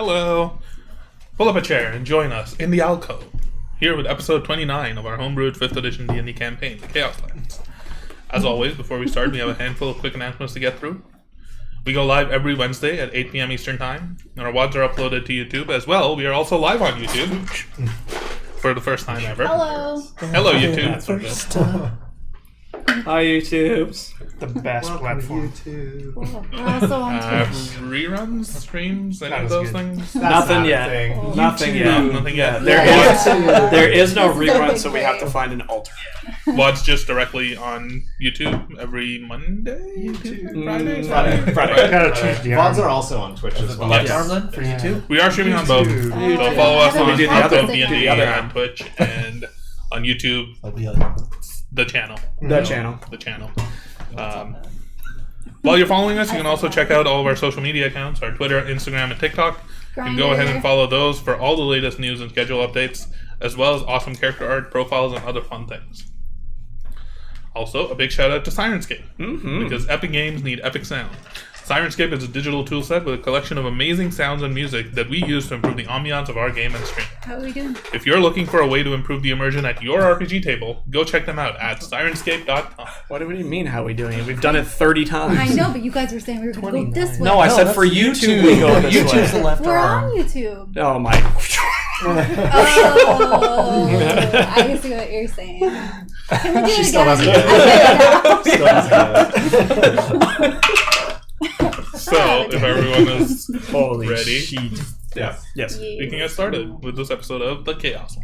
Hello. Pull up a chair and join us in the alcove. Here with episode 29 of our homebrewed 5th edition D&D campaign, the Chaoslands. As always, before we start, we have a handful of quick announcements to get through. We go live every Wednesday at 8 p.m. Eastern Time, and our WODs are uploaded to YouTube as well. We are also live on YouTube for the first time ever. Hello. Hello, YouTube. Hi, YouTubes. The best platform. We're also on Twitch. Reruns, streams, any That of was those good. things? Nothing yet. Thing. Nothing yet. No, nothing yet. There is no This is rerun, gonna so be we have to great. find an alternate. WODs just directly on YouTube every Monday? Friday? Friday. Gotta choose the VODs arm. are also on Twitch as well. Left arm then for YouTube? We are streaming on both. YouTube. So follow us on We do the other- Alcove do the D&D other on arm. Twitch and on YouTube, the channel. The channel. The channel. While you're following us, you can also check out all of our social media accounts, our Twitter, Instagram, and TikTok. You can go ahead and follow those for all the latest news and schedule updates, as well as awesome character art, profiles, and other fun things. Also, a big shout out to Syrinscape, because epic games need epic sound. Syrinscape is a digital toolset with a collection of amazing sounds and music that we use to improve the ambiance of our game and stream. How are we doing? If you're looking for a way to improve the immersion at your RPG table, go check them out at Syrinscape.com. What do you mean, how are we doing it? We've done it 30 times. I know, but you guys were saying we were going to go this way. No, I said for YouTube we go this YouTube's the way. left We're arm. on YouTube. Oh my. Oh, I see what you're saying. Can we do She it still again? doesn't get it. Still doesn't get it. So, if everyone is Holy ready, shit. Yeah. Yes. we can get started with this episode of the Chaos.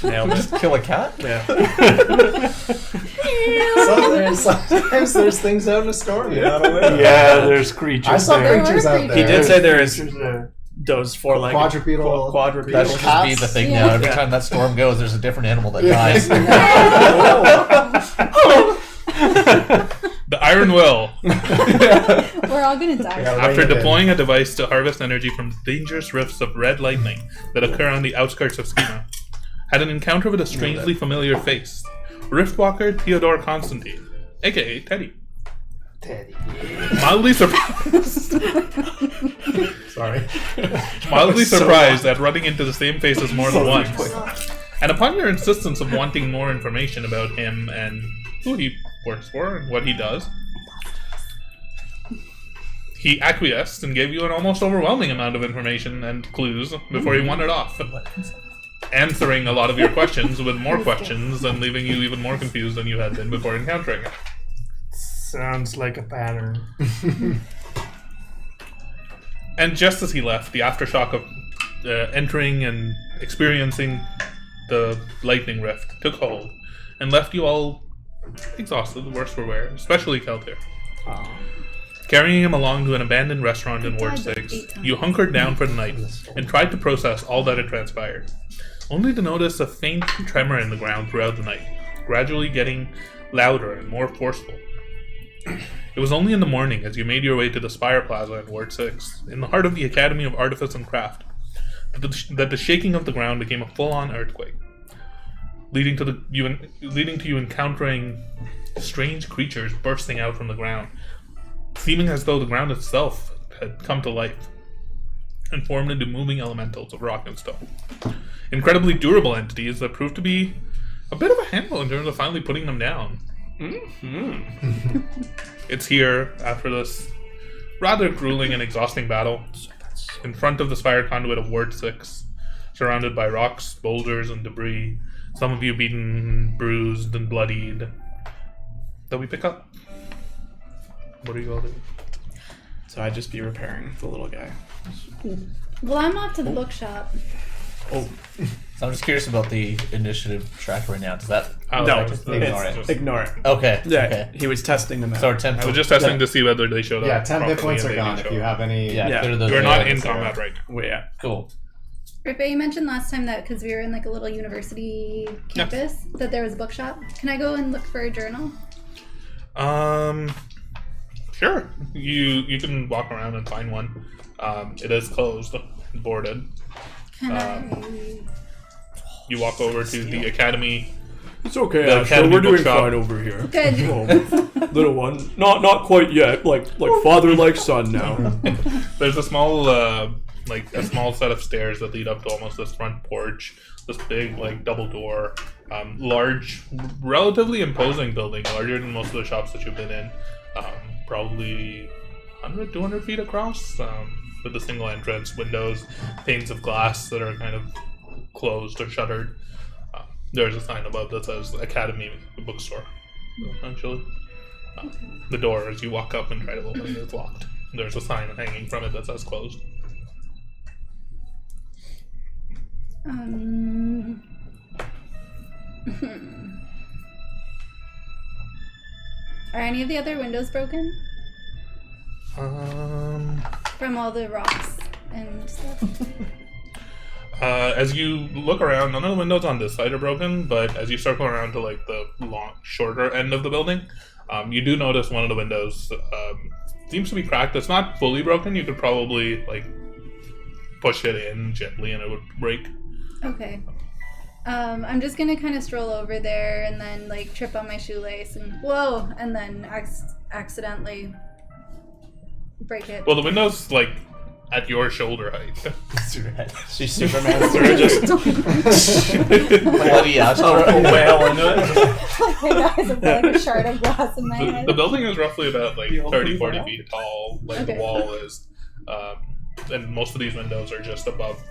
Nailed it. Kill a cat? Yeah. Sometimes there's things out in a storm. You're not aware. Yeah, there's creatures I saw there. creatures out there. He did say there is Creatures there. those four-legged Quadrupedal. quadrupedal. That should just be the thing now. Every Yeah. time that storm goes, there's a different animal that dies. The Iron Will. We're all going to die. Yeah. After Rein it in. deploying a device to harvest energy from dangerous rifts of red lightning that occur on the outskirts of Schema, had an encounter with a strangely familiar face. Riftwalker Theodore Constantine, aka Teddy. Mildly surprised. Sorry. Mildly surprised at running into the same faces more than once. And upon your insistence of wanting more information about him and who he works for and what he does, he acquiesced and gave you an almost overwhelming amount of information and clues before he wandered off, answering a lot of your questions with more questions and leaving you even more confused than you had been before encountering him. Sounds like a pattern. And just as he left, the aftershock of entering and experiencing the lightning rift took hold and left you all exhausted, the worst for wear, especially Keltir. Carrying him along to an abandoned restaurant in Ward 6, you hunkered down for the night and tried to process all that had transpired, only to notice a faint tremor in the ground throughout the night, gradually getting louder and more forceful. It was only in the morning, as you made your way to the Spire Plaza in Ward 6, in the heart of the Academy of Artifice and Craft, that the shaking of the ground became a full-on earthquake, leading to you encountering strange creatures bursting out from the ground, seeming as though the ground itself had come to life and formed into moving elementals of rock and stone. Incredibly durable entities that proved to be a bit of a handful in terms of finally putting them down. It's here, after this rather grueling and exhausting battle, in front of the Spire conduit of Ward 6, surrounded by rocks, boulders, and debris, some of you beaten, bruised, and bloodied, that we pick up. What are you all doing? So I'd just be repairing the little guy. Well, I'm off to the bookshop. Oh. So I'm just curious about the initiative track right now. Does that... No, just ignore it's, ignore it. Okay. Yeah, Okay. he was testing them out. So our 10 I was just testing to see whether they showed up. Yeah, 10 hit properly points and are they gone did if show you up. have any. Yeah, clear those You're not areas. in combat right now. Well, yeah. Cool. Right, but you mentioned last time that because we were in like a little university campus that there was a bookshop. Can I go and look for a journal? Sure. You can walk around and find one. It is closed, boarded. Can I? You walk over to the Academy It's okay, The Astro. Academy We're doing bookshop. fine over here. Good. Oh, little one, not quite yet. Like father, like son now. There's a small set of stairs that lead up to almost this front porch. This big double door, large, relatively imposing building, larger than most of the shops that you've been in. Probably 100, 200 feet across, with a single entrance, windows, panes of glass that are kind of closed or shuttered. There's a sign above that says Academy Bookstore, essentially. The door, as you walk up and try to open it, is locked. There's a sign hanging from it that says closed. Are any of the other windows broken? From all the rocks and stuff? As you look around, none of the windows on this side are broken, but as you circle around to the shorter end of the building, you do notice one of the windows seems to be cracked. It's not fully broken. You could probably push it in gently and it would break. Okay. I'm just gonna kind of stroll over there and then trip on my shoelace and whoa, and then accidentally break it. Well, the window's at your shoulder height. She's Superman. Just Bloody Astro. whale into it. My guys have got a shard of glass in my head. The building is roughly about 30, 40 feet tall. The wall is, and most of these windows are just above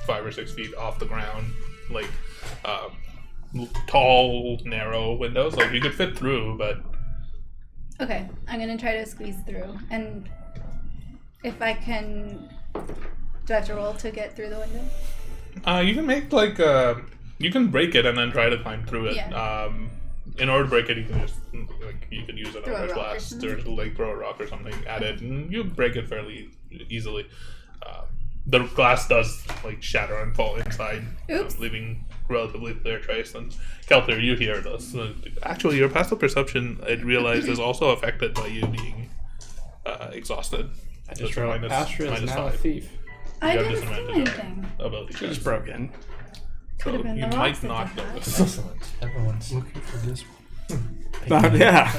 5 or 6 feet off the ground. Tall, narrow windows. You could fit through, but Okay, I'm gonna try to squeeze through, and if I can, do I have to roll to get through the window? you can make you can break it and then try to climb through it. Yeah. In order to break it, you can just you can use Throw a another rock or glass something? or throw a rock or something at it, and you break it fairly easily. The glass does shatter and fall inside, Oops. leaving relatively clear trace. And Kelter, you hear this. Actually, your passive perception, I realized, is also affected by you being exhausted. I just So wrote Astra is now a 5. thief. I You have didn't see disadvantage on anything. ability She's checks. broken. Could have been You the might rocks that not did that. notice. Excellent. Everyone's Looking for this one. Yeah.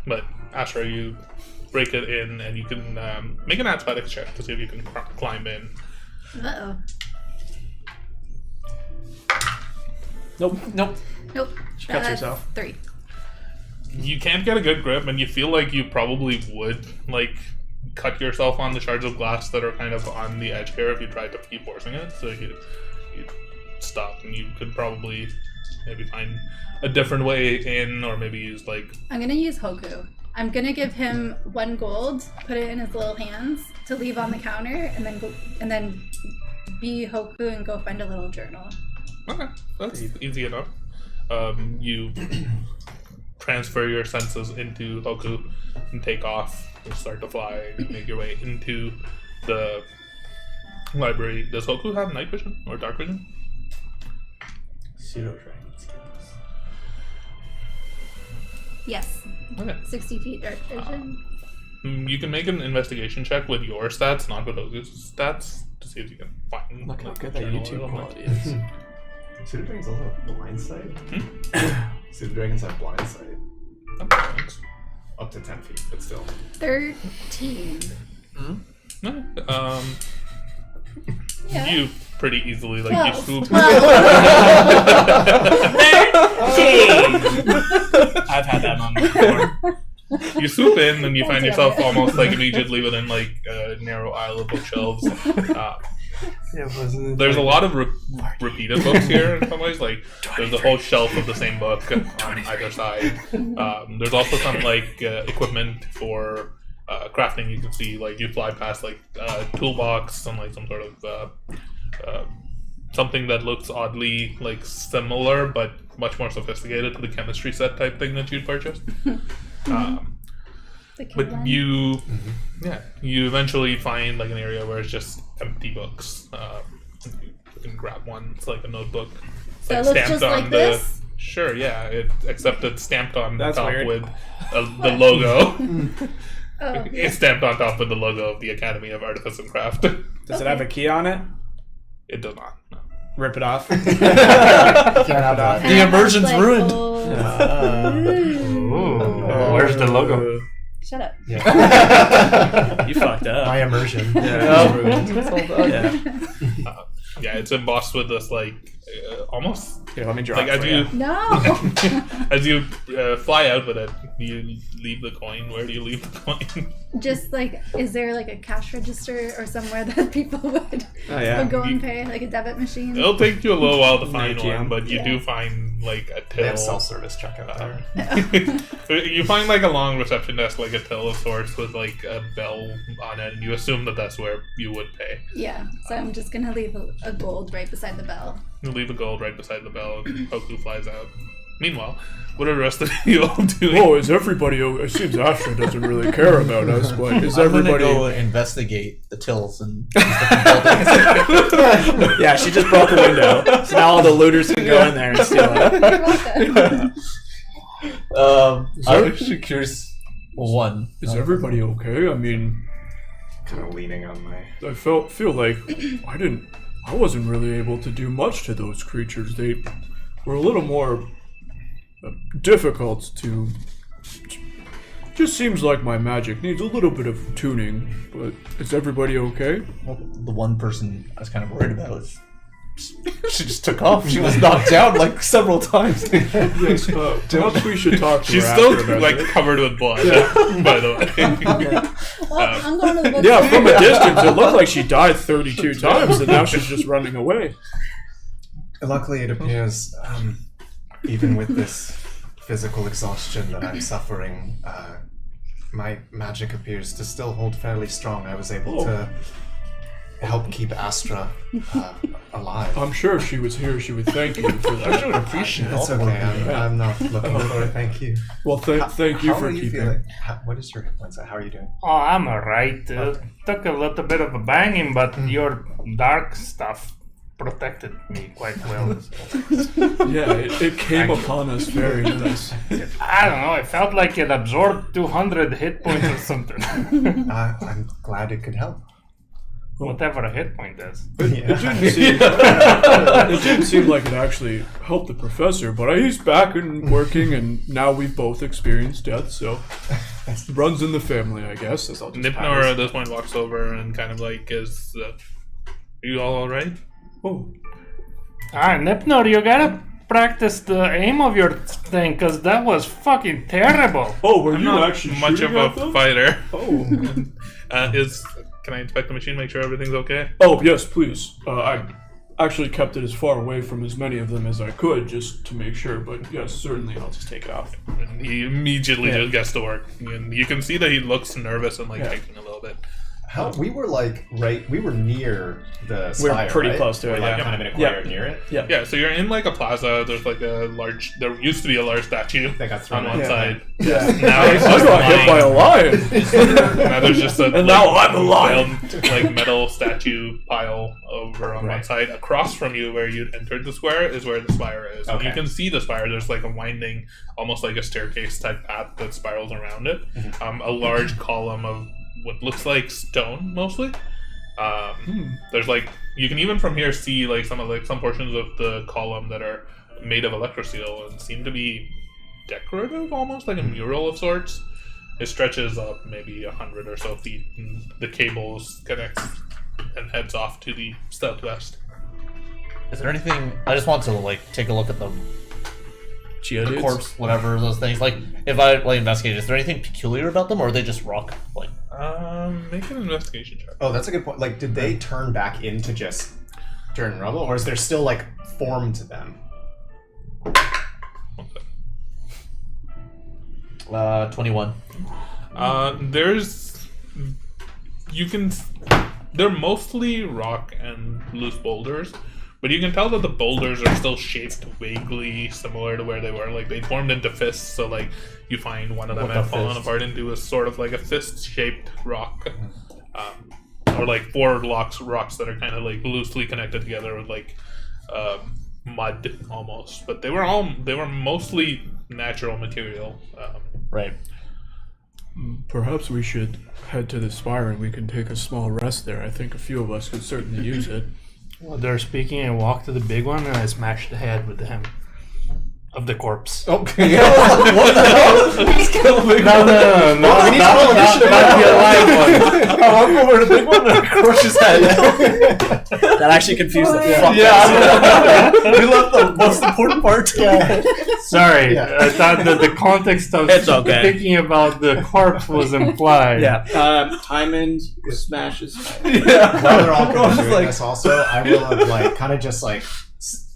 But Astra, you break it in, and you can make an athletics check to see if you can climb in. Uh-oh. Nope. Nope. She cuts herself. 3. You can't get a good grip, and you feel like you probably would cut yourself on the shards of glass that are kind of on the edge here if you tried to keep forcing it. So you stop, and you could probably maybe find a different way in, or maybe use I'm gonna use Hoku. I'm gonna give him 1 gold, put it in his little hands to leave on the counter, and then be Hoku and go find a little journal. Okay, that's easy enough. You transfer your senses into Hoku and take off. You start to fly and make your way into the library. Does Hoku have night vision or dark vision? pseudo dragon skills. Yes. Okay. 60 feet dark vision. You can make an investigation check with your stats, not with Hoku's stats, to see if you can find. Look how good that journal YouTube element. quality is. Pseudo dragons also have blind sight. Pseudo dragons have blind sight. That makes sense. Up to 10 feet, but still. 13. Okay. Yeah. You pretty easily, you 12. swoop. I've had that moment before. You swoop in and you find Thanks, yourself Elliot. almost immediately within a narrow aisle of bookshelves. Yeah, wasn't it? There's a lot of repeated books here in some ways. There's a whole shelf of the same book on either side. There's also some equipment for crafting. You can see you fly past toolbox and some sort of something that looks oddly similar but much more sophisticated to the chemistry set type thing that you'd purchased. But you eventually find an area where it's just empty books. You can grab one. It's a notebook. It's So it looks just like this? Sure, yeah. Except it's stamped on That's top weird. with the logo. Oh, It's stamped on top with the logo of the Academy of Artifice and Craft. Does it have a key on it? It does not. No. rip it off. Can't have that. The immersion's Like, ruined. oh. Ooh. Where's the logo? Shut up. You fucked up. My immersion. Yeah, it's embossed with this like almost Here, let me draw like it as for you No. as you fly out with it, you leave the coin. Where do you leave the coin? Just like, is there like a cash register or somewhere that people would, Oh, yeah. would go and pay, like a debit machine? It'll take you a little while to find ATM. one, but you Yeah. do find like a They have till. self-service checkout there. You find like a long reception desk, like a till of sorts with like a bell on it, and you assume that that's where you would pay. Yeah, so I'm just gonna leave a gold right beside the bell. You leave the gold right beside the bell, and Poku flies out. Meanwhile, what are the rest of you all doing? Oh, is everybody? It seems Astra doesn't really care about us, but is I'm gonna everybody? go investigate the tills and use the buildings. Yeah, she just broke a window, so now all the looters can go in there and steal it. I'm actually curious. Well, one. Is everybody okay? I mean, Kind of leaning on my. I feel like I wasn't really able to do much to those creatures. They were a little more difficult to. Just seems like my magic needs a little bit of tuning. But is everybody okay? Well, the one person I was kind of worried about was she just took off. She was knocked down like several times. Yes. Perhaps we should talk to She's her still after about like it. covered with blood, by the way. Well, I'm going to the bookstore. Yeah, from a distance, it looked like she died 32 times, and now she's just running away. Luckily, it appears, even with this physical exhaustion that I'm suffering, my magic appears to still hold fairly strong. I was able to help keep Astra alive. I'm sure if she was here, she would thank you for I that. would appreciate It's all the okay. work. I'm not looking for it. Thank you. Well, thank you How for are you keeping. feeling? What is your hit points? How are you doing? Oh, I'm alright. Took a little bit of a banging, but your dark stuff protected me quite well. Yeah, it came upon us very nice. I don't know, it felt like it absorbed 200 hit points or something. I'm glad it could help. Whatever a hit point is. It didn't seem like it actually helped the professor, but he's back and working, and now we've both experienced death, so it runs in the family, I guess. Nipnor at this point walks over and kind of like is, are you all alright? Oh, Nipnor, you gotta practice the aim of your thing, cause that was fucking terrible. were I'm you not actually much of shooting a at them? fighter. Oh. Can I inspect the machine, make sure everything's okay? Oh, yes, please. I actually kept it as far away from as many of them as I could, just to make sure, but yes, certainly I'll just take it off. And he immediately just gets to work. And you can see that he looks nervous and like Yeah. typing a little bit. We were we were near the We're Spire, pretty right? close to it, We're like yeah. kind of in a Yeah. corner near it. Yeah, so you're in like a plaza. There's like there used to be a large statue They got thrown on one out. side. Yeah. Now it's I just got hit by a lion. Now there's just a And now I'm a lion. like metal statue pile over on one Right. side. Across from you, where you'd entered the square, is where the spire is. And you Okay. can see the spire. There's like a winding, almost like a staircase type path that spirals around it. A large column of what looks like stone, mostly. There's like you can even from here see like some portions of the column that are made of electrosteel and seem to be decorative, almost like a mural of sorts. It stretches up maybe 100 or so feet, and the cables connect and heads off to the southwest. Is there anything? I just want to like take a look at the Geodudes? corpse, whatever those things. Like, if I like investigate, is there anything peculiar about them, or are they just rock? Like, Make an investigation check. Oh, that's a good point. Like, did they turn back into just dirt and rubble, or is there still like form to them? 21. They're mostly rock and loose boulders, but you can tell that the boulders are still shaped vaguely similar to where they were. Like they formed into fists, so like you find one of them What had the fallen fist? apart into a sort of like a fist-shaped rock, or like four rocks that are kind of like loosely connected together with like mud almost. But they were mostly natural material. Right. Perhaps we should head to the Spire and we can take a small rest there. I think a few of us could certainly use it. While they're speaking, I walk to the big one and I smash the head with him of the corpse. Okay. What the hell? Just kill a big one. No. We need to roll initiative. Not the alive one. I'll walk over to the big one and crush his head. That actually confused the fuck. Yeah. We left the most important part. Sorry, I thought that the context of It's okay. thinking about the corpse was implied. Yeah. Timon smashes. Yeah. While they're all I was doing like- this, also, I will have like kind of just like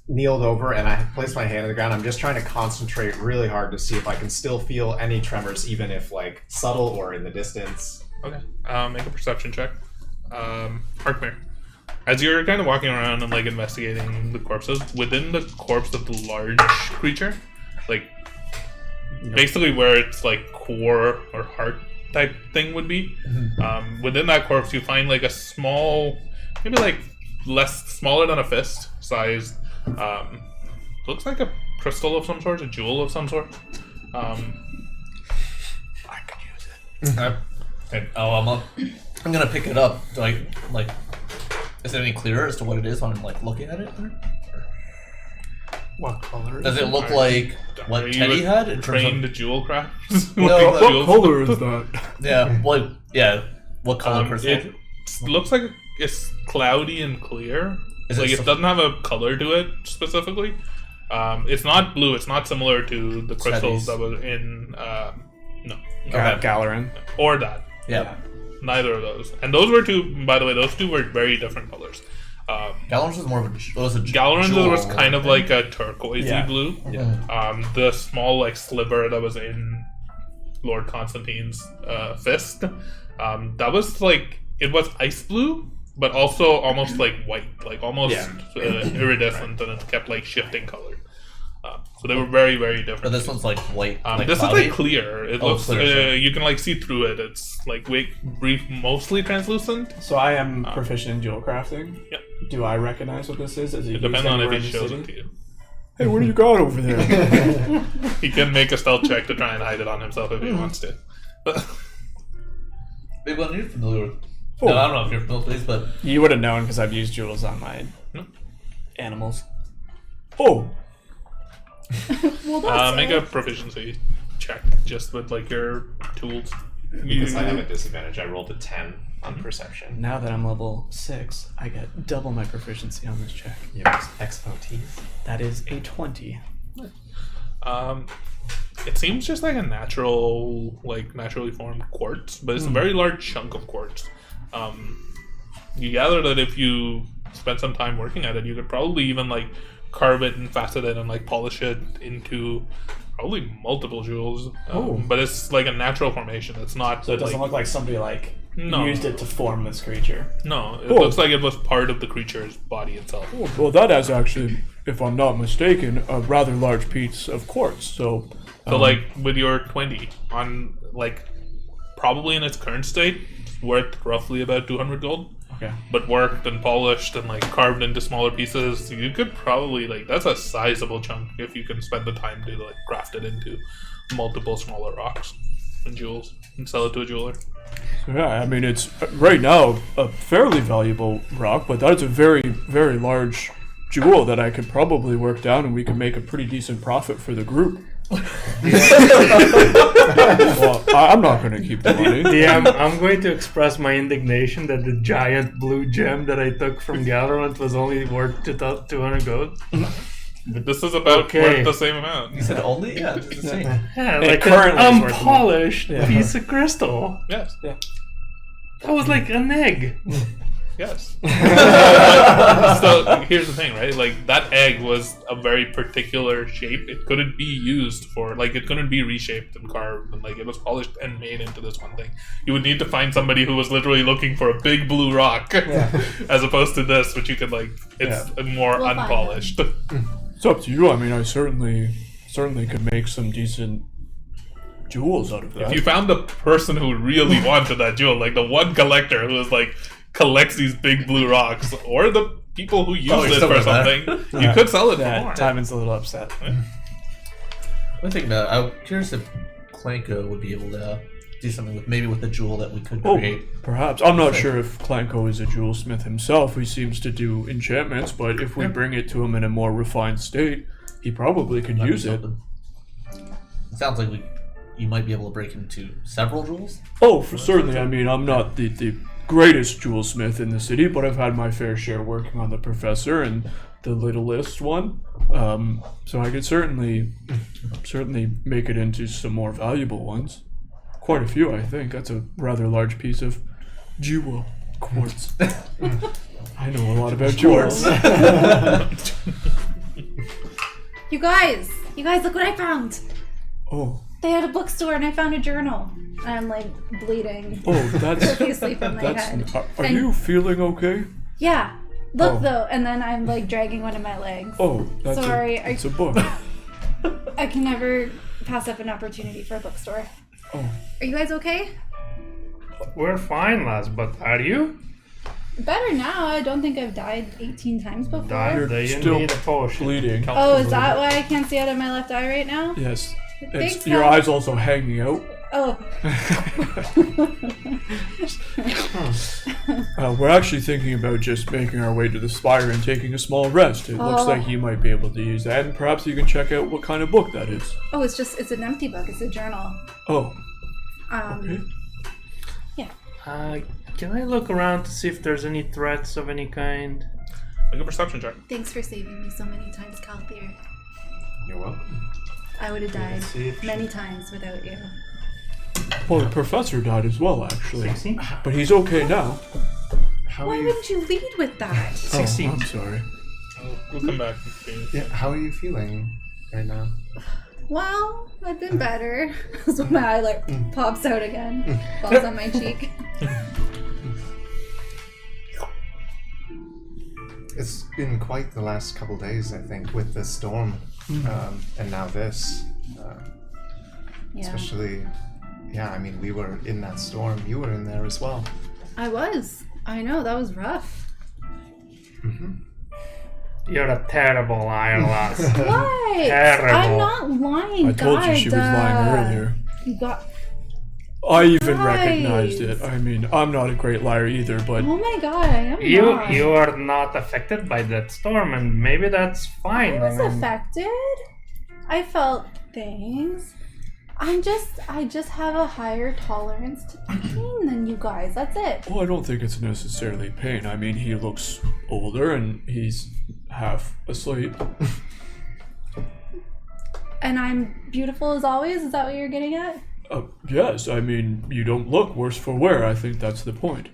kneeled over and I place my hand on the ground. I'm just trying to concentrate really hard to see if I can still feel any tremors, even if like subtle or in the distance. Okay. Make a perception check. Harkmere. As you're kind of walking around and like investigating the corpses, within the corpse of the large creature, like basically where its like core or heart type thing would be, within that corpse you find like a small, maybe like smaller than a fist size, looks like a crystal of some sort, a jewel of some sort. I could use it. I'm gonna pick it up. Like, is it any clearer as to what it is when I'm like looking at it? What color? Does it look like what Are you Teddy had in terms trained of? jewel crafts? No, Like what jewels? What color is that? Yeah, like what color crystal? It looks like it's cloudy and clear. Is like it it doesn't have a color to it specifically. It's not blue. It's not similar to the crystals Teddy's. that was in no, Okay. Galarin. or that. Yeah. Neither of those. And those were two. By the way, those two were very different colors. Galen's was more of a. Was a Galaren's jewel, was kind of I like a turquoisey Yeah. blue. Yeah. The small like sliver that was in Lord Constantine's fist, that was like it was ice blue, but also almost like white, like almost iridescent, and it kept like shifting color. So they were very, very different. But this one's like white. Like This cloudy. is like clear. It looks. clear, sure. You can like see through it. It's like brief, mostly translucent. So I am proficient in jewel crafting. Yeah. Do I recognize what this is? Is It depends on if he shows it to you. Hey, what do you got over there? He can make a stealth check to try and hide it on himself if he wants to. Big one you're familiar with. Oh. No, I don't know if you're familiar with these, but You would have known because I've used jewels on my No. animals. Oh, Make a proficiency check just with like your tools. Because I have a disadvantage, I rolled a 10 on perception. now that I'm level 6, I get double my proficiency on this check. You have expertise. That is a 20. It seems just like a naturally formed quartz, but it's a very large chunk of quartz. You gather that if you spend some time working at it, you could probably even like carve it and facet it and like polish it into probably multiple jewels. But it's like a natural formation. It's not. So it doesn't look like somebody like No. used it to form this creature. No, it Cool. looks like it was part of the creature's body itself. Oh, well, that is actually, if I'm not mistaken, a rather large piece of quartz. So, So like with your 20 on like probably in its current state, it's worth roughly about 200 gold. okay. But worked and polished and like carved into smaller pieces, you could probably like that's a sizable chunk if you can spend the time to like craft it into multiple smaller rocks and jewels and sell it to a jeweler. Yeah, I mean, it's right now a fairly valuable rock, but that's a very, very large jewel that I could probably work down and we could make a pretty decent profit for the group. Well, I'm not going to keep the money. I'm going to express my indignation that the giant blue gem that I took from Galorant was only worth 200 gold. But this is about Okay. worth the same amount. you said only? Yeah, it's the same. Yeah, It like currently an is worth more. unpolished piece of crystal. Yes. That was like an egg. Yes. So here's the thing, right? Like that egg was a very particular shape. It couldn't be used for like it couldn't be reshaped and carved and like it was polished and made into this one thing. You would need to find somebody who was literally looking for a big blue rock, as opposed to this, which you could like it's more We'll find unpolished. It's up to you. I mean, I certainly could make some decent jewels out of that. If you found the person who really wanted that jewel, like the one collector who was like collects these big blue rocks, or the people who use it still for with that. something, you could sell it for more. Timon's a little upset. I think I'm curious if Clanko would be able to do something with the jewel that we could Oh, create. perhaps. I'm not sure if Clanko is a jewelsmith himself. He seems to do enchantments, but if we bring it to him in a more refined state, he probably could That'd be use it. something. It sounds like you might be able to break into several jewels. Oh, for certainly. I mean, I'm not the greatest jewelsmith in the city, but I've had my fair share working on the professor and the littlest one. So I could certainly make it into some more valuable ones. Quite a few, I think. That's a rather large piece of jewel quartz. I know a lot about jewels. You guys, look what I found. Oh. They had a bookstore and I found a journal. I'm like bleeding Oh, that's. profusely from my head. Are And- you feeling okay? Yeah. Look Oh. though, and then I'm like dragging one of my legs. Oh, that's Sorry, it's a book. I can never pass up an opportunity for a bookstore. Oh. Are you guys okay? We're fine, lass, but are you? Better now. I don't think I've died 18 times before. You're You still need a potion. bleeding. Oh, is that why I can't see out of my left eye right now? Yes. Thanks, It's, your Mom. eye's also hanging out. Oh. We're actually thinking about just making our way to the Spire and taking a small rest. It looks Oh. like you might be able to use that, and perhaps you can check out what kind of book that is. Oh, it's an empty book. It's a journal. Oh, okay. Can I look around to see if there's any threats of any kind? Make a perception check. Thanks for saving me so many times, Calthier. You're welcome. I would have died Let's see if she- many times without you. Well, the professor died as well, actually. 16? But he's okay now. How Why are you? wouldn't you lead with that? 16. Oh, I'm sorry. We'll come back. Yeah. How are you feeling right now? Well, I've been better. So my eye like pops out again, falls on my cheek. It's been quite the last couple days, I think, with the storm, and now this. Yeah, Especially, yeah. I mean, we were in that storm. You were in there as well. I was. I know that was rough. You're a terrible liar, lass. What? Terrible. I'm not lying. I told you she was lying earlier. You got. I even Guys. recognized it. I mean, I'm not a great liar either, but Oh my god, I am You not. you are not affected by that storm, and maybe that's fine. I was I mean, affected. I felt things. I just have a higher tolerance to pain than you guys. That's it. well, I don't think it's necessarily pain. I mean, he looks older and he's half asleep. And I'm beautiful as always. Is that what you're getting at? Yes, I mean, you don't look worse for wear. I think that's the point.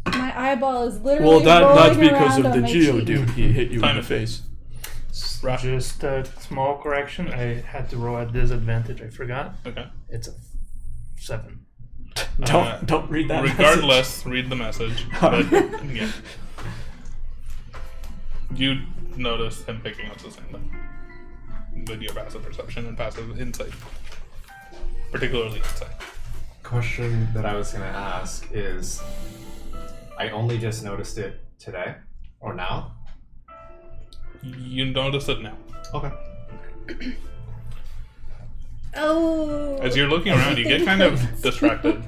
My eyeball is literally Well, that's rolling because around of on the my Geo cheek. dude. He hit you in Time the it. face. just a small correction. I had to roll at disadvantage. I forgot. Okay. It's a 7. Don't read that. Regardless, read the message. But, yeah. You notice him picking up the same thing with your passive perception and passive insight, particularly insight. Question that I was going to ask is, I only just noticed it today or now. You notice it now. Okay. Oh. As you're looking around, you get kind of distracted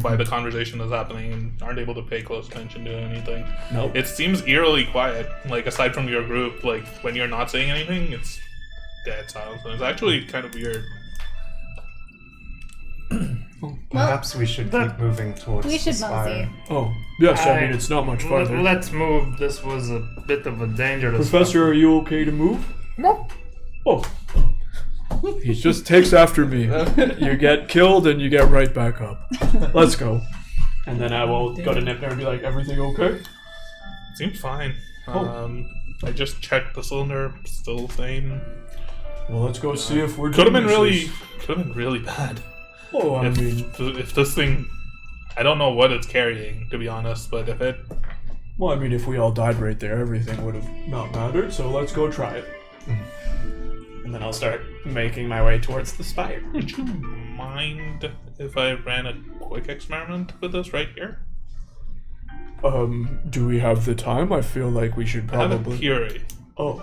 by the conversation that's happening and aren't able to pay close attention to anything. Nope. It seems eerily quiet. Like, aside from your group, like, when you're not saying anything, it's dead silence. And it's actually kind of weird. Perhaps we should keep moving towards We should the Spire. mosey. Oh, yes, I mean, it's not much farther. Let's move. This was a bit of a dangerous. Professor, are you okay to move? No. Oh. He just takes after me. You get killed and you get right back up. Let's go. And then I will go to Nipner and be like, everything okay? Seems fine. Oh. I just checked the cylinder, still the same. Well, let's go see if we're Could have been geniuses. really bad. Oh, I mean, If this thing, I don't know what it's carrying, to be honest, but if it, well, I mean, if we all died right there, everything would have not mattered. So let's go try it. And then I'll start making my way towards the Spire. would you mind if I ran a quick experiment with this right here? Do we have the time? I feel like we should I have a probably. theory. Oh.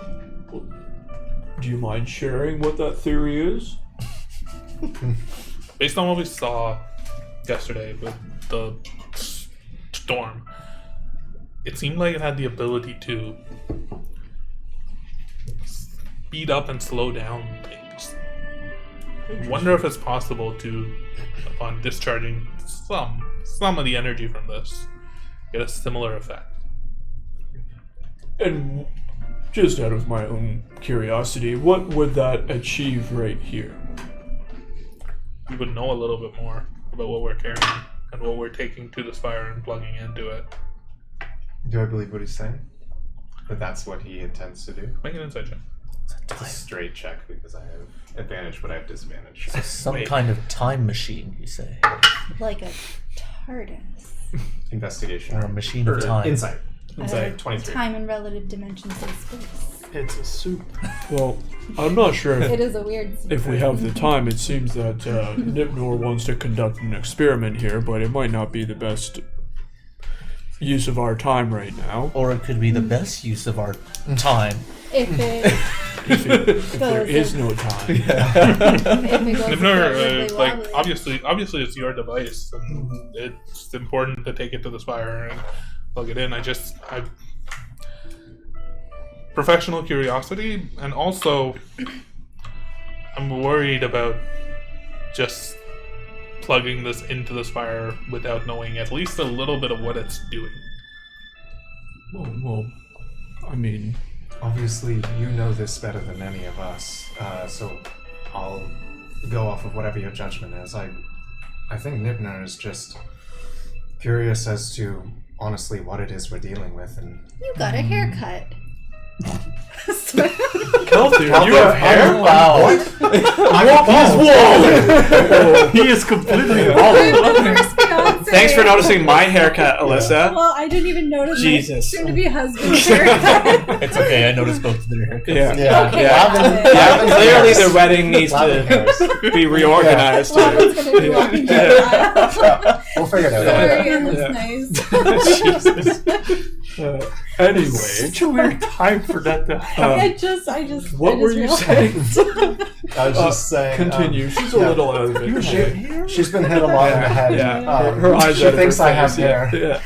Do you mind sharing what that theory is? based on what we saw yesterday with the storm, it seemed like it had the ability to speed up and slow down things. I wonder if it's possible to, upon discharging some of the energy from this, get a similar effect. And just out of my own curiosity, what would that achieve right here? We would know a little bit more about what we're carrying and what we're taking to the Spire and plugging into it. Do I believe what he's saying? That that's what he intends to do? Make an insight check. It's a straight check because I have advantage, but I have disadvantage. Some kind of time machine, you say, Like a TARDIS. Investigation. or a machine Or of time. Insight. Insight, 23. Time and relative dimensions of space. It's a soup. Well, I'm not sure It if, is a weird if we have the time. It seems that Nipnor wants to conduct an experiment here, but it might not be the best use of our time right now. Or it could be the best use of our time. If it If there is no time. if it goes Nibner, really like wobbly. obviously it's your device, and it's important to take it to the Spire and plug it in. I professional curiosity, and also I'm worried about just plugging this into the Spire without knowing at least a little bit of what it's doing. Well, I mean, Obviously, you know this better than any of us, so I'll go off of whatever your judgment is. I think Nibner is just curious as to, honestly, what it is we're dealing with, and You got a haircut. Kelty, you have hair? Wow. Whoa! He is completely My first fiance. Thanks for noticing my haircut, Alyssa. Well, I didn't even notice Jesus. my soon-to-be husband's haircut. It's okay, I noticed both of their haircuts. Yeah. Okay, Yeah, clearly the wedding needs to be reorganized. Lavin's gonna be walking down the aisle. we'll figure it out. Sorry, and it's nice. Anyway, Such a weird time for that to happen. I just what were you saying? I was just saying. Continue. She's a little out of it. She's been hit a lot in the head. Yeah, her eyes. She out of thinks her I have face, yeah. hair.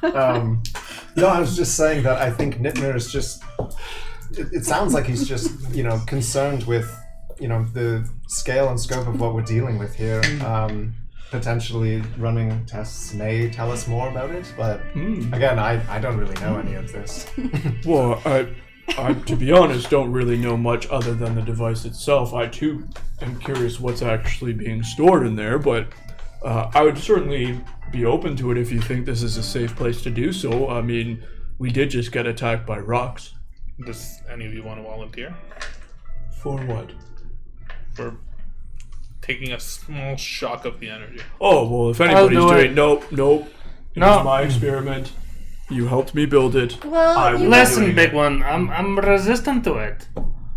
Yeah. No, I was just saying that I think Nipner is just. It sounds like he's just, concerned with, the scale and scope of what we're dealing with here. Potentially running tests may tell us more about it, but again, I don't really know any of this. Well, I, to be honest, don't really know much other than the device itself. I too am curious what's actually being stored in there, but I would certainly be open to it if you think this is a safe place to do so. I mean, we did just get attacked by rocks. Does any of you want to volunteer For what? for taking a small shock of the energy? Oh, well, if anybody's do doing... it. Nope. No. It was my experiment. You helped me build it. Well, you Listen, big one. I'm resistant to it.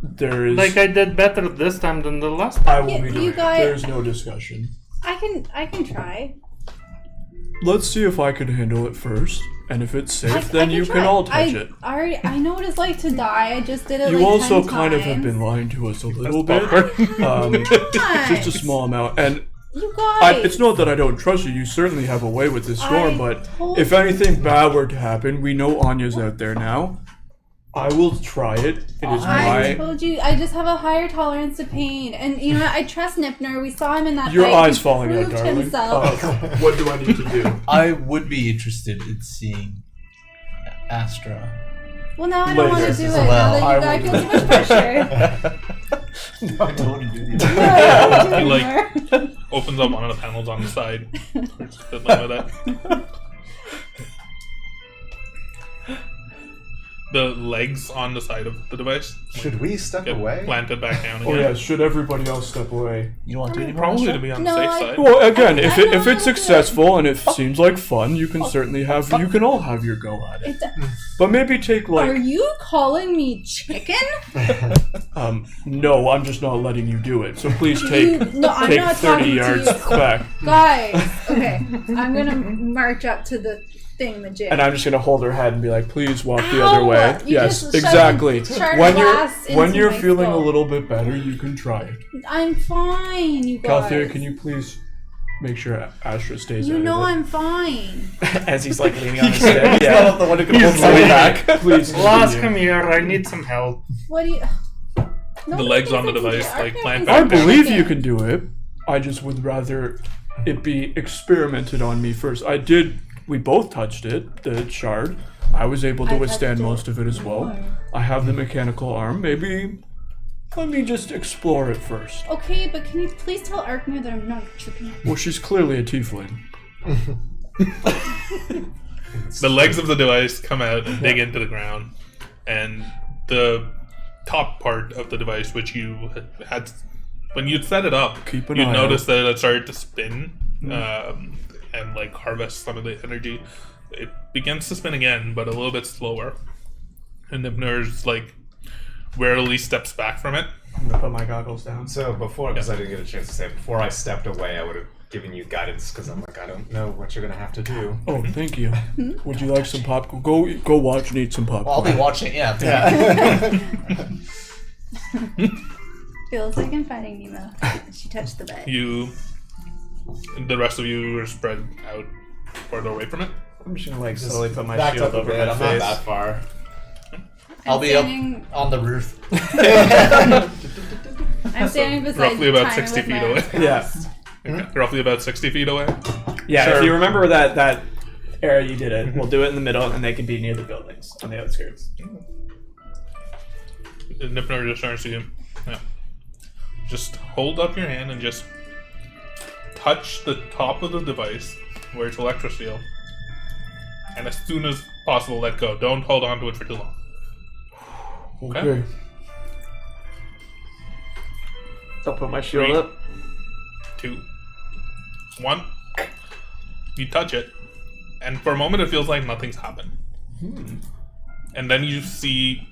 There is... Like I did better this time than the last time. I will You- be you doing it. guys- There's no discussion. I can try. Let's see if I can handle it first. And if it's safe, I then you try. can all touch it. I know what it's like to die. I just did it You like also 10 kind of times. have been lying to us a little bit. bummer. Just a small amount. And You guys. it's not that I don't trust you. You certainly have a way with this storm. I But told if you. anything bad were to happen, we know Anya's out there now. I will try it. It is I my... told you, I just have a higher tolerance to pain, and I trust Nipner. We saw him in that Your fight. eyes He falling out, proved darling. himself. What do I need to do? I would be interested in seeing Astra. Well, now I don't want to Later. do it. Well, now that you guys feel too much pressure. No, I don't want to do that. I don't He, wanna like- do anymore. Opens up one of the panels on the side. Just fiddling with it. The legs on the side of the device Should we step get away? planted back down Oh again. yeah, should everybody else step away? You don't want to do any more? Probably Astra? to be on No, the safe I- side. Well, again, if I it's don't know. successful and it seems like fun, you can certainly have... You can all have your go at it. But maybe take Are like... you calling me chicken? No, I'm just not letting you do it. So please take No, I'm take not 30 talking yards to you. back. Guys, okay, I'm gonna march up to the thingamajig. And I'm just gonna hold her head and be like, "Please walk the Ow! other way." You Yes, just exactly. shoved shard When glass you're into my feeling a skull. little bit better, you can try it. I'm fine, you guys. Calthea, can you please make sure Astra stays You out know of it? I'm fine. As he's like leaning on his stick. He's not the one who can hold He's something back. Please Last, continue. come here. I need some help. What do you? The legs on the device, like, plant I back. believe you can do it. I just would rather it be experimented on me first. We both touched it, the shard. I was able to I withstand touched it most of it as well. more. I have the mechanical arm. Maybe let me just explore it first. Okay, but can you please tell Arkmir that I'm not tripping? Well, she's clearly a tiefling. The legs of the device come out and dig into the ground, and the top part of the device, which you had when you'd set it up, Keep an you'd eye notice out. that it started to spin and like harvest some of the energy. It begins to spin again, but a little bit slower. And Nipner's like warily steps back from it. I'm gonna put my goggles down. So before, because I didn't get a chance to say, before I stepped away, I would have given you guidance because I'm like, I don't know what you're gonna have to do. Oh, thank you. Would you like some popcorn? Go watch and eat some popcorn. Well, I'll be watching. Yeah. Feels like I'm fighting Nemo. She touched the bed. The rest of you are spread out further away from it. I'm just gonna like slowly put my backed shield up a over bit, my I'm face. not that far. I'll be up standing, on the roof. I'm standing beside Roughly about Tyner 60 with feet my away. arms Yeah. crossed. Okay. Roughly about 60 feet away. Yeah, Sure. if you remember that area you did it, we'll do it in the middle, and they can be near the buildings on the outskirts. Nipner just turns to you. Yeah. Just hold up your hand and just touch the top of the device where it's electrosteel. And as soon as possible, let go. Don't hold on to it for too long. Okay. I'll put my shield 3, up. 2, 1. You touch it, and for a moment it feels like nothing's happened. And then you see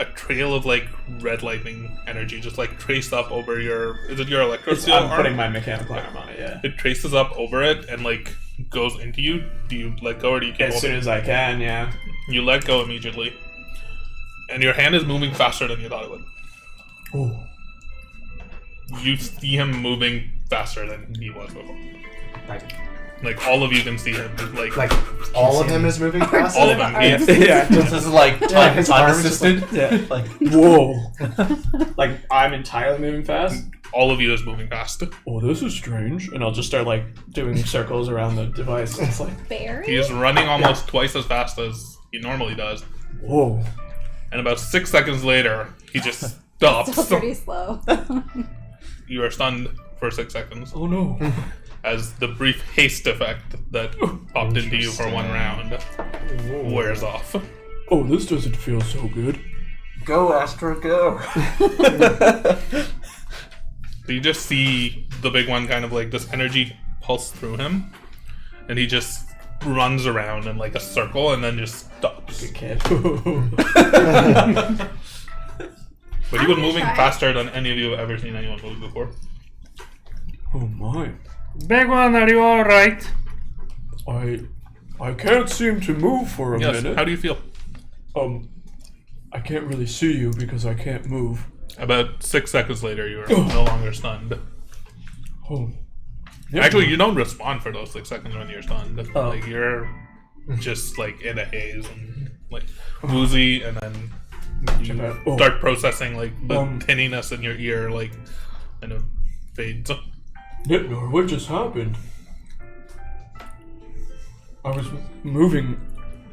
a trail of like red lightning energy just like traced up over your. Is it your electrosteel I'm arm? putting my mechanical arm on it, yeah. It traces up over it and like goes into you. Do you let go or do you keep As soon holding? as I can, yeah. You let go immediately, and your hand is moving faster than you thought it would. Oh. You see him moving faster than he was before. Like Like all of you can see him. Like all of him is moving faster. all of them. Yeah. He- yeah. This is like time, his time arms just assisted. Yeah. Like Whoa. Like, I'm entirely moving fast. all of you is moving fast. Oh, this is strange. And I'll just start, like, doing circles around the device. It's like, Barry? He is running almost twice as fast as he normally does. Whoa. And about 6 seconds later, he just stops. Still pretty slow. You are stunned for 6 seconds Oh no. as the brief haste effect that popped into you for one round wears off. Oh, this doesn't feel so good. go, Astra, go. So you just see the big one kind of like this energy pulse through him, and he just runs around in like a circle and then just stops. kid. But he was I'm moving shy. faster than any of you have ever seen anyone move before. Oh my. Big one, are you alright? I can't seem to move for a Yes, minute. how do you feel? I can't really see you because I can't move. About 6 seconds later, you are no longer stunned. Oh. Yeah. Actually, you don't respond for those 6 seconds when you're stunned. Like you're just like in a haze and like woozy, and then you Oh. start processing like the Um. tinniness in your ear, like and it fades. Nitnor, what just happened? I was moving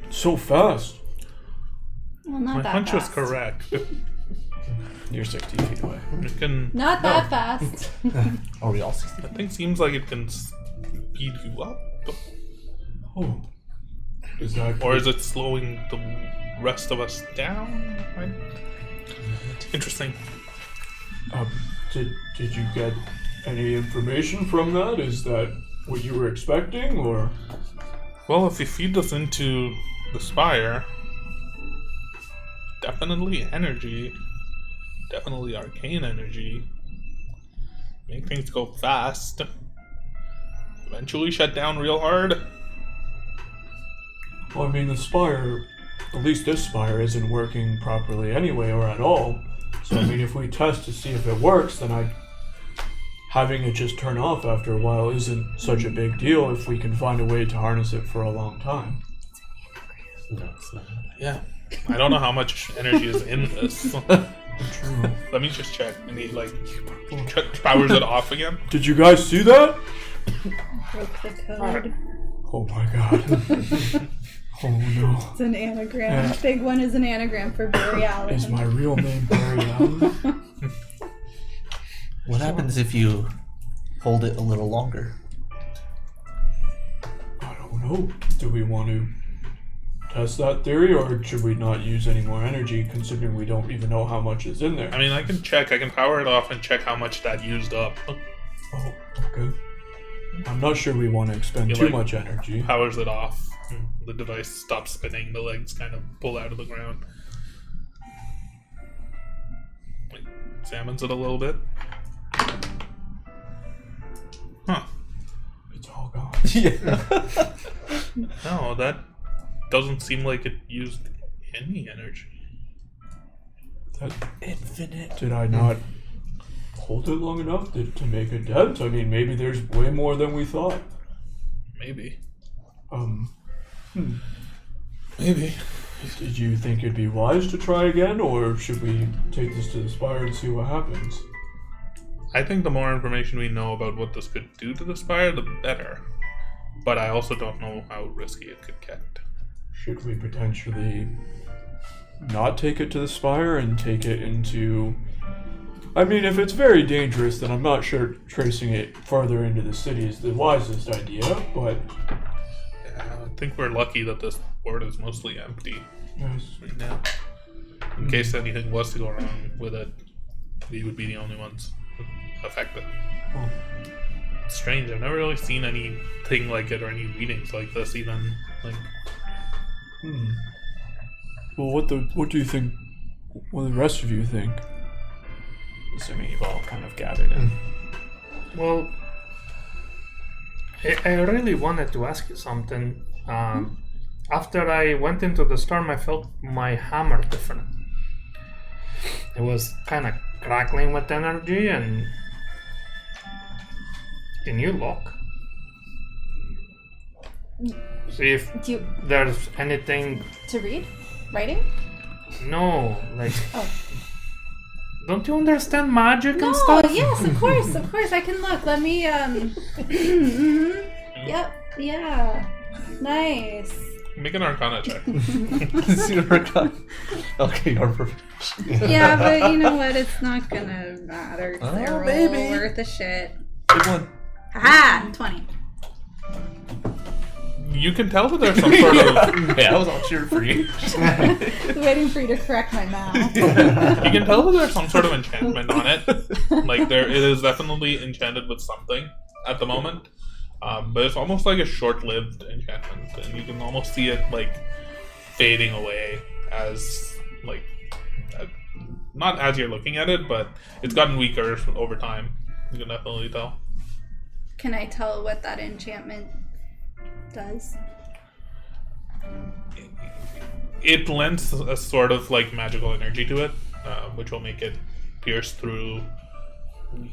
so fast. Well, not My that hunch was fast. correct. You're 16 feet away. It can. Not that fast. Are we all 60? That thing seems like it can speed you up, Oh. Is that or is it slowing the rest of us down? Right? Interesting. Did you get any information from that? Is that what you were expecting, or? Well, if you feed us into the Spire, definitely energy, definitely arcane energy, make things go fast, eventually shut down real hard. Well, I mean, the Spire, at least this Spire, isn't working properly anyway or at all. So, I mean, if we test to see if it works, then having it just turn off after a while isn't such a big deal if we can find a way to harness it for a long time. No, it's not. Yeah. I don't know how much energy is in this. True. Let me just check. And he powers it off again. Did you guys see that? Broke the code. Oh my god. Oh no. It's an anagram. Yeah. Big one is an anagram for Barry Allen. Is my real name Barry Allen? What happens if you hold it a little longer? I don't know. Do we want to test that theory, or should we not use any more energy, considering we don't even know how much is in there? I mean, I can check. I can power it off and check how much that used up. Oh, okay. I'm not sure we want to expend You too like- much energy. Powers it off. The device stops spinning. The legs kind of pull out of the ground. Like, examines it a little bit. Huh. It's all gone. Yeah. No, that doesn't seem like it used any energy. That, Infinite. did I not hold it long enough to make a dent? I mean, maybe there's way more than we thought. Maybe. Maybe. Did you think it'd be wise to try again, or should we take this to the Spire and see what happens? I think the more information we know about what this could do to the Spire, the better. But I also don't know how risky it could get. Should we potentially not take it to the Spire and take it into... I mean, if it's very dangerous, then I'm not sure tracing it farther into the city is the wisest idea, but... I think we're lucky that this board is mostly empty Yes. right now. In case anything was to go wrong with it, we would be the only ones affected. Oh. It's strange. I've never really seen anything like it or any readings like this even. Like, Well, what do you think? What do the rest of you think? Assuming you've all kind of gathered in. Well, I really wanted to ask you something. After I went into the storm, I felt my hammer different. It was kind of crackling with energy, and can you look? See if Do you there's anything. to read? Writing? No, like. Oh. Don't you understand magic No, and stuff? yes, of course, I can look. Let me, Yep, yeah. Nice. make an Arcana check. Okay, you're perfect. Yeah, but you know what? It's not gonna matter. 'Cause they're all maybe. worth a shit. Good one. Haha! 20. You can tell that there's some sort of Yeah, I was all cheering for you. Waiting for you to correct my math. you can tell that there's some sort of enchantment on it. Like it is definitely enchanted with something at the moment. But it's almost like a short-lived enchantment, and you can almost see it like fading away as like not as you're looking at it, but it's gotten weaker over time. You can definitely tell. Can I tell what that enchantment does? It lends a sort of like magical energy to it, which will make it pierce through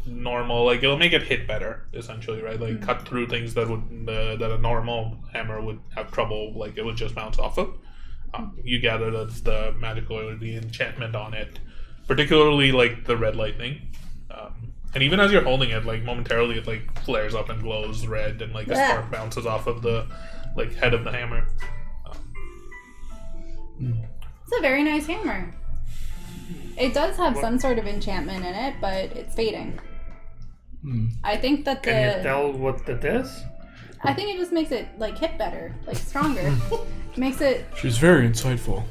normal, like it'll make it hit better, essentially, right? Like cut through things that would that a normal hammer would have trouble, like it would just bounce off of. You gather that's the magical or the enchantment on it, particularly like the red lightning. And even as you're holding it, like momentarily it like flares up and glows red, and like a spark bounces off of the like head of the hammer. It's a very nice hammer. It does have some sort of enchantment in it, but it's fading. I think that Can you tell what it is? I think it just makes it like hit better, like stronger. Makes it. She's very insightful.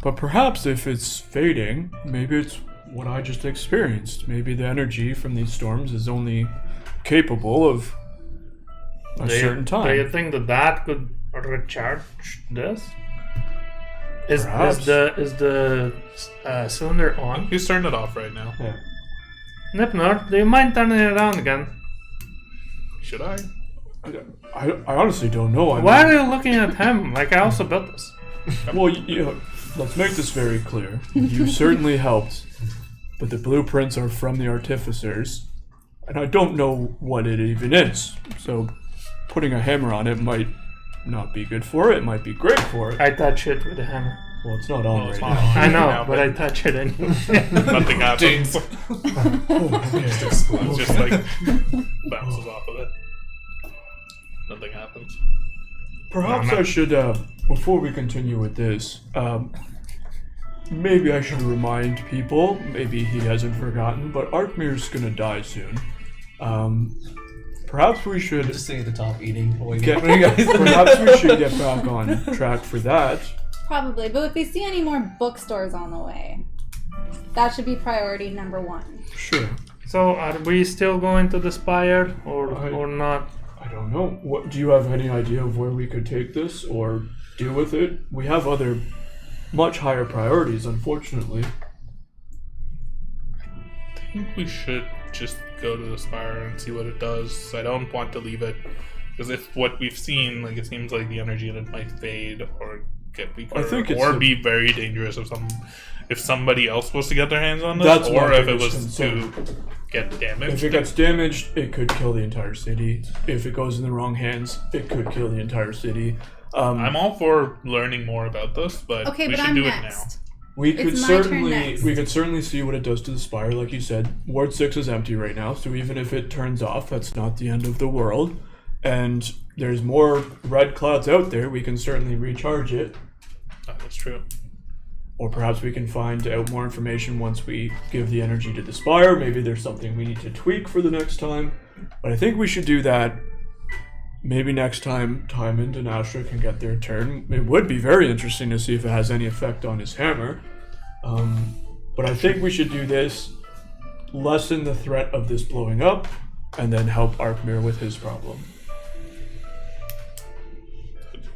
But perhaps if it's fading, maybe it's what I just experienced. Maybe the energy from these storms is only capable of a certain Do you time. think that could recharge this? Is Perhaps. the cylinder on? He's turning it off right now. Yeah. Nipnor, do you mind turning it on again? Should I? I honestly don't know. Why are you looking at him? Like, I also built this. Well, let's make this very clear. You certainly helped, but the blueprints are from the artificers, and I don't know what it even is. So, putting a hammer on it might not be good for it. It might be great for it. I touch it with a hammer. Well, it's not on it's right not now. on. I know, now, but I touch it anyway. Nothing happens. Just explodes. Just like bounces off of it. Nothing happens. Perhaps I should, before we continue with this, maybe I should remind people, maybe he hasn't forgotten, but Arkmir's gonna die soon. Perhaps we should Just sitting at the top eating. perhaps we should get back on track for that. Probably, but if we see any more bookstores on the way, that should be priority number 1. Sure. So, are we still going to the Spire or not? I don't know. What do you have any idea of where we could take this or do with it? We have other much higher priorities, unfortunately. I think we should just go to the Spire and see what it does. I don't want to leave it because if what we've seen, like it seems like the energy in it might fade or get weaker, I think it's or be very dangerous if somebody else was to get their hands on this, That's or my if it biggest was concern. to get damaged. If it gets damaged, it could kill the entire city. If it goes in the wrong hands, it could kill the entire city. I'm all for learning more about this, but Okay, we but should I'm do next. We could It's my turn certainly next. see what it does to the Spire, like you said. Ward 6 is empty right now, so even if it turns off, that's not the end of the world. And there's more red clouds out there. We can certainly recharge it. now. That's true. Or perhaps we can find out more information once we give the energy to the Spire. Maybe there's something we need to tweak for the next time. But I think we should do that. Maybe next time Tymond and Astra can get their turn. It would be very interesting to see if it has any effect on his hammer. But I think we should do this, lessen the threat of this blowing up, and then help Arkmir with his problem.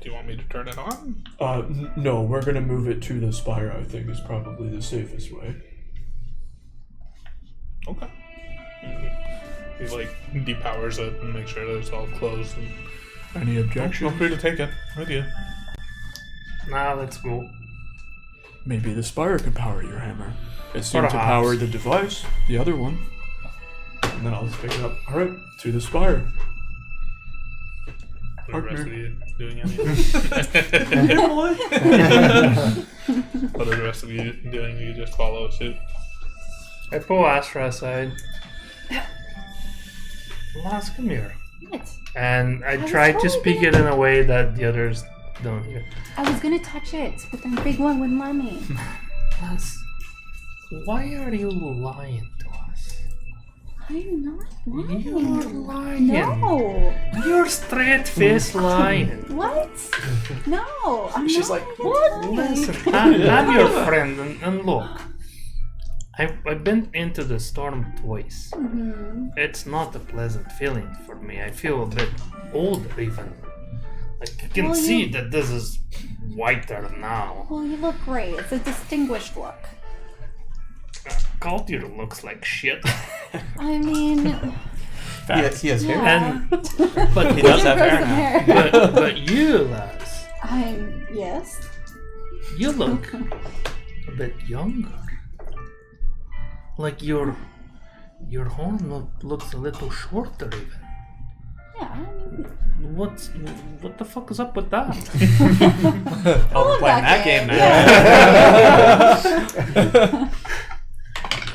Do you want me to turn it on? No, we're going to move it to the Spire, I think, is probably the safest way. Okay. He like depowers it and make sure that it's all closed. And Any feel objections? free to take it with you. Nah, let's go. Maybe the Spire could power your hammer. It seemed to Perhaps. power the device, the other one. And then I'll just pick it up. Alright, to the Spire. What are the rest of you doing anything? What are the rest of you doing? You just follow suit. I pull Astra aside. Last, come here. What? And I was try to totally speak it in a way that the others don't hear. I was gonna touch it, but then big one wouldn't let me. Lass, why are you lying to us? I'm not lying. You're lying. No. You're straight-faced lying. What? No. I'm She's not like, even what? lying. Listen, I'm your friend, and look. I've been into the storm twice. Mhm. It's not a pleasant feeling for me. I feel a bit older even. Like, I can Well, see you- that this is whiter now. Well, you look great. It's a distinguished look. Culture looks like shit. I mean, He has hair. yeah. And but He does have Grow hair some now. hair. but you, lads, Yes. you look a bit younger. Like your horn looks a little shorter even. Yeah. I mean, What the fuck is up with that? Oh, we're playing that game now. Yeah.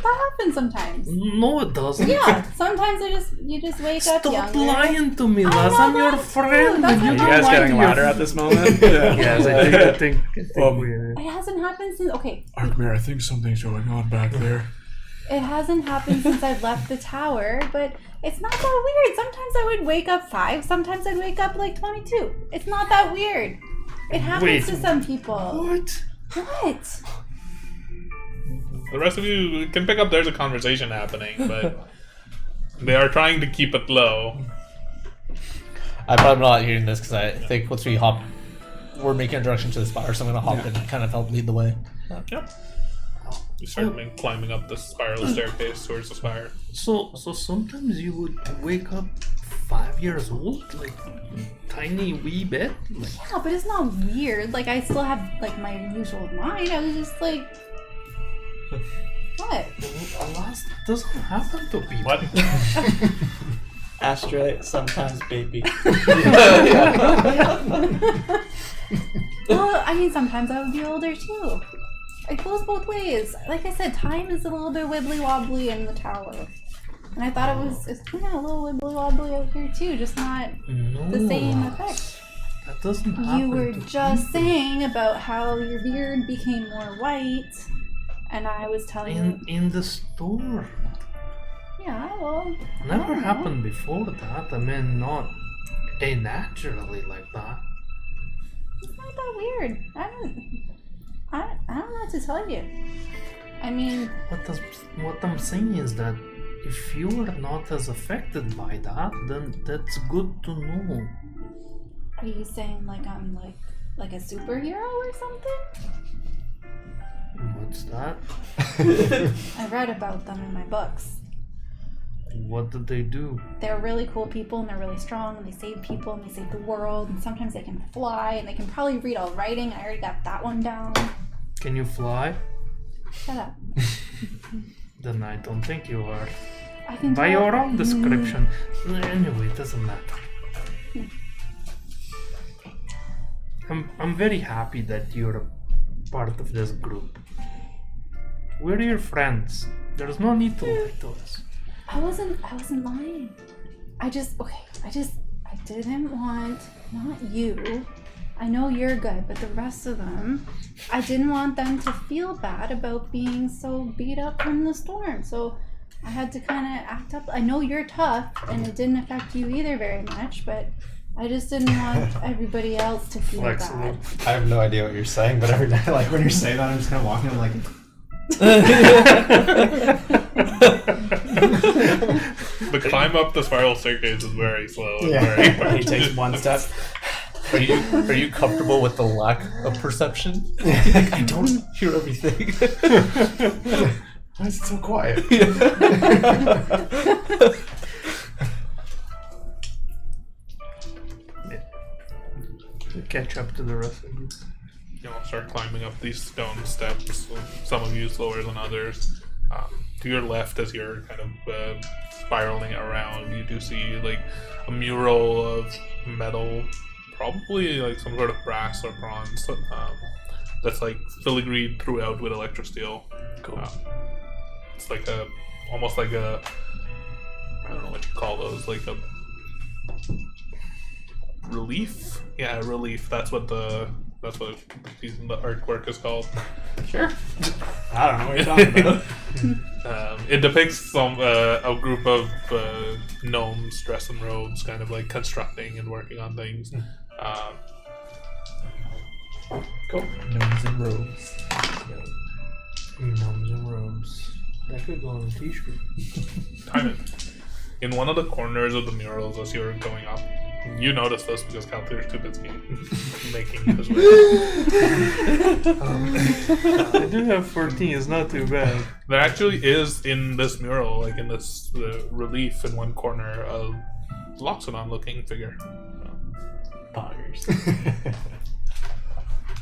That happens sometimes. No, it doesn't. Yeah. Sometimes you just wake up Stop younger. lying to me, I lads. know I'm your that too. friend. That's and what you You I'm guys lie getting to your louder at this moment? Yes, I think Um, It hasn't happened since. Okay. Arkmir, I think something's going on back there. It hasn't happened since I've left the tower, but it's not that weird. Sometimes I would wake up 5, sometimes I'd wake up like 22. It's not that weird. It happens Wait, to some people. What? What? The rest of you can pick up. There's a conversation happening, but they are trying to keep it low. I'm probably not hearing this because I think once we hop, we're making a direction to the Spire, so I'm gonna hop and kind of help lead the way. Yep. You start climbing up the spiral staircase towards the spire. So sometimes you would wake up 5 years old, like tiny wee bit. Like, Yeah, but it's not weird. Like, I still have, like, my usual mind. I was just like... What? alas, that doesn't happen to people. What? Ashtray, sometimes baby. Well, I mean, sometimes I would be older, too. It goes both ways. Like I said, time is a little bit wibbly-wobbly in the tower. And I thought it's kind of a little wibbly-wobbly out here, too. Just not No, the same effect. that doesn't happen. You were to just saying about how your beard became more white, and I was telling you, in the store. yeah, well, I Never don't know. happened before that. I mean, not naturally like that. It's not that weird. I don't know what to tell you. I mean, What I'm saying is that if you are not as affected by that, then that's good to know. are you saying like I'm like a superhero or something? What's that? I read about them in my books. What did they do? They're really cool people and they're really strong and they save people and they save the world and sometimes they can fly and they can probably read all writing. I already got that one down. Can you fly? Shut up. Then I don't think you are. I can By tell- your own description. Anyway, it doesn't matter. I'm very happy that you're a part of this group. We're your friends. There's no need to lie to us. I wasn't lying. I didn't want, not you. I know you're good, but the rest of them, I didn't want them to feel bad about being so beat up from the storm. So I had to kind of act up. I know you're tough, and it didn't affect you either very much, but I just didn't want everybody else to feel Flexible. bad. I have no idea what you're saying, but every day, like when you're saying that, I'm just kind of walking. I'm like, The climb up the spiral staircase is very slow. And Yeah. very He takes one step. Are you comfortable with the lack of perception? I don't hear everything. why is it so quiet? Catch up to the rest of the group. start climbing up these stone steps. Some of you slower than others. To your left, as you're kind of spiraling around, you do see like a mural of metal, probably like some sort of brass or bronze, that's like filigreed throughout with electrosteel. Cool. It's like almost like a, I don't know what you call those, like a relief. Yeah, relief. That's what the piece of the artwork is called. Sure. I don't know what you're talking about. It depicts a group of gnomes dressed in robes, kind of like constructing and working on things. Cool. Gnomes and robes. Gnomes and robes. That could go on a t-shirt. Time it. In one of the corners of the murals, as you're going up, you notice this because Calculator's too busy making his way. I do have 14, it's not too bad. There actually is in this mural, like in this relief in one corner, a Loxodon-looking figure. Poggers.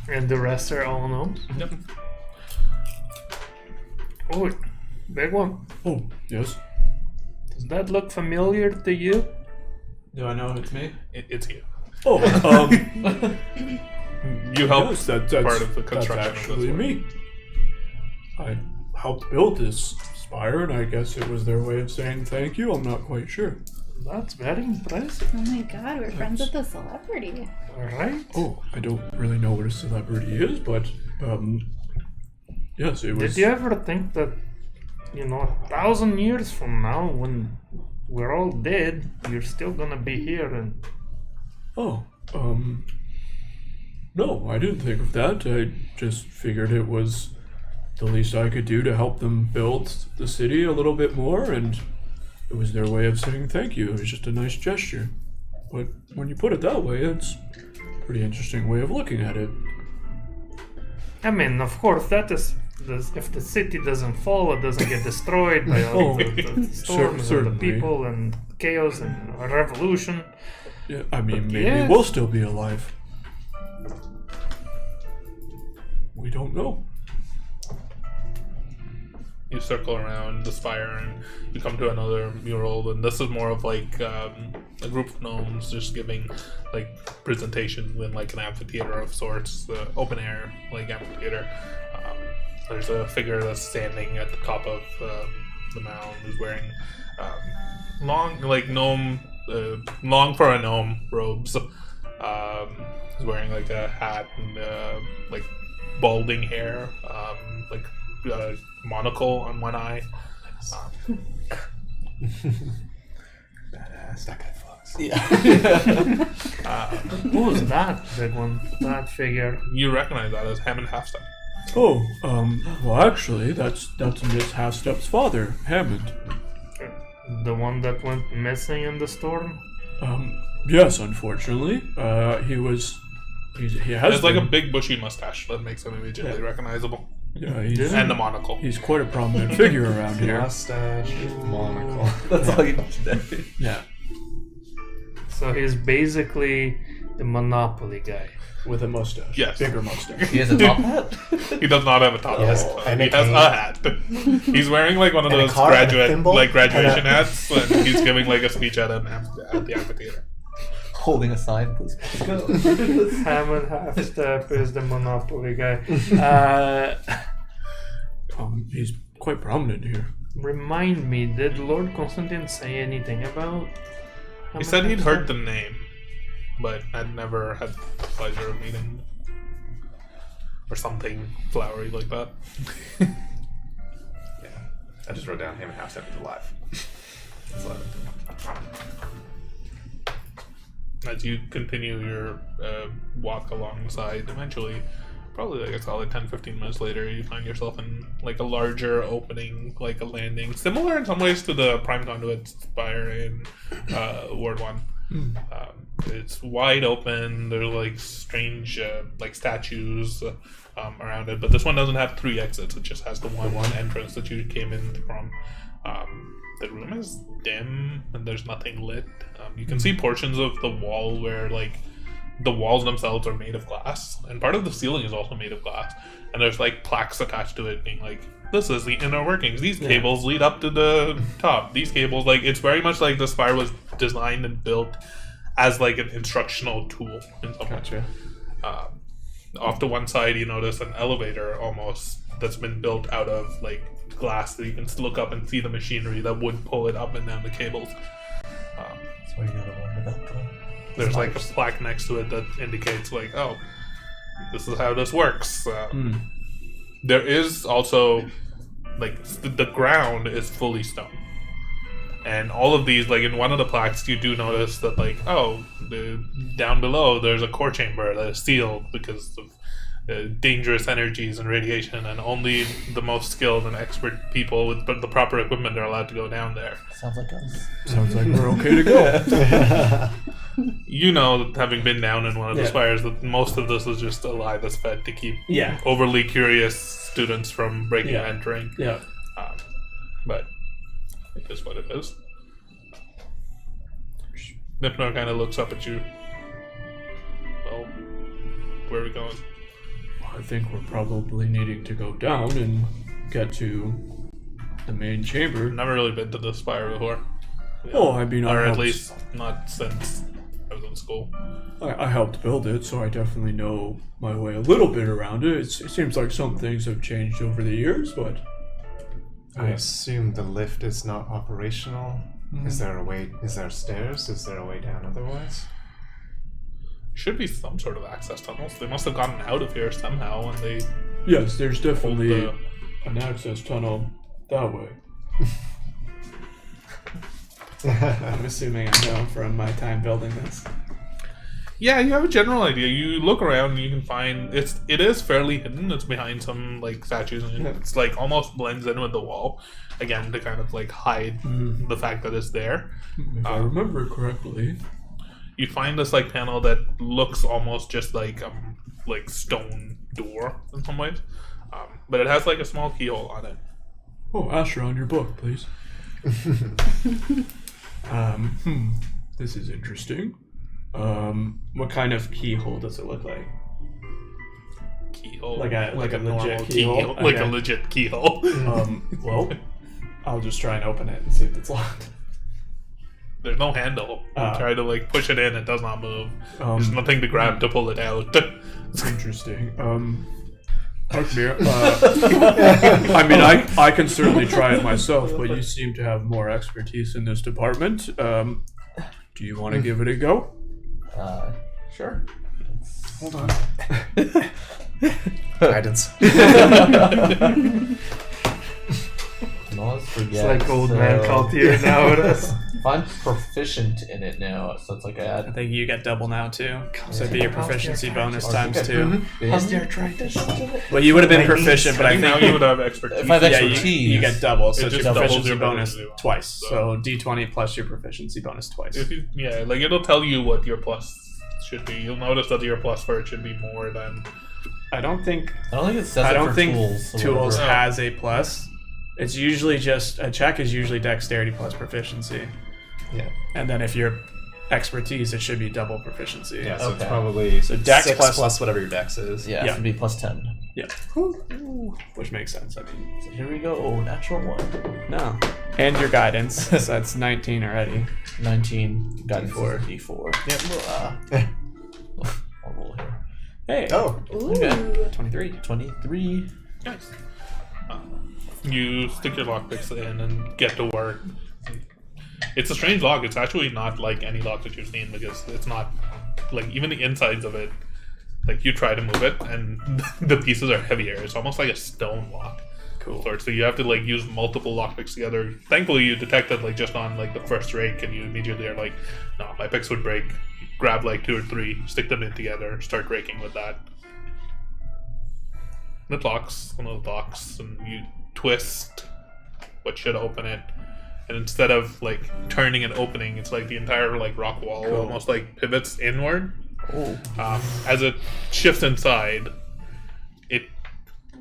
And the rest are all gnomes? Yep. Oh, big one. Oh, yes. Does that look familiar to you? Do I know it's me? It's you. Oh, You helped yes, that's part of the that's construction of this actually one. me. I helped build this spire, and I guess it was their way of saying thank you. I'm not quite sure. That's very impressive. Oh my god, we're friends with a celebrity. Alright. Oh, I don't really know what a celebrity is, but yes, it was. Did you ever think that, 1,000 years from now, when we're all dead, you're still gonna be here and... Oh, no, I didn't think of that. I just figured it was the least I could do to help them build the city a little bit more, and it was their way of saying thank you. It was just a nice gesture. But when you put it that way, it's a pretty interesting way of looking at it. I mean, of course, that is if the city doesn't fall, it doesn't get destroyed by all the storms and the certainly. people and chaos and a revolution. Yeah, I mean, maybe yes. we'll still be alive. We don't know. You circle around the spire and you come to another mural, and this is more of like a group of gnomes just giving like presentation in like an amphitheater of sorts, open air like amphitheater. There's a figure that's standing at the top of the mound who's wearing long like gnome, long for a gnome robes. He's wearing like a hat and like balding hair, like monocle on one eye. Badass. That guy fucks. Who was that big one? That figure? You recognize that as Hammond Halfstep. Oh, well, actually, that's Miss Halfstep's father, Hammond. The one that went missing in the storm? Yes, unfortunately, he has It's like a been- big bushy mustache that makes him immediately recognizable. Yeah, he's, And the monocle. he's quite a prominent figure around here. Mustache, monocle. That's all you need today. Yeah, So he's basically the Monopoly guy. with a mustache. Yes. Bigger mustache. He has a top hat. He does not have a top Yes, hat. and He a has cane. a hat. He's wearing like one of And a those car and a thimble graduation and a- hats, and he's giving like a speech at the amphitheater. Holding a sign, please go. Hammond Half-Step is the Monopoly guy. He's quite prominent here. Remind me, did Lord Constantine say anything about He Hammond said he'd Half-Step? heard the name, but I'd never had the pleasure of meeting him. Or something flowery like that. Yeah. I just wrote down him and Half-Step is alive. That's what As you continue your walk alongside, eventually, probably like a solid 10-15 minutes later, you find yourself in like a larger opening, like a landing, similar in some ways to the Prime Conduit Spire in Ward 1. It's wide open. There's like strange like statues around it, but this one doesn't have 3 exits. It just has the one entrance that you came in from. The room is dim and there's nothing lit. You can see portions of the wall where like the walls themselves are made of glass, and part of the ceiling is also made of glass, and there's like plaques attached to it being like, this is the inner workings, these cables lead up to the top, these cables, like it's very much like the Spire was designed and built as like an instructional tool in some way. Gotcha. Off to one side you notice an elevator almost that's been built out of like glass that you can look up and see the machinery that would pull it up and down the cables. That's why you gotta learn about the. There's like a plaque next to it that indicates like, oh, this is how this works. There is also like the ground is fully stone, and all of these, like in one of the plaques, you do notice that like, oh, down below there's a core chamber that is sealed because of dangerous energies and radiation, and only the most skilled and expert people with the proper equipment are allowed to go down there. Sounds like us. Sounds like we're okay to go. You know, having been down in one of the spires, that most of this is just a lie that's fed to keep Yeah. overly curious students from breaking and entering. Yeah. But it is what it is. Nipno kind of looks up at you. Well, where are we going? I think we're probably needing to go down and get to the main chamber. Never really been to the Spire before. Oh, I mean, Or I at helped, least not since I was in school. I helped build it, so I definitely know my way a little bit around it. It seems like some things have changed over the years, but I assume the lift is not operational. Is there a way? Is there stairs? Is there a way down otherwise? Should be some sort of access tunnels. They must have gotten out of here somehow when they yes, there's definitely the- an access tunnel that way. I'm assuming I know from my time building this. Yeah, you have a general idea. You look around and you can find it is fairly hidden. It's behind some like statues and it's like almost blends in with the wall. Again, to kind of like hide the fact that it's there. If I remember correctly. You find this like panel that looks almost just like stone door in some ways. but it has like a small keyhole on it. Oh, Asher, on your book, please. This is interesting. What kind of keyhole does it look like? Keyhole, Like a legit normal keyhole? like a Okay. legit keyhole. Well, I'll just try and open it and see if it's locked. There's no handle. You try to like push it in, it does not move. There's nothing to grab to pull it out. interesting. Arkmir, I mean, I can certainly try it myself, but you seem to have more expertise in this department. Do you want to give it a go? Sure. Hold on. Guidance. Let's forget. It's like old man Kaltir now with us. If I'm proficient in it now, so it's like I I add. think you get double now too. So it'd be your proficiency bonus I times think I've 2. been Well, you would have been My proficient, but I now think you would have expertise. If I have yeah, expertise, you get double. So It it's your just doubles proficiency your bonus proficiency twice. bonus, So D20 plus your proficiency bonus twice. If you, yeah, like it'll tell you what your plus should be. You'll notice that your plus for it should be more than. I don't think I don't think it says I it don't for think tools. or tools whatever. has a plus. It's usually just a check is usually dexterity plus proficiency, Yeah. and then if you're expertise, it should be double proficiency. Yeah, so it's Okay. probably So dex 6 plus- plus whatever your dex is. Yeah, Yeah. it should be plus 10. Yeah. Which makes sense. I mean, So here we go. Oh, natural 1. no. And your guidance. So that's 19 already. 19. Got D4. D4. Eh. I'll roll here. Hey. Oh, Ooh. 23. 23. Nice. You stick your lockpicks in and get to work. It's a strange lock. It's actually not like any lock that you've seen because it's not like even the insides of it. Like you try to move it and the pieces are heavier. It's almost like a stone lock. Cool. So you have to like use multiple lockpicks together. Thankfully, you detected like just on like the first rake, and you immediately are like, "No, my picks would break." You grab like 2 or 3, stick them in together, start raking with that. It locks. One of the locks, and you twist what should open it. And instead of like turning and opening, it's like the entire like rock wall almost like pivots inward. Oh. As it shifts inside, it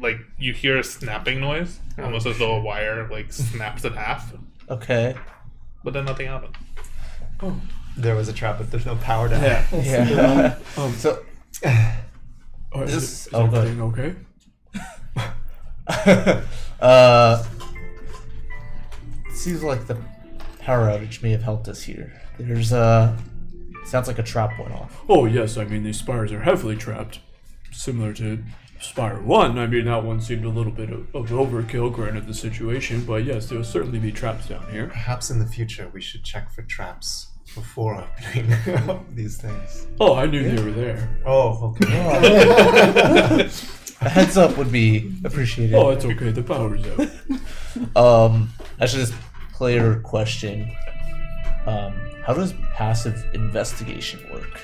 like you hear a snapping noise, almost as though a wire like snaps in half, Okay. but then nothing happened. there was a trap, but there's no power to Yeah. Yeah. So. Oh, is, This- is oh, good. everything okay? Seems like the power outage may have helped us here. There's sounds like a trap went off. Oh, yes, I mean, these spires are heavily trapped. Similar to Spire 1, I mean, that one seemed a little bit of overkill, granted the situation, but yes, there will certainly be traps down here. Perhaps in the future we should check for traps before opening these things. Oh, I knew they were there. Oh, okay. A heads up would be appreciated. Oh, it's okay, the power's out. Actually, this player question. How does passive investigation work?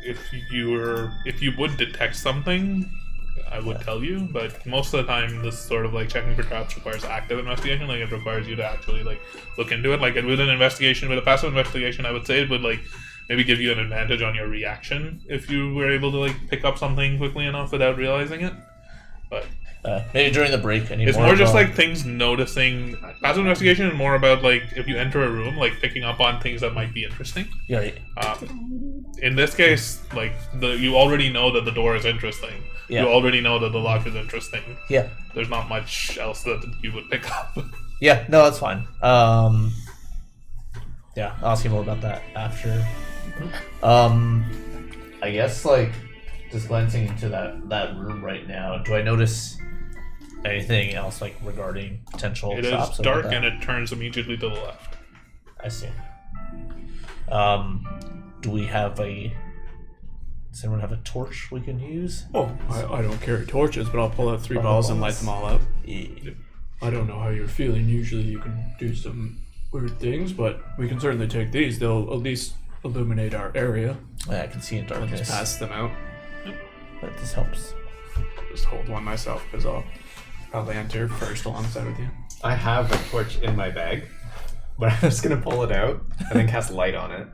If you would detect something, I would tell you, but most of the time this sort of like checking for traps requires active investigation. Like it requires you to actually like look into it. Like with an investigation, with a passive investigation, I would say it would like maybe give you an advantage on your reaction if you were able to like pick up something quickly enough without realizing it. But Maybe during the break. it's more just like things noticing. Passive investigation is more about like if you enter a room, like picking up on things that might be interesting. Yeah. Right. In this case, like you already know that the door is interesting. Yeah. You already know that the lock is interesting. Yeah. There's not much else that you would pick up. Yeah. No, that's fine. Yeah, I'll ask you more about that after. I guess like just glancing into that room right now, do I notice anything else like regarding potential It is traps? or dark like and that? it turns immediately to the left. I see. Do we have does anyone have a torch we can use? Oh, I don't carry torches, but I'll pull out 3 balls and light them all up. I don't know how you're feeling. Usually you can do some weird things, but we can certainly take these. They'll at least illuminate our area. Yeah, I can see in I'll darkness. just pass them out. But this helps. Just hold one myself because I'll probably enter first alongside with you. I have a torch in my bag, but I'm just gonna pull it out and then cast light on it.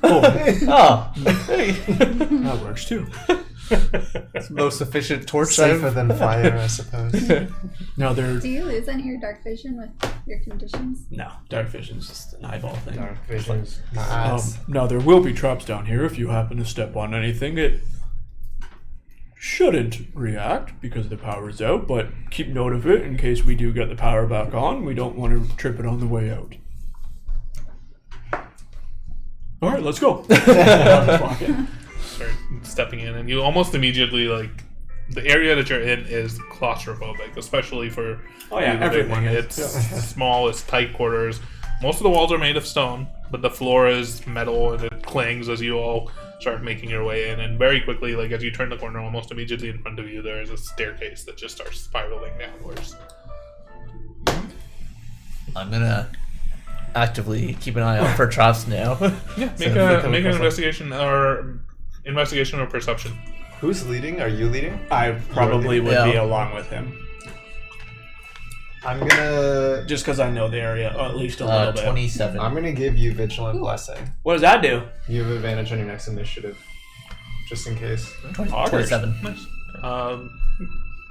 Oh, hey. That works too. It's the most efficient torch Safer than fire, I suppose. Now there. Do you lose any of your dark vision with your conditions? No, dark vision's just an eyeball thing. Dark visions. My eyes. Now there will be traps down here. If you happen to step on anything, it shouldn't react because the power's out. But keep note of it in case we do get the power back on. We don't want to trip it on the way out. All right, let's go. Start stepping in, and you almost immediately the area that you're in is claustrophobic, especially for Oh, yeah, the big everything one. is. It's small, it's tight quarters. Most of the walls are made of stone, but the floor is metal and it clangs as you all start making your way in. And very quickly, as you turn the corner, almost immediately in front of you, there is a staircase that just starts spiraling downwards. I'm gonna actively keep an eye out for traps now. Yeah, make an investigation or perception. Who's leading? Are you leading? I probably would be Yeah. along with him. I'm gonna. Just because I know the area, or at least a little bit. 27. I'm gonna give you Vigilant Blessing. What does that do? You have advantage on your next initiative, just in case. 27. Nice.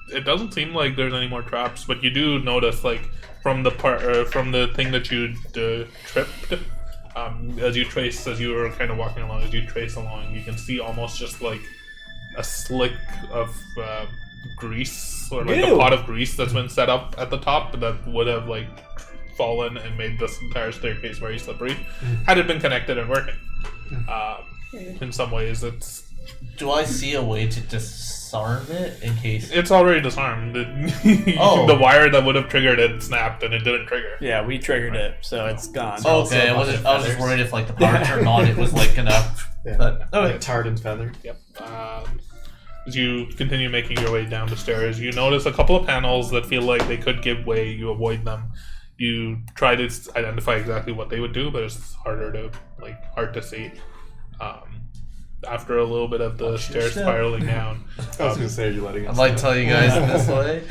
It doesn't seem like there's any more traps, but you do notice, from the thing that you tripped, as you were kind of walking along, as you trace along, you can see almost just a slick of grease, or a Ew. pot of grease that's been set up at the top that would have fallen and made this entire staircase very slippery had it been connected and working. In some ways, Do I see a way to disarm it in case? it's already disarmed. Oh. The wire that would have triggered it snapped, and it didn't trigger. Yeah, we triggered it, so it's gone. Oh, okay, I was just worried if the power turned on, it was gonna. Yeah. But okay. Tarred and feathered. Yep. As you continue making your way down the stairs, you notice a couple of panels that feel like they could give way. You avoid them. You try to identify exactly what they would do, but it's hard to see. After a little bit of the stairs step. spiraling down, I was gonna say, are you letting I us? might tell you guys this way.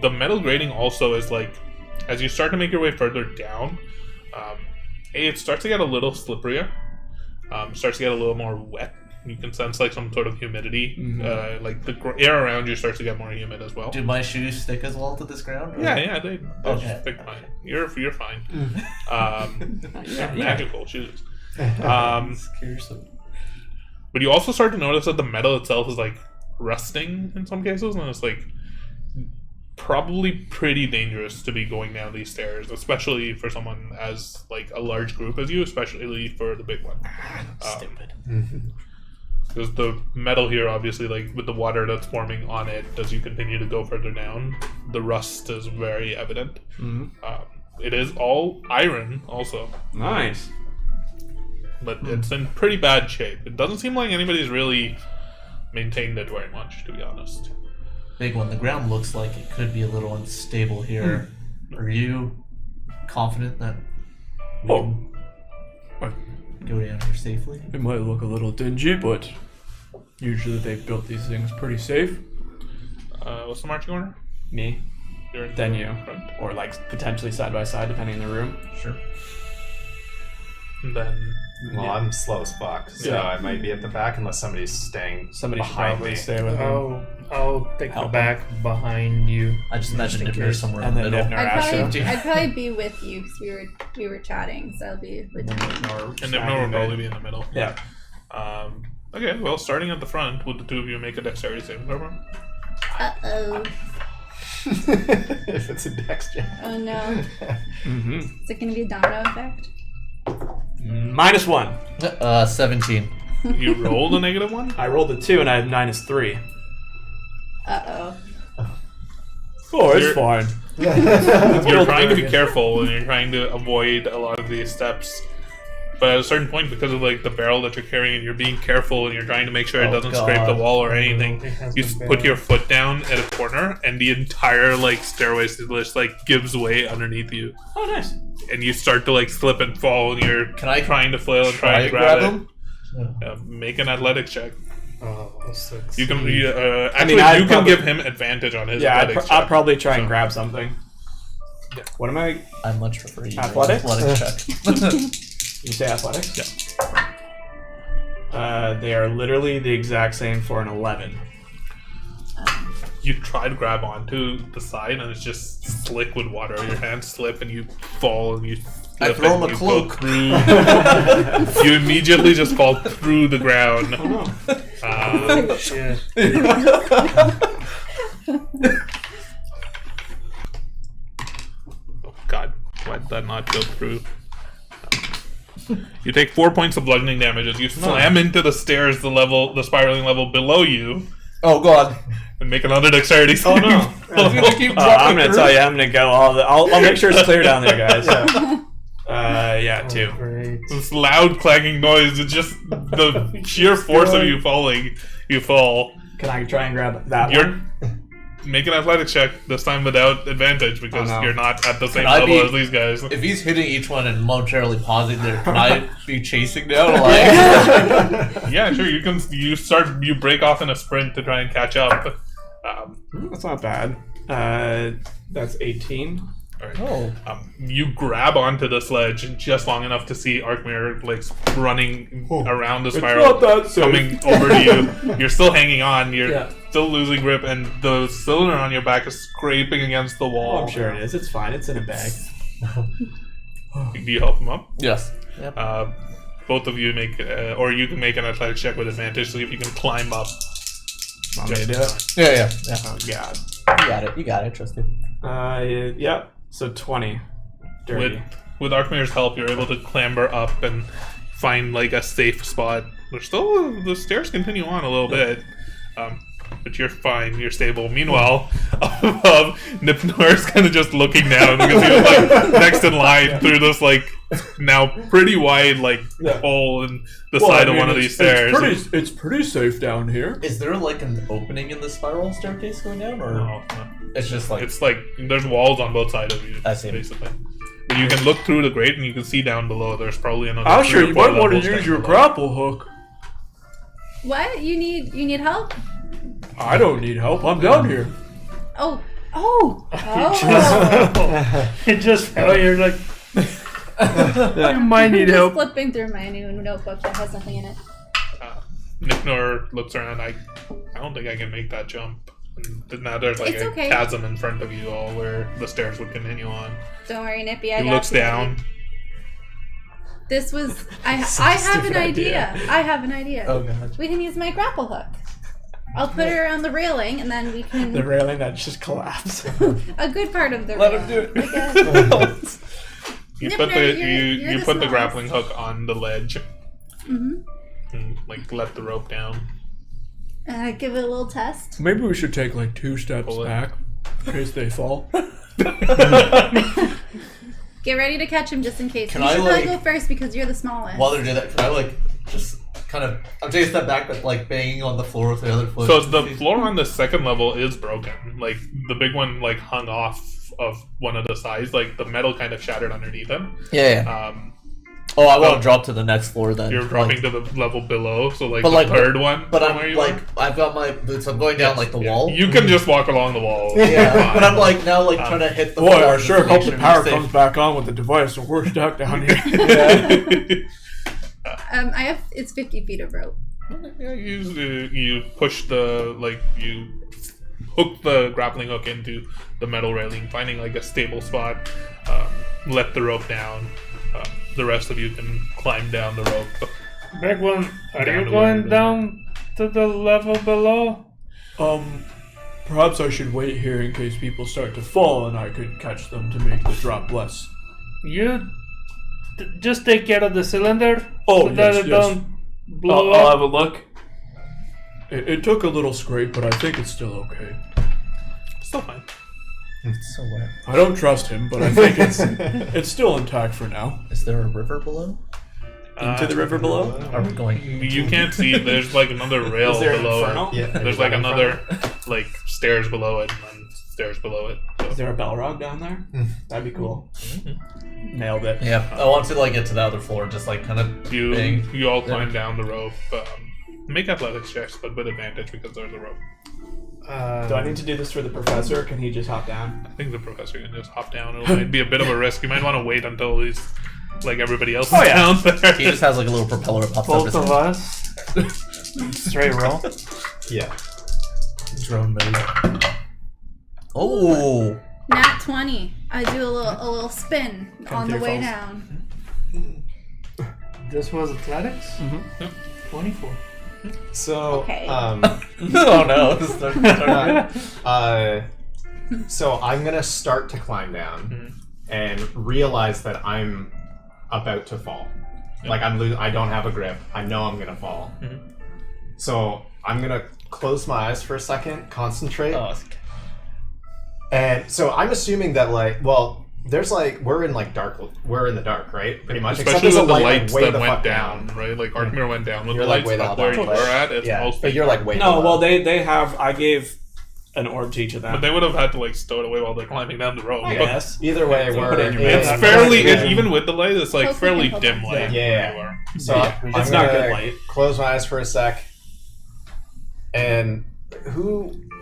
the metal grating also is as you start to make your way further down, it starts to get a little slipperier. Starts to get a little more wet. You can sense some sort of humidity. The air around you starts to get more humid as well. Do my shoes stick as well to this ground? or- Yeah, they Okay. stick fine. You're fine. Yeah. Magical shoes. But you also start to notice that the metal itself is rusting in some cases, and it's probably pretty dangerous to be going down these stairs, especially for someone as a large group as you, especially for the big one. Stupid. Because the metal here, obviously, with the water that's forming on it, as you continue to go further down, the rust is very evident. It is all iron, also, Nice. but it's in pretty bad shape. It doesn't seem like anybody's really maintained it very much, to be honest. Big one. The ground looks like it could be a little unstable here. Are you confident that we Oh. can go down here safely? It might look a little dingy, but usually they've built these things pretty safe. What's the marching order? Me, You're in then the you, front. or potentially side by side, depending on the room. Sure. And then Well, I'm slow as fuck, so Yeah. I might be at the back unless somebody's staying Somebody should behind probably me. stay with him. I'll take Help the him. back behind you. I just imagine Just in Nipper case. somewhere And in the then middle. Nipner I'd probably be with you because we were chatting, so I'll be with you. and Nipno will probably be in the middle. Yeah. Okay, well, starting at the front, would the two of you make a dexterity saving throw? Uh-oh. If it's a dex check. Oh no. Mm-hmm. Is it going to be a domino effect? -1. 17. You rolled a negative one? I rolled a 2 and I have -3. Uh-oh. Oh, it's You're- fine. You're trying to be careful and you're trying to avoid a lot of these steps. But at a certain point, because of the barrel that you're carrying, you're being careful and you're trying to make sure it Oh, doesn't scrape the God. wall or anything. It has You the put barrel. your foot down at a corner and the entire stairway just gives way underneath you. Oh, nice. And you start to slip and fall and you're Can I trying to flail and Try trying to to grab grab it. him? Make an athletics check. Oh, six. You can I'd actually you can probably- give him advantage on his Yeah, athletics I'd check. probably try and grab something. What am I? I much prefer you. Athletics? Athletics check. You say athletics? Yeah. They are literally the exact same for an 11. You try to grab onto the side, and it's just slick with water. Your hands slip, and you fall, and you. I throw him a you cloak. go through. You immediately just fall through the ground. Oh no. Oh, shit. Oh God, why did that not go through? You take 4 points of bludgeoning damage as you slam into the stairs, the spiraling level below you, Oh god. and make another dexterity Oh save. no. He's gonna keep I'm gonna dropping tell you, I'm gonna go I'll make sure it's clear down there, guys. Yeah, 2. Great. This loud clanging noise, it's just the sheer force of you falling, you fall. Can I try and grab that You're one? make an athletics check, this time without advantage, because Oh, no. you're not at the same I level be- as these guys. If he's hitting each one and momentarily pausing there, can I be chasing down? Like, Yeah, sure, you break off in a sprint to try and catch up. That's not bad. That's 18. oh. You grab onto the sledge just long enough to see Arkmir like running around the It's spiral, not that safe. coming over to you. You're still hanging on. You're Yeah. still losing grip, and the cylinder on your back is scraping against the wall. Oh, I'm sure it is. It's fine. It's in a bag. Do you help him up? Yes. Yep. Both of you make, or you can make an athletics check with advantage, see if you can climb up. Want me to do it? Yeah. Oh god. You got it. Trust me. Yeah. So 20. Dirty. With Arkmir's help, you're able to clamber up and find like a safe spot. There's still the stairs continue on a little bit, but you're fine. You're stable. Meanwhile, above, Nipnor's kind of just looking down because he was like next in line through this like now pretty wide like hole in the side of one of these stairs. It's pretty safe down here. Is there like an opening in the spiral staircase going down, or No, it's just like it's like there's walls on both sides of you. I see. Basically. But you can look through the grate and you can see down below. There's probably another. Asher, 3 or you 4 might want to levels use down your below. grapple hook. What? You need help? I don't need help. I'm down here. Oh. It just fell. You're like, You might need Just help. flipping through my new notebook that has nothing in it. Nipnor looks around. I don't think I can make that jump. And now there's like It's a okay. chasm in front of you all where the stairs would continue on. Don't worry, Nippy. I He got looks you. down. This was. I have stupid an idea. I have an idea. oh god. We can use my grapple hook. I'll put her on the railing, and then we can. The railing that just collapsed. A good part of the Let railing. him do it. Like You Nipnor, put the you're you the put the smallest. grappling hook on the ledge. Mhm. And, like let the rope down. Give it a little test. Maybe we should take like 2 steps Pull it. back in case they fall. Get ready to catch him just in case. Can You I, should probably like- go first because you're the smallest. While they're doing that, can I like just kind of? I'm taking a step back, but like banging on the floor with the other foot. So the floor on the second level is broken. Like the big one like hung off of one of the sides. Like the metal kind of shattered underneath him. Yeah. Oh, I want Oh. to drop to the next floor then. You're dropping to the level below. So like But, the like, third one. But from where I'm you like, are. I've got my boots. I'm going down like the wall. You can just walk along the wall. Yeah, but I'm like now like trying to hit the Boy, floor I just sure to make hope sure the I'm power safe. comes back on with the device, and we're stuck down here. I have. It's 50 feet of rope. Yeah, you push you hook the grappling hook into the metal railing, finding like a stable spot. Let the rope down. The rest of you can climb down the rope. Big one, are Down you to going where- down to the level below? Perhaps I should wait here in case people start to fall, and I could catch them to make the drop less. You just take care of the cylinder Oh, so that yes, it yes. don't blow I'll up. have a look. It took a little scrape, but I think it's still okay. Still fine. So wet. I don't trust him, but I think it's still intact for now. Is there a river below? Into the river below? Are we going? You can't see. There's like another rail Is there an below inferno? it. Yeah, There's like another like stairs below it and then stairs below it. Is there a Balrog down there? That'd be cool. Nailed it. Yeah, I want to like get to the other floor, just like kind of. You bang. you all climb down the rope. Make athletics checks, but with advantage because there's a rope. Do I need to do this for the professor, or can he just hop down? I think the professor can just hop down. It might be a bit of a risk. You might want to wait until he's like everybody else is Oh, yeah. down there. He just has like a little propeller that pops up. Both his of head. us. Straight roll. Yeah. Drone mode. Oh. Nat 20. I do a little spin on the way down. This was athletics. Mm-hmm. 24. So, Okay. Oh no. This is so I'm gonna start to climb down and realize that I'm about to fall. Like I don't have a grip. I know I'm gonna fall. So I'm gonna close my eyes for a second, concentrate. And so I'm assuming that there's we're in the dark, right? Pretty much. Especially there's with the a light lights way that the went fuck down, right? Like Arkmir went down with You're the like lights way up the where hell you down. were at. It's Yeah, mostly but you're like way No, down. well, they have. I gave an orb to each of them. But they would have had to stow it away while they're climbing down the road. I But guess. Either way, Don't we're put it in your it's Yeah. fairly, Yeah. even with the light, it's Hopefully fairly we can dim hold light. Yeah. where you are. So Yeah. I'm It's not gonna good light. close my eyes for a sec. And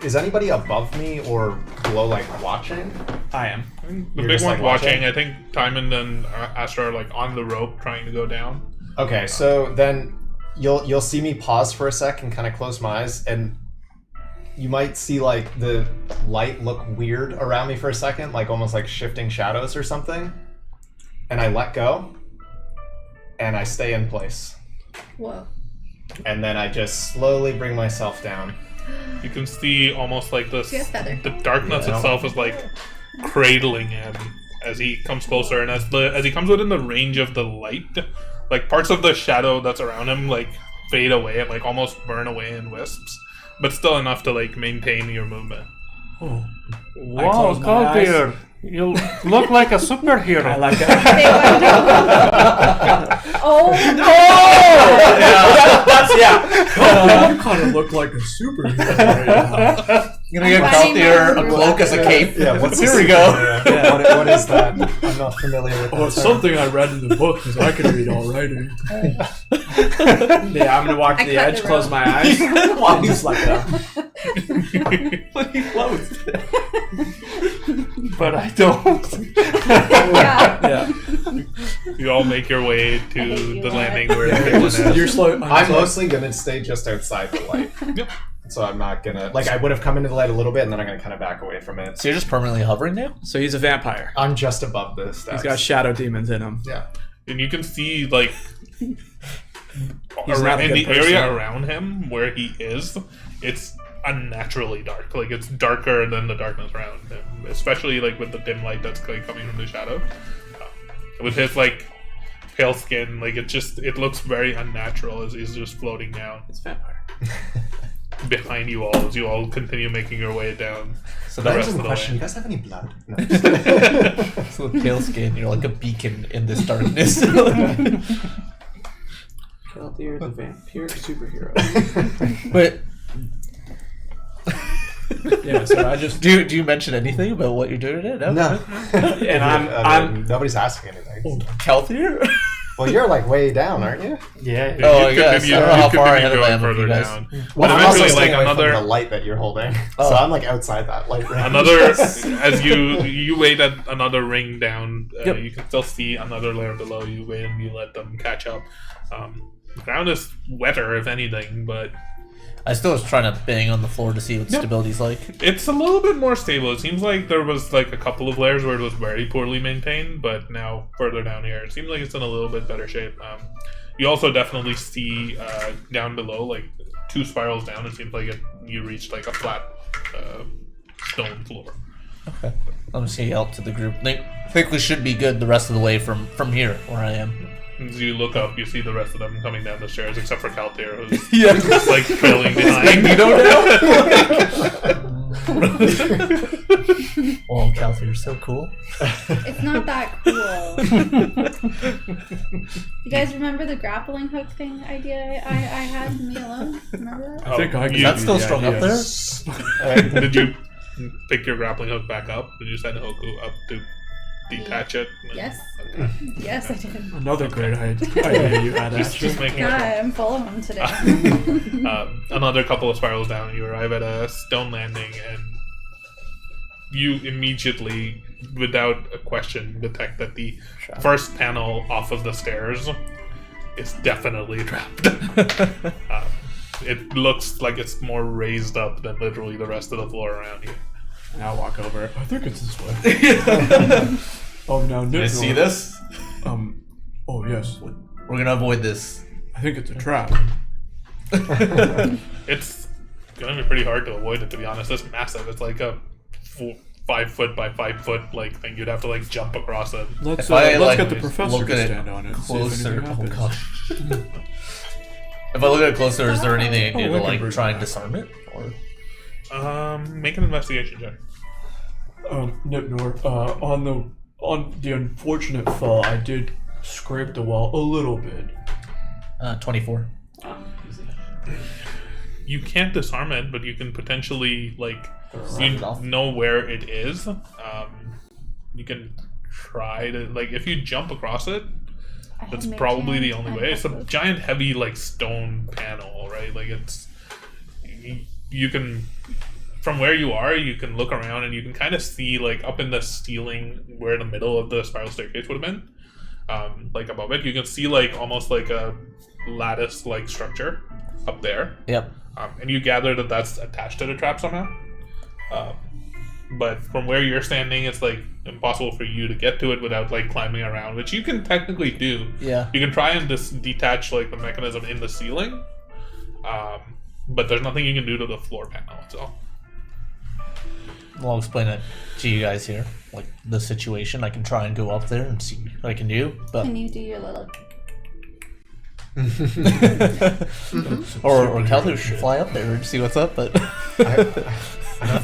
is anybody above me or below watching? I am. The You're big just, one's watching? watching. I think Timon and Astra are on the rope trying to go down. Okay, so then you'll see me pause for a sec and kind of close my eyes, and you might see the light look weird around me for a second, almost like shifting shadows or something. And I let go, and I stay in place. Whoa. And then I just slowly bring myself down. You can see almost this. She has feather. The darkness Yeah. itself is cradling him as he comes closer, and as he comes within the range of the light, parts of the shadow that's around him fade away and almost burn away in wisps, but still enough to maintain your movement. Oh. Wow, close my eyes. Kaltir, you look like a superhero. I like that. Oh! You kind of look like a superhero right now. You're gonna get I'm Kaltir finding a my cloak as a cape. Yeah, what's Here we go. Yeah, what is that? I'm not familiar with Oh, that it's term. something I read in the book because I can read all writing. Yeah, I'm gonna walk to I the cut edge, the close rope. my eyes, and just like that. But I don't. Yeah. Yeah. You all make your way hate to you, the Matt. landing where You're everyone is. slow. I'm mostly gonna stay just outside the light. Yep. So I'm not gonna I would have come into the light a little bit, and then I'm gonna kind of back away from it. So you're just permanently hovering now? So he's a vampire. I'm just above the steps. He's got shadow demons in him. Yeah. And you can see not a in good the person. area around him where he is, it's unnaturally dark. It's darker than the darkness around him, especially with the dim light that's coming from the shadow. With his pale skin, it looks very unnatural as he's just floating down It's vampire. behind you all as you all continue making your way down. So The that rest Random of the question. way. You guys have any blood? No. so the pale skin, you're like a beacon in this darkness. Kaltir is a vampire superhero. But Yeah, so I just. do you mention anything about what you're doing today? No. No. And I'm nobody's asking anything. Kaltir? Well, you're way down, aren't you? Yeah. Oh, You I guess. continue- I don't know you how far continue ahead of I going am of further you guys. down. Well, But I'm also eventually, staying away from the another light that you're holding, Oh. so I'm outside that light range. another as you wait at another ring down, Yep. you can still see another layer below you. Wait and you let them catch up. The ground is wetter, if anything, but I still was trying to bang on the floor to see what stability's like. it's a little bit more stable. It seems like there was a couple of layers where it was very poorly maintained, but now further down here, it seems like it's in a little bit better shape. You also definitely see down below, 2 spirals down. It seems like you reached a flat stone floor. Okay. I'm just gonna yell to the group. I think we should be good the rest of the way from here where I am. As you look up, you see the rest of them coming down the stairs, except for Kaltir, who's Yeah. just trailing behind. Oh, Kaltir, you're so cool. It's not that cool. You guys remember the grappling hook thing idea I had me alone? Remember that? I think I you- can. That's still strung up there? Did you pick your grappling hook back up? Did you set the hook up to detach it? Yes. Okay. Yes, I did. Another great idea you had. Just Astra. making God, sure. I'm full of them today. Another couple of spirals down, you arrive at a stone landing, and you immediately, without a question, detect that the first panel off of the stairs is definitely trapped. It looks like it's more raised up than literally the rest of the floor around you. And I'll walk over. I think it's this way. Oh, now Did you see this? Oh, yes. We're gonna avoid this. I think it's a trap. It's gonna be pretty hard to avoid it, to be honest. It's massive. It's like a 5 foot by 5 foot like thing. You'd have to like jump across it. Let's like, get the professor look to at it stand on it and see if closer. anything Oh happens. gosh. If I look at it closer, is there anything I can do we to can like bring try it and back. disarm it? Or Make an investigation check. Nipnor, on the unfortunate fall, I did scrape the wall a little bit. 24. You can't disarm it, but you can potentially like Run it off. know where it is. You can try to like if you jump across it. I had That's mage probably hand the only and way. It's a help giant, heavy like stone panel, right? Like it's you can from where you are, you can look around and you can kind of see like up in the ceiling where the middle of the spiral staircase would have been. Like above it, you can see like almost like a lattice like structure up there. Yep. And you gather that that's attached to the trap somehow. But from where you're standing, it's like impossible for you to get to it without like climbing around, which you can technically do. Yeah. You can try and detach like the mechanism in the ceiling, but there's nothing you can do to the floor panel. So I'll explain it to you guys here. Like the situation, I can try and go up there and see what I can do. But Can you do your little? or Caitlyn should fly up there and see what's up. But I don't think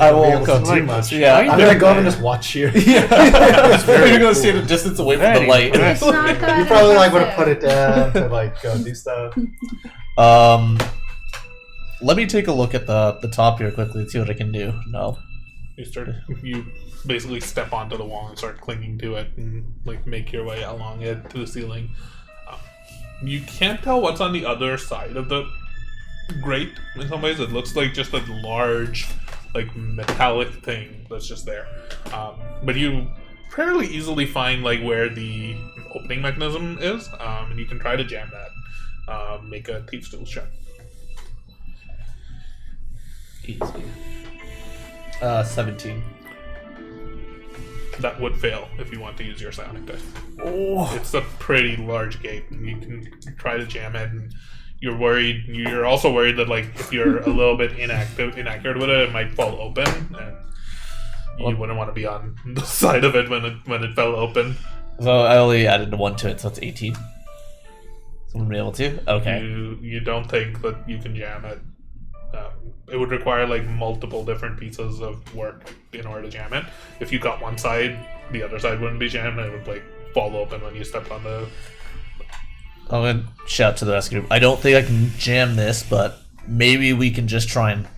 I I'll be won't able go to do much. Yeah, I'm gonna go up and just watch you. You're gonna see it a distance away from the light. It's not You good. probably like would have put it down to like go do stuff. Let me take a look at the top here quickly and see what I can do. No. you basically step onto the wall and start clinging to it and like make your way along it to the ceiling. You can't tell what's on the other side of the grate. In some ways, it looks like just a large, like metallic thing that's just there. But you fairly easily find like where the opening mechanism is, and you can try to jam that. Make a Thieves' Tools check. Easy. 17. That would fail if you want to use your psionic dice. Oh. It's a pretty large gate, and you can try to jam it. And you're worried. You're also worried that like if you're a little bit inaccurate with it, it might fall open, and you wouldn't want to be on the side of it when it fell open. So I only added 1 to it, so it's 18. So I'm able to? Okay. You don't think that you can jam it. It would require like multiple different pieces of work in order to jam it. If you got one side, the other side wouldn't be jammed. It would like fall open when you stepped on the. I'm gonna shout to the rest of the group. I don't think I can jam this, but maybe we can just try and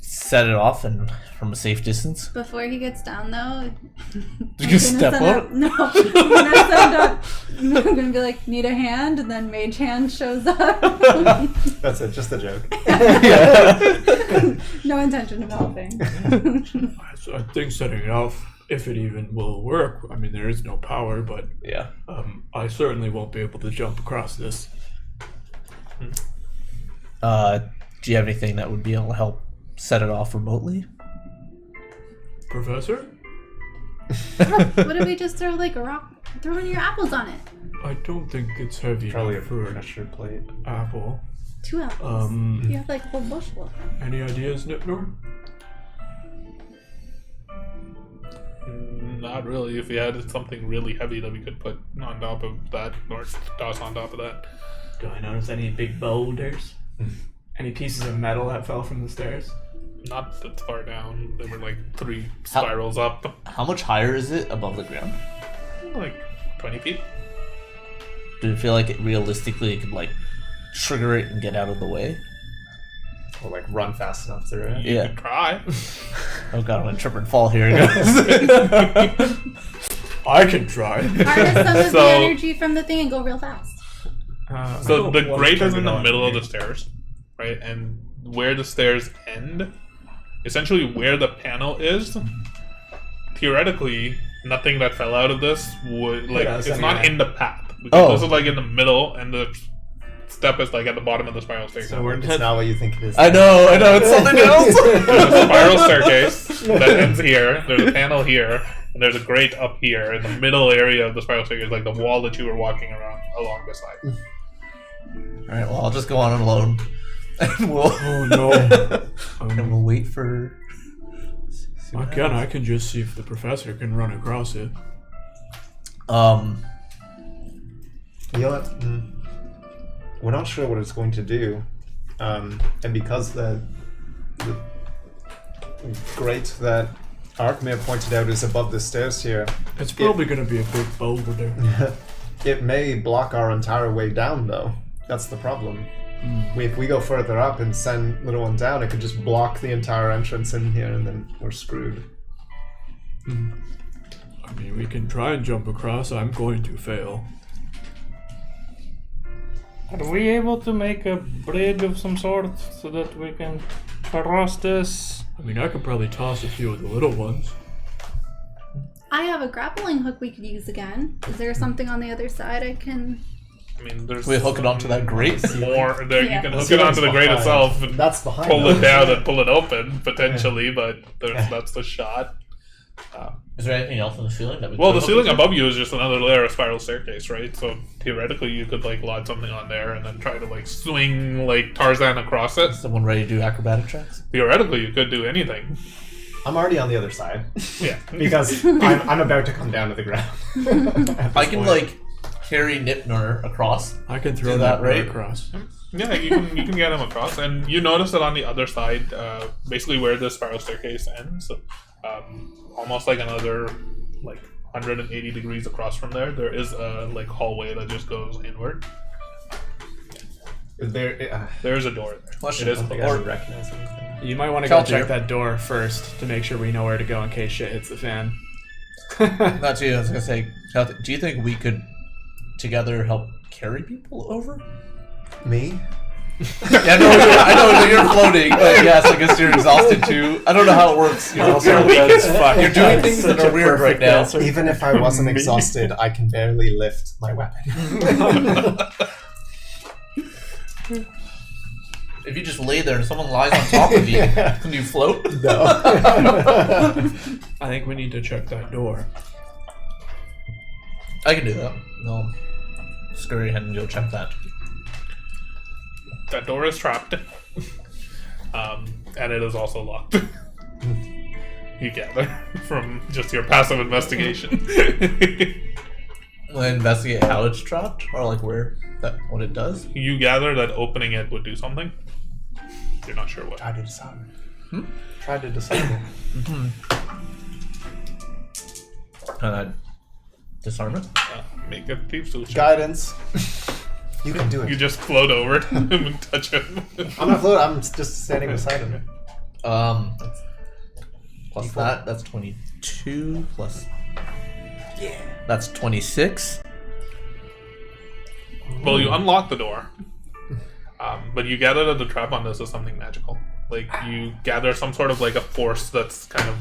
set it off and from a safe distance. Before he gets down, though, You can step on it? No, I'm gonna send up. I'm gonna be like, need a hand, and then Mage Hand shows up. That's it, just a joke. No intention of helping. So I think setting it off, if it even will work, I mean, there is no power, but Yeah. I certainly won't be able to jump across this. Do you have anything that would be able to help set it off remotely? Professor? What if we just throw like a rock, throw one of your apples on it? I don't think it's heavy Probably a enough for an pressure plate. apple. 2 apples. You have like a whole bushel of them. Any ideas, Nipnor? Not really. If we had something really heavy that we could put on top of that, or toss on top of that. Do I notice any big boulders? Any pieces of metal that fell from the stairs? Not that far down. They were like 3 spirals up, How much higher is it above the ground? like 20 feet. Do you feel like it realistically could like trigger it and get out of the way? Or like run fast enough through it. You Yeah. could try. Oh god, I'm gonna trip and fall here, guys. I can try. Harness some of the So- energy from the thing and go real fast. So the Well, grate is turn in it the on. middle of the stairs, right? And where the stairs end, essentially where the panel is, theoretically, nothing that fell out of this would like us it's not anyway. in the path. Because Oh. this is like in the middle, and the step is like at the bottom of the spiral staircase. So we're It's not what you think it is. I know, it's something else. There's a spiral staircase that ends here. There's a panel here, and there's a grate up here in the middle area of the spiral staircase, like the wall that you were walking around along beside. Alright, well, I'll just go on alone. And we'll. Oh no. And we'll wait for. Again, I can just see if the professor can run across it. You'll have we're not sure what it's going to do. And because the grate that Arkmir pointed out is above the stairs here, It's probably going to be a big boulder there. it may block our entire way down, though. That's the problem. If we go further up and send little one down, it could just block the entire entrance in here, and then we're screwed. I mean, we can try and jump across. I'm going to fail. Are we able to make a bridge of some sort so that we can cross this? I mean, I could probably toss a few of the little ones. I have a grappling hook we could use again. Is there something on the other side I can... I mean, there's. Can we hook it onto that grate? More there. Yeah. You can hook it onto the grate itself and That's behind pull us. it down and pull it open potentially, but that's the shot. Is there anything else on the ceiling that we Well, could the hook ceiling it to? above you is just another layer of spiral staircase, right? So theoretically, you could like lodge something on there and then try to like swing like Tarzan across it. Someone ready to do acrobatic checks? Theoretically, you could do anything. I'm already on the other side. Yeah. Because I'm about to come down to the ground. I can like carry Nipner across. I can throw Do that that, right right? across. Yeah, you can get him across, and you notice that on the other side, basically where the spiral staircase ends, almost like another like 180 degrees across from there, there is a like hallway that just goes inward. There's a door there. Question. It is I think I would recognize anything. You might want to go Culture. check that door first to make sure we know where to go in case shit hits the fan. Not you. I was gonna say, do you think we could together help carry people over? Me? Yeah, no, I know that you're floating, but yes, I guess you're exhausted too. I don't know how it works. You're weak as fuck. You're doing things that are weird right now. Even if I wasn't exhausted, I can barely lift my weapon. If you just lay there and someone lies on top of you, can you float? No. I think we need to check that door. I can do that. No, scurry ahead and go check that. That door is trapped, and it is also locked. You gather from just your passive investigation. Will I investigate how it's trapped, or like where that what it does? You gather that opening it would do something. You're not sure what. Try to disarm it. Try to disarm it. Can I disarm it? Make a thief tool check. Guidance. You can do it. You just float over to him and touch him. I'm not floating. I'm just standing beside him. Plus that's 22 plus. Yeah. That's 26. Well, you unlock the door, but you gather that the trap on this is something magical. Like you gather some sort of like a force that's kind of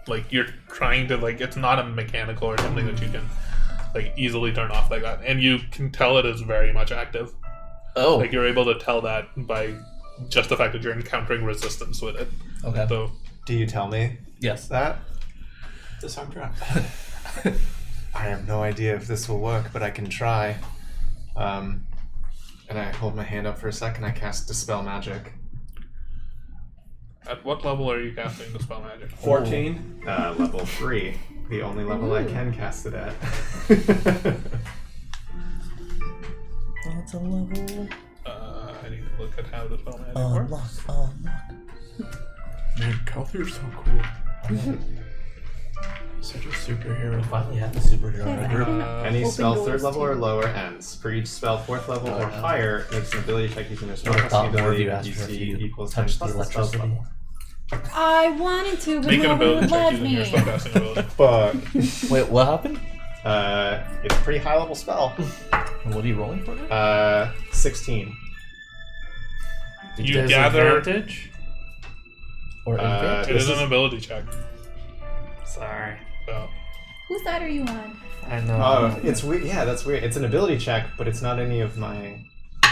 like you're trying to like it's not a mechanical or something that you can like easily turn off like that, and you can tell it is very much active. Oh. Like you're able to tell that by just the fact that you're encountering resistance with it. Okay. So Do you tell me Yes. that? Disarm trap. I have no idea if this will work, but I can try. And I hold my hand up for a second. I cast Dispel Magic. at what level are you casting Dispel Magic? 14. Level 3. The only level I can cast it at. What's a level? I need to look at how Dispel Magic Unlock. works. Man, Calthier's so cool. He's such a superhero. Finally have a superhero. Okay, right here. I can Any open spell doors 3rd level too. or lower ends. For each spell 4th level or higher, makes an ability check using their I would've spellcasting thought more of ability you asked for if DC you equals touched 10 the plus spell's electricity. level. I wanted to, but Make an nobody ability would check let using your me. spellcasting ability. But Wait, what happened? it's a pretty high level spell. What are you rolling for? Now? 16. You gather. Advantage? Or advantage? It is an ability check. Sorry. So Whose side are you on? I know. Oh, it's weird. Yeah, that's weird. It's an ability check, but it's not any of my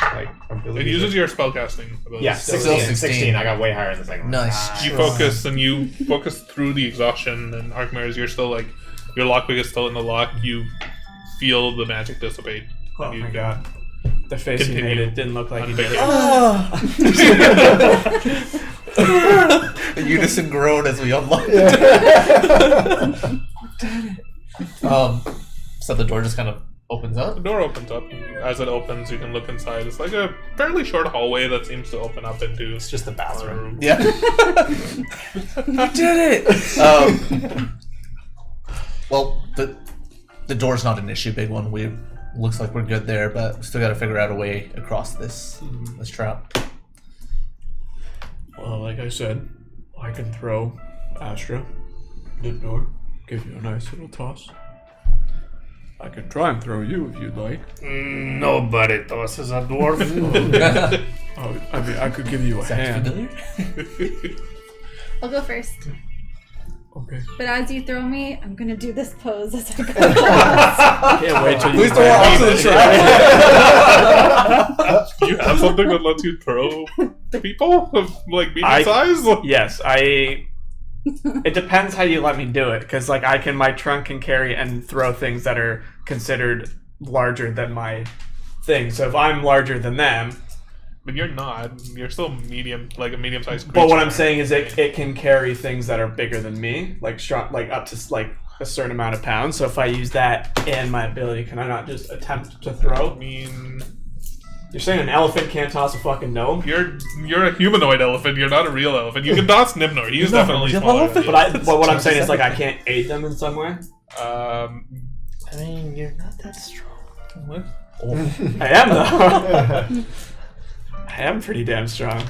Like It ability. uses your spellcasting ability. Yeah, Still 16. 16. 16. I got way higher in the second one. Nice. You focus and you focus through the exhaustion and arc mirrors. You're still like your lockpick is still in the lock. You feel the magic dissipate. Oh and you my can god. The face he continue made it didn't look like he did unpick it. A unison groan as we unlock. So the door just kind of opens up. The door opens up. As it opens, you can look inside. It's like a fairly short hallway that seems to open up into It's just the bathroom. room. Yeah. You did it. Well, the door's not an issue, big one. Looks like we're good there, but we still got to figure out a way across this trap. Well, like I said, I can throw Astra the door, give you a nice little toss. I can try and throw you if you'd like. Nobody tosses a dwarf. Oh, I mean, I could give you a Sounds hand. familiar? I'll go first. Okay. But as you throw me, I'm gonna do this pose as I go across. Can't wait till you Please don't walk onto the trap. Do you have something that lets you throw people of like medium size? Yes, it depends how you let me do it, because like my trunk can carry and throw things that are considered larger than my thing. So if I'm larger than them, But you're not. You're still medium, like a medium-sized creature. but what I'm saying is it can carry things that are bigger than me, like strong, like up to like a certain amount of pounds. So if I use that and my ability, can I not just attempt to I throw? mean, You're saying an elephant can't toss a fucking gnome? you're a humanoid elephant. You're not a real elephant. You can toss Nimnor. He's definitely real smaller. elephant. Than you. But what I'm saying is like I can't aid them in some way. I mean, you're not that strong. What? I am though. I am pretty damn strong.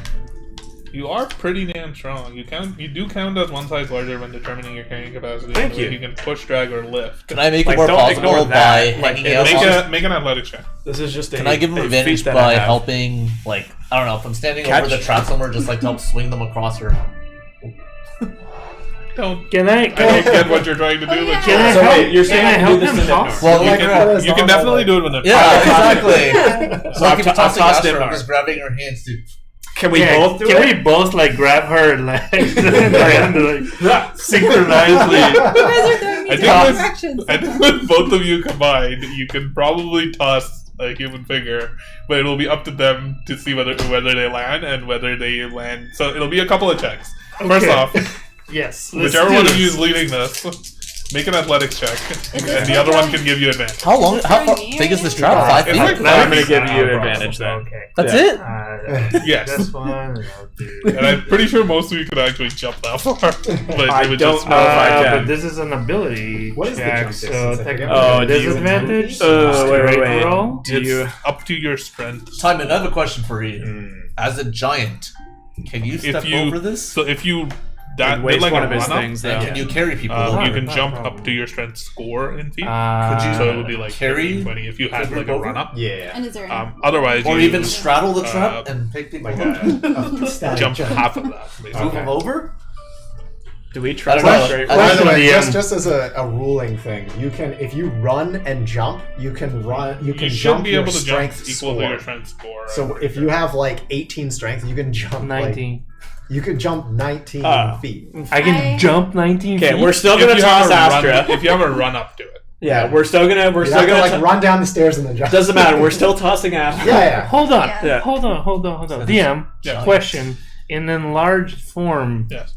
You are pretty damn strong. You do count as one size larger when determining your carrying capacity. Thank Like, you. You can push, drag, or lift. Can I make it Like, more don't ignore plausible that. by Like, hanging it out? Make an athletics check. This is just a. Can I give him a advantage feat that by I have. helping, like, I don't know, if I'm standing Catch. over the trap somewhere, just like to help swing them across her? Don't. Can I? I don't get what you're trying to do. Oh, yeah. but Can I So help? wait, you're saying Can I I can help do this him in toss? Well, you like, can, you can definitely do it with a yeah, exactly. So I'll I keep I'll tossing toss Astra, I'm Nimnar. just grabbing her hands to... Can we both do Can it? we both like grab her legs and like synchronously? You guys are throwing me I different think directions. I think with both of you combined, you can probably toss a human figure, but it'll be up to them to see whether they land and whether they land. So it'll be a couple of checks. First Okay. off, Yes. let's whichever do one this. of you is leading this, make an athletics check, and the other one can give you advantage. How long, how far, Tiny big is this area. trap? 5 It's feet? like I'm gonna 5 give feet. you advantage then. Okay. That's Yeah. it? Yes. This one. I'll do. And I'm pretty sure most of you could actually jump that far. But I it would don't just know if I can. But this is an ability What is the check, jump so distance? I forget technically what it is. disadvantage. Wait. Roll. Do you? It's up to your strength. Simon, I have a question for you. As a giant, can you step over this? So if you That did waste like one a of his run up, things, And though. can you carry people you over? can Not jump problem. up to your strength score in feet. Could you- So it would be like carry 15, 20 if you had the like group a over? run up. Yeah. And is there Otherwise, Or you even straddle the trap and pick people Like up? a static jump jump. half of that. Basically. Move them over? Do we I try don't to know. straight? I By don't the know. way, DM. just as a ruling thing, you can if you run and jump, you can run. You can You should jump be your able to jump strength equal score. to your strength score. So if you have like 18 strength, you can jump 19. you can jump 19 feet. I can jump 19 Okay, feet. we're still if gonna you toss have a run, Astra. if you have a run up to it, Yeah, we're still gonna. We're You still have to gonna. like run down the stairs and then jump. Doesn't matter. We're still tossing Astra. Yeah. Hold on. Yeah. Hold on. DM, Yeah. question. In enlarged form, yes.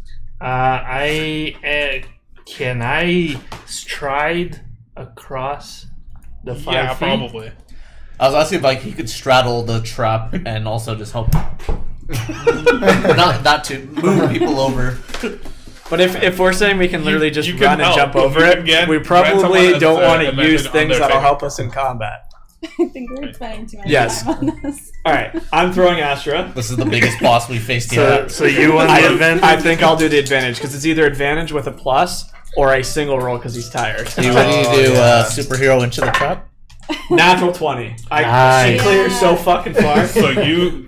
Can I stride across the 5 Yeah, feet? probably. I was asking if like he could straddle the trap and also just help. not to move people over. But if we're saying we can literally just you can run and help. jump You over can it, get- we grant probably someone don't as, want to advantage use on things their that'll favor. help us in combat. I think we're spending too much Yes. time on this. All right, I'm throwing Astra. This is the biggest boss we faced So, yet. so you want the advantage? I think I'll do the advantage because it's either advantage with a plus or a single roll because he's tired. Do you ready to do superhero into the trap? Natural 20. She Nice. clears so fucking far. So you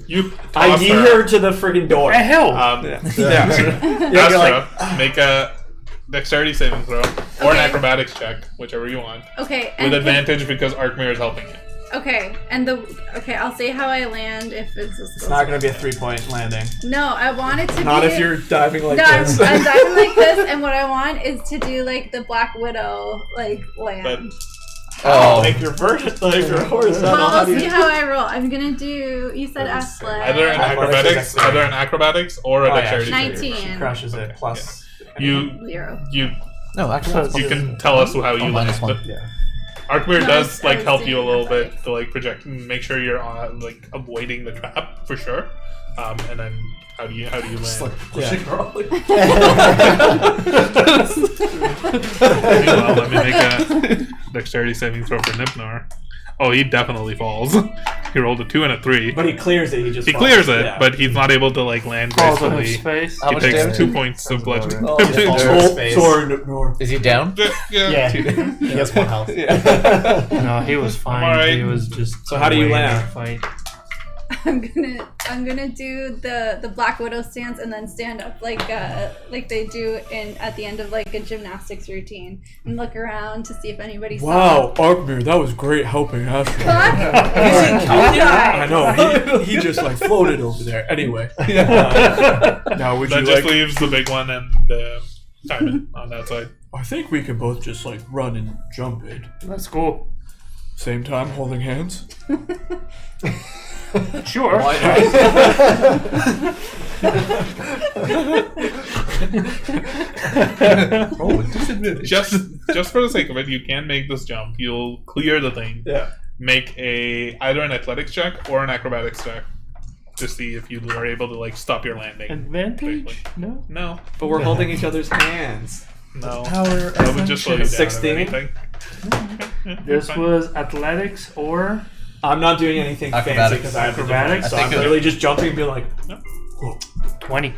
I toss yeet her. her to the friggin' door. The hell? Yeah. Astra, make a dexterity saving throw or an Okay. acrobatics check, whichever you want, Okay. with and advantage because Archmere is helping you. Okay, and I'll say how I land if it's. It's not going to be a 3-point landing. No, I want it to Not be. if you're diving like No, this. I'm diving like this, and what I want is to do like the Black Widow land. But Like your horizontal. Well, how we'll do you- see how I roll. I'm gonna do. You said either in athletics. acrobatics or a Oh, yeah, dexterity. she- save. 19. She crushes it. Plus. You 0. No, actually, you can tell us how you minus land. one. Yeah. Arkmir No, does I like was help you a doing little bit athletics. to like project and make sure you're like avoiding the trap for sure. And then how do you Just land? like pushing her off. Well, let me make a dexterity saving throw for Nipnor. Oh, he definitely falls. He rolled a 2 and a 3. But he clears it. He just He falls. clears it, Yeah. but he's not able to like land Falls on his gracefully. face. How He much takes damage? 2 points of bludgeoning. Oh, Just yeah. falls on his Oh, face. sorry, no. Is he down? Yeah, he has 1 health. No, he was fine. alright. He was just. So how do you away in land? that Fight. I'm gonna do the Black Widow stance and then stand up like they do at the end of like a gymnastics routine and look around to see if anybody saw. Wow, Arkmir, that was great helping Astro. I I know, he just like floated over there. Anyway. Now would you That just like... leaves the big one and Simon on that side. I think we can both just like run and jump it. Let's go. Same time, holding hands. Sure. Why not? Oh, disadvantage. Just for the sake of it, you can make this jump. You'll clear the thing. Yeah. Make either an athletics check or an acrobatics check to see if you are able to like stop your landing. Advantage? No. No, But we're holding each other's hands. no. Power That would just slow you down. 16? If anything. Yeah, This fine. was athletics or I'm not doing anything fancy Acrobatics. because I have the Acrobatics? so I I'm think it- literally just jumping and be like, 20.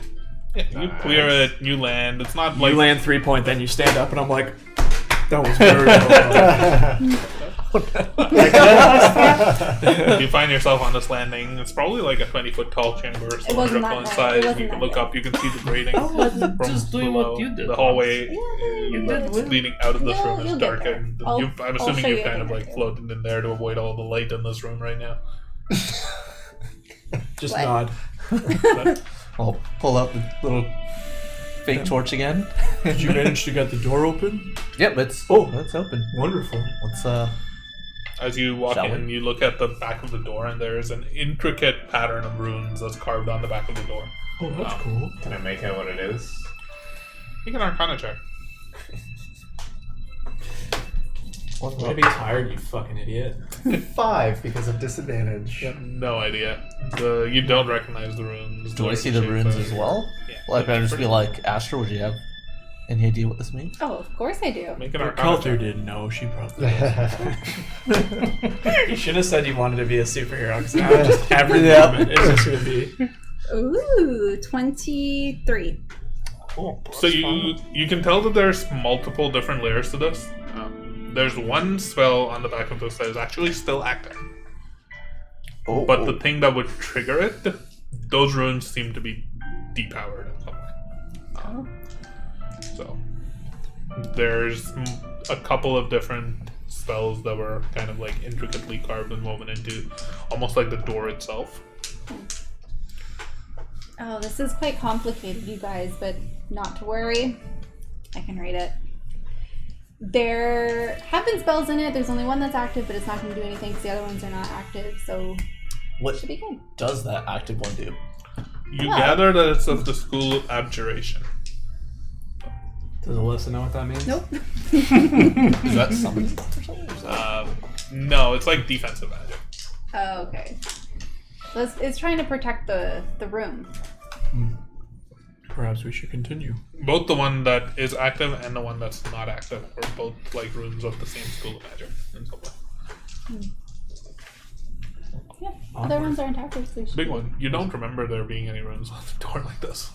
Yeah, you clear it. You land. It's not you like land 3-point, then you stand up, and I'm like, that was very well. if you find yourself on this landing. It's probably like a 20-foot tall chamber, It wasn't cylindrical that in bad. It size. wasn't You can that look bad. up. You can see the grading from Just doing below. what you did. The hallway You did that's well. leading out of this You'll- room is you'll get dark, there. and I'll I'm show assuming you you've kind of everything like too. floated in there to avoid all the light in this room right now. Just What? nod. I'll pull out the little fake torch again. Did you manage to get the door open? Yep, it's open. Wonderful. Let's As you walk Shall in, we? you look at the back of the door, and there's an intricate pattern of runes that's carved on the back of the door. Oh, that's cool. Can I make out what it is? Make an Arcana check. Maybe tired, you fucking idiot. 5 because of disadvantage. No idea. You don't recognize the runes. do I nor see the shape runes of- as well? Yeah. Well, I better just be like, Astra, would you have any idea what this means? Oh, of course I do. Make an But Arcana Kelther check. didn't know. She probably does. You should have said you wanted to be a superhero, because now just every Yeah. moment is just going to be... Ooh, 23. Cool. So you can tell that there's multiple different layers to this. There's one spell on the back of this that is actually still active, but the thing that would trigger it, those runes seem to be depowered in some way. So there's a couple of different spells that were kind of like intricately carved and woven into, almost like the door itself. Oh, this is quite complicated, you guys, but not to worry. I can read it. There have been spells in it. There's only one that's active, but it's not going to do anything because the other ones are not active, so What it should be good. does that active one do? You Yeah. gather that it's of the school of abjuration. Does Alyssa know what that means? Nope. Is that something? No, it's like defensive magic. Oh, okay. So it's trying to protect the room. Perhaps we should continue. Both the one that is active and the one that's not active are both like runes of the same school of magic in some way. Yeah, other ones aren't active, so we should Big be- one. You don't remember there being any runes on the door like this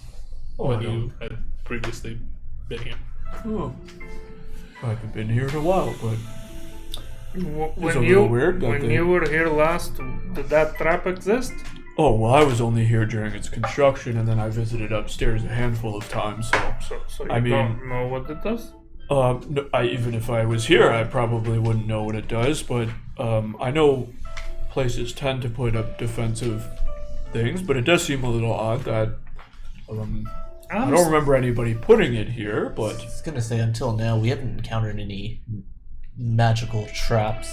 Oh, when I you had previously been here. Oh. I haven't been here in a while, but It's a When little weird that when they- you were here last, did that trap exist? oh well, I was only here during its construction, and then I visited upstairs a handful of times. So you I mean- don't know what it does? No, even if I was here, I probably wouldn't know what it does. But I know places tend to put up defensive things, but it does seem a little odd that I don't remember anybody putting it here, I but was gonna say, until now, we haven't encountered any magical traps.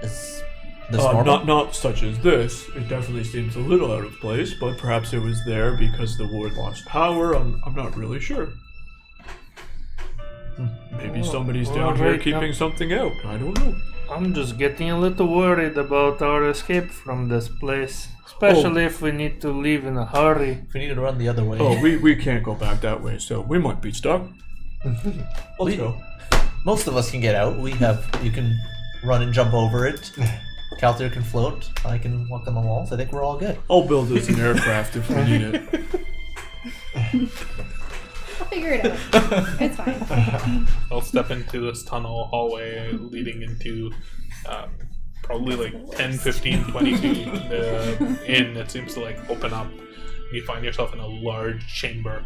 Is this normal? not such as this. It definitely seems a little out of place, but perhaps it was there because the ward lost power. I'm not really sure. Maybe somebody's down here alright, keeping something out. I don't know. I'm just getting a little worried about our escape from this place. Especially if we need to leave in a hurry. If we need to run the other way. Oh, we can't go back that way, so we might be stuck. Let's go. Most of us can get out. You can run and jump over it. Calther can float. I can walk on the walls. I think we're all good. I'll build us an aircraft if we need it. I'll figure it out. It's fine. I'll step into this tunnel hallway leading into probably like 10, 15, 20 feet in. It seems to like open up. You find yourself in a large chamber.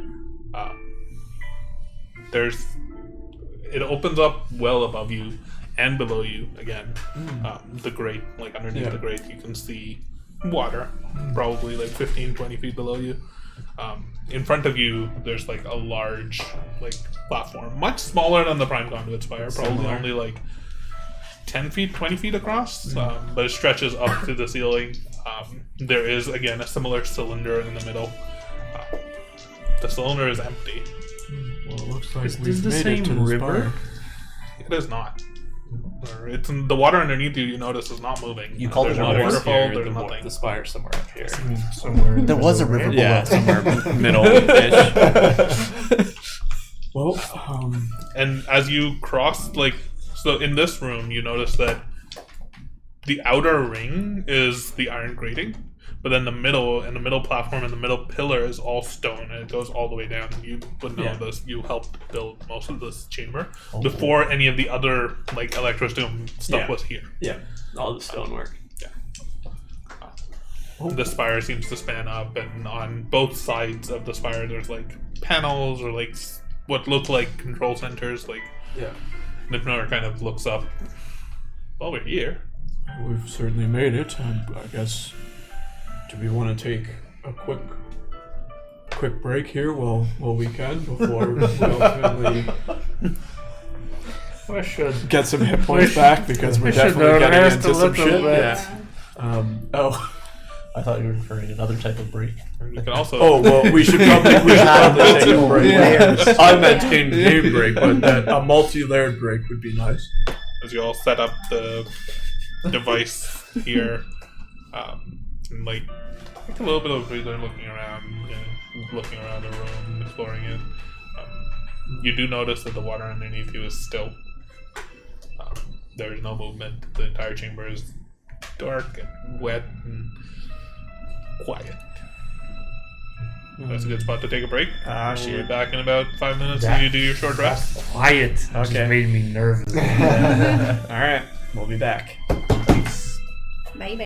It opens up well above you and below you again. The grate, like underneath the grate, you can see water, probably like 15, 20 feet below you. In front of you, there's like a large like platform, much smaller than the Prime Conduit Spire, probably only like 10 feet, 20 feet across, but it stretches up to the ceiling. There is, again, a similar cylinder in the middle. The cylinder is empty. Well, it looks like Is we've this the made it to same the river? spire. It is not. It's the water underneath you notice is not moving. You called There's it a no river? waterfall, there's nothing. The spire somewhere up here. Somewhere. There was a river below. Yeah, somewhere middle-ish. Well, And as you cross, so in this room, you notice that the outer ring is the iron grating, but then the middle platform and the middle pillar is all stone, and it goes all the way down. You would know this. You helped build most of this chamber before any of the other like Electrostoom stuff was here. Yeah, all the stonework. The spire seems to span up, and on both sides of the spire, there's like panels or like what look like control centers. Like Nipnor kind of looks up. Well, we're here. we've certainly made it, and I guess, do we want to take a quick break here while we can before we ultimately We should. get some hit points back because we're We should definitely getting rest into a some little shit. bit. Yeah. I thought you were referring to another type of break. And you can also Well, we should probably take a break. layers. I meant in-game break, but a multi-layered break would be nice. as you all set up the device here, and like take a little bit of a breather, looking around the room, exploring it. You do notice that the water underneath you is still. There is no movement. The entire chamber is dark and wet and quiet. That's a good spot to take a break. We'll be back in about 5 minutes and you do your short rest. Quiet. Okay. Just made me nervous. All right, we'll be back. Bye bye.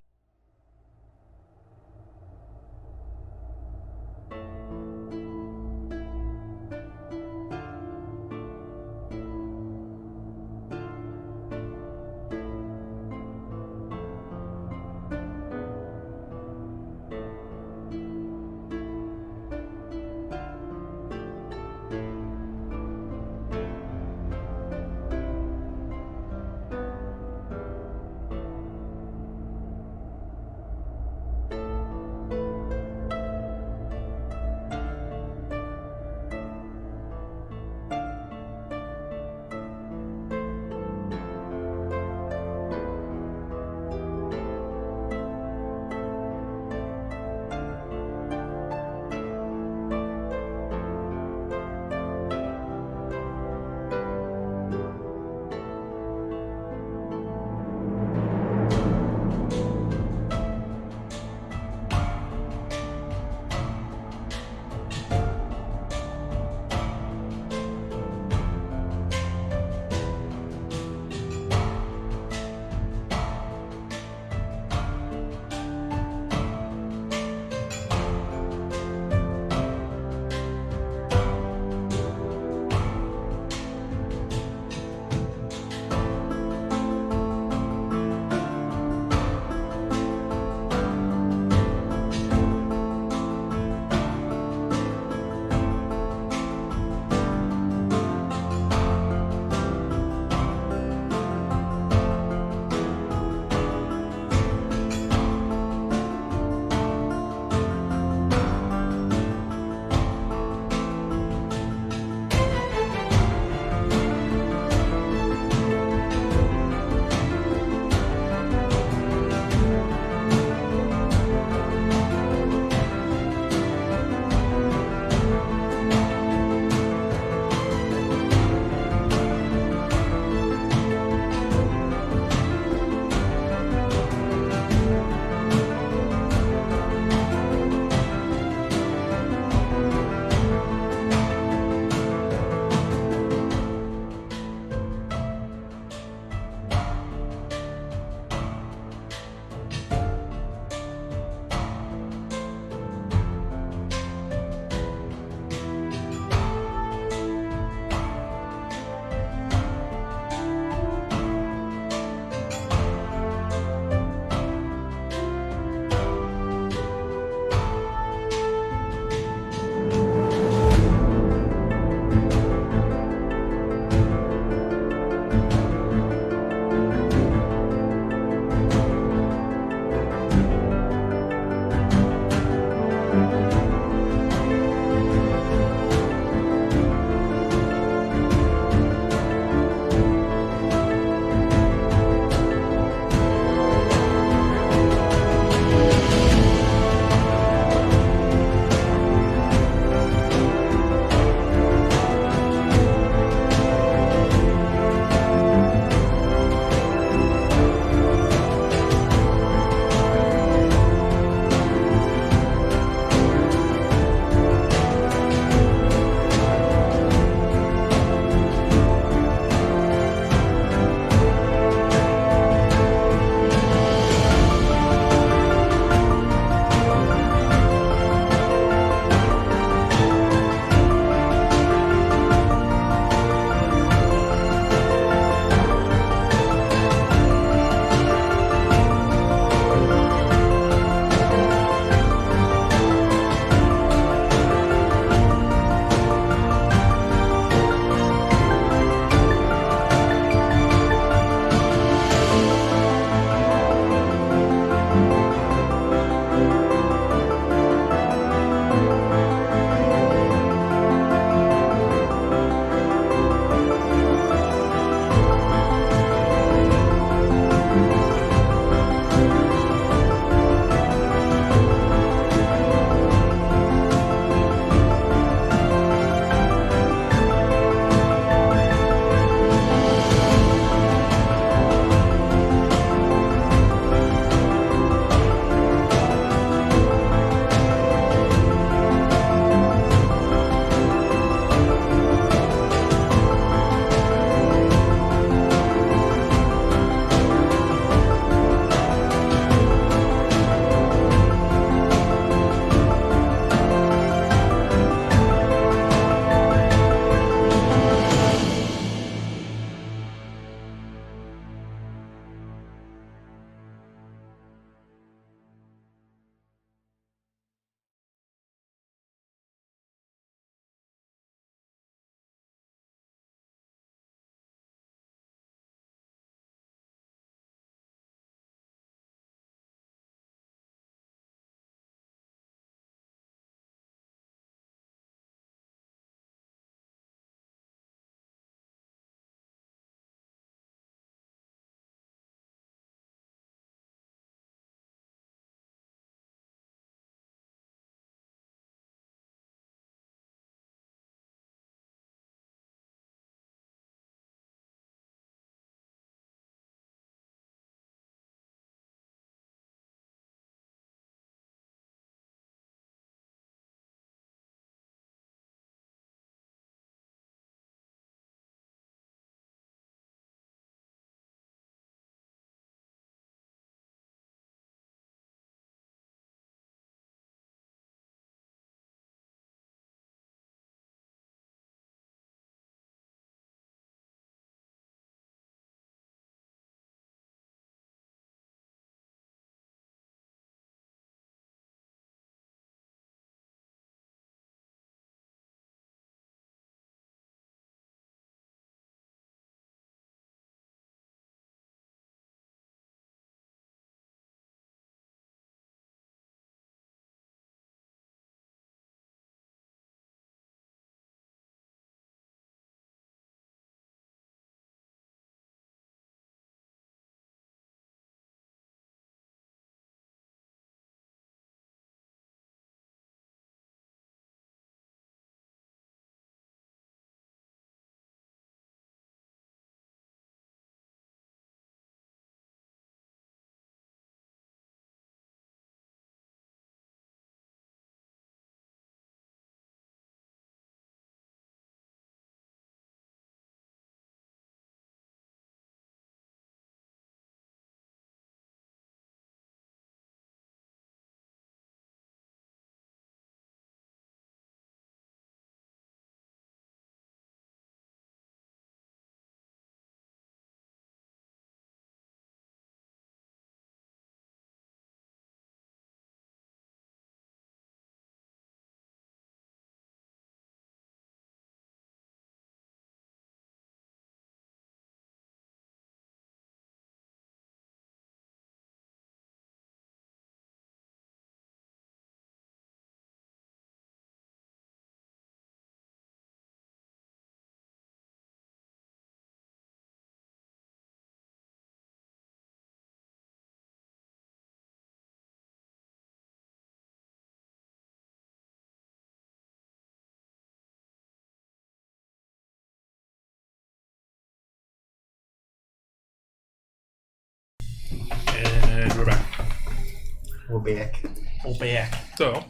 We're back. Oh, back. So,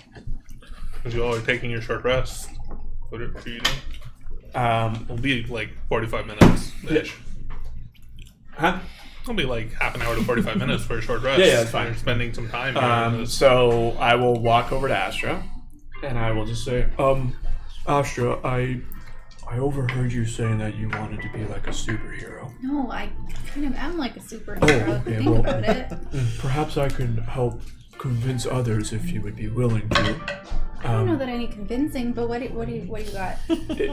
as you all are taking your short rest, what are you doing? It'll be like 45 minutes ish. Huh? It'll be like half an hour to 45 minutes for a short rest. Yeah, that's fine. You're spending some time here on this. So I will walk over to Astra, and I will just say, Astra, I overheard you saying that you wanted to be like a superhero. No, I kind of am like a superhero. Oh, If you okay, think well- about it. Perhaps I can help convince others if you would be willing to. I don't know that I need convincing, but what do you got? Do you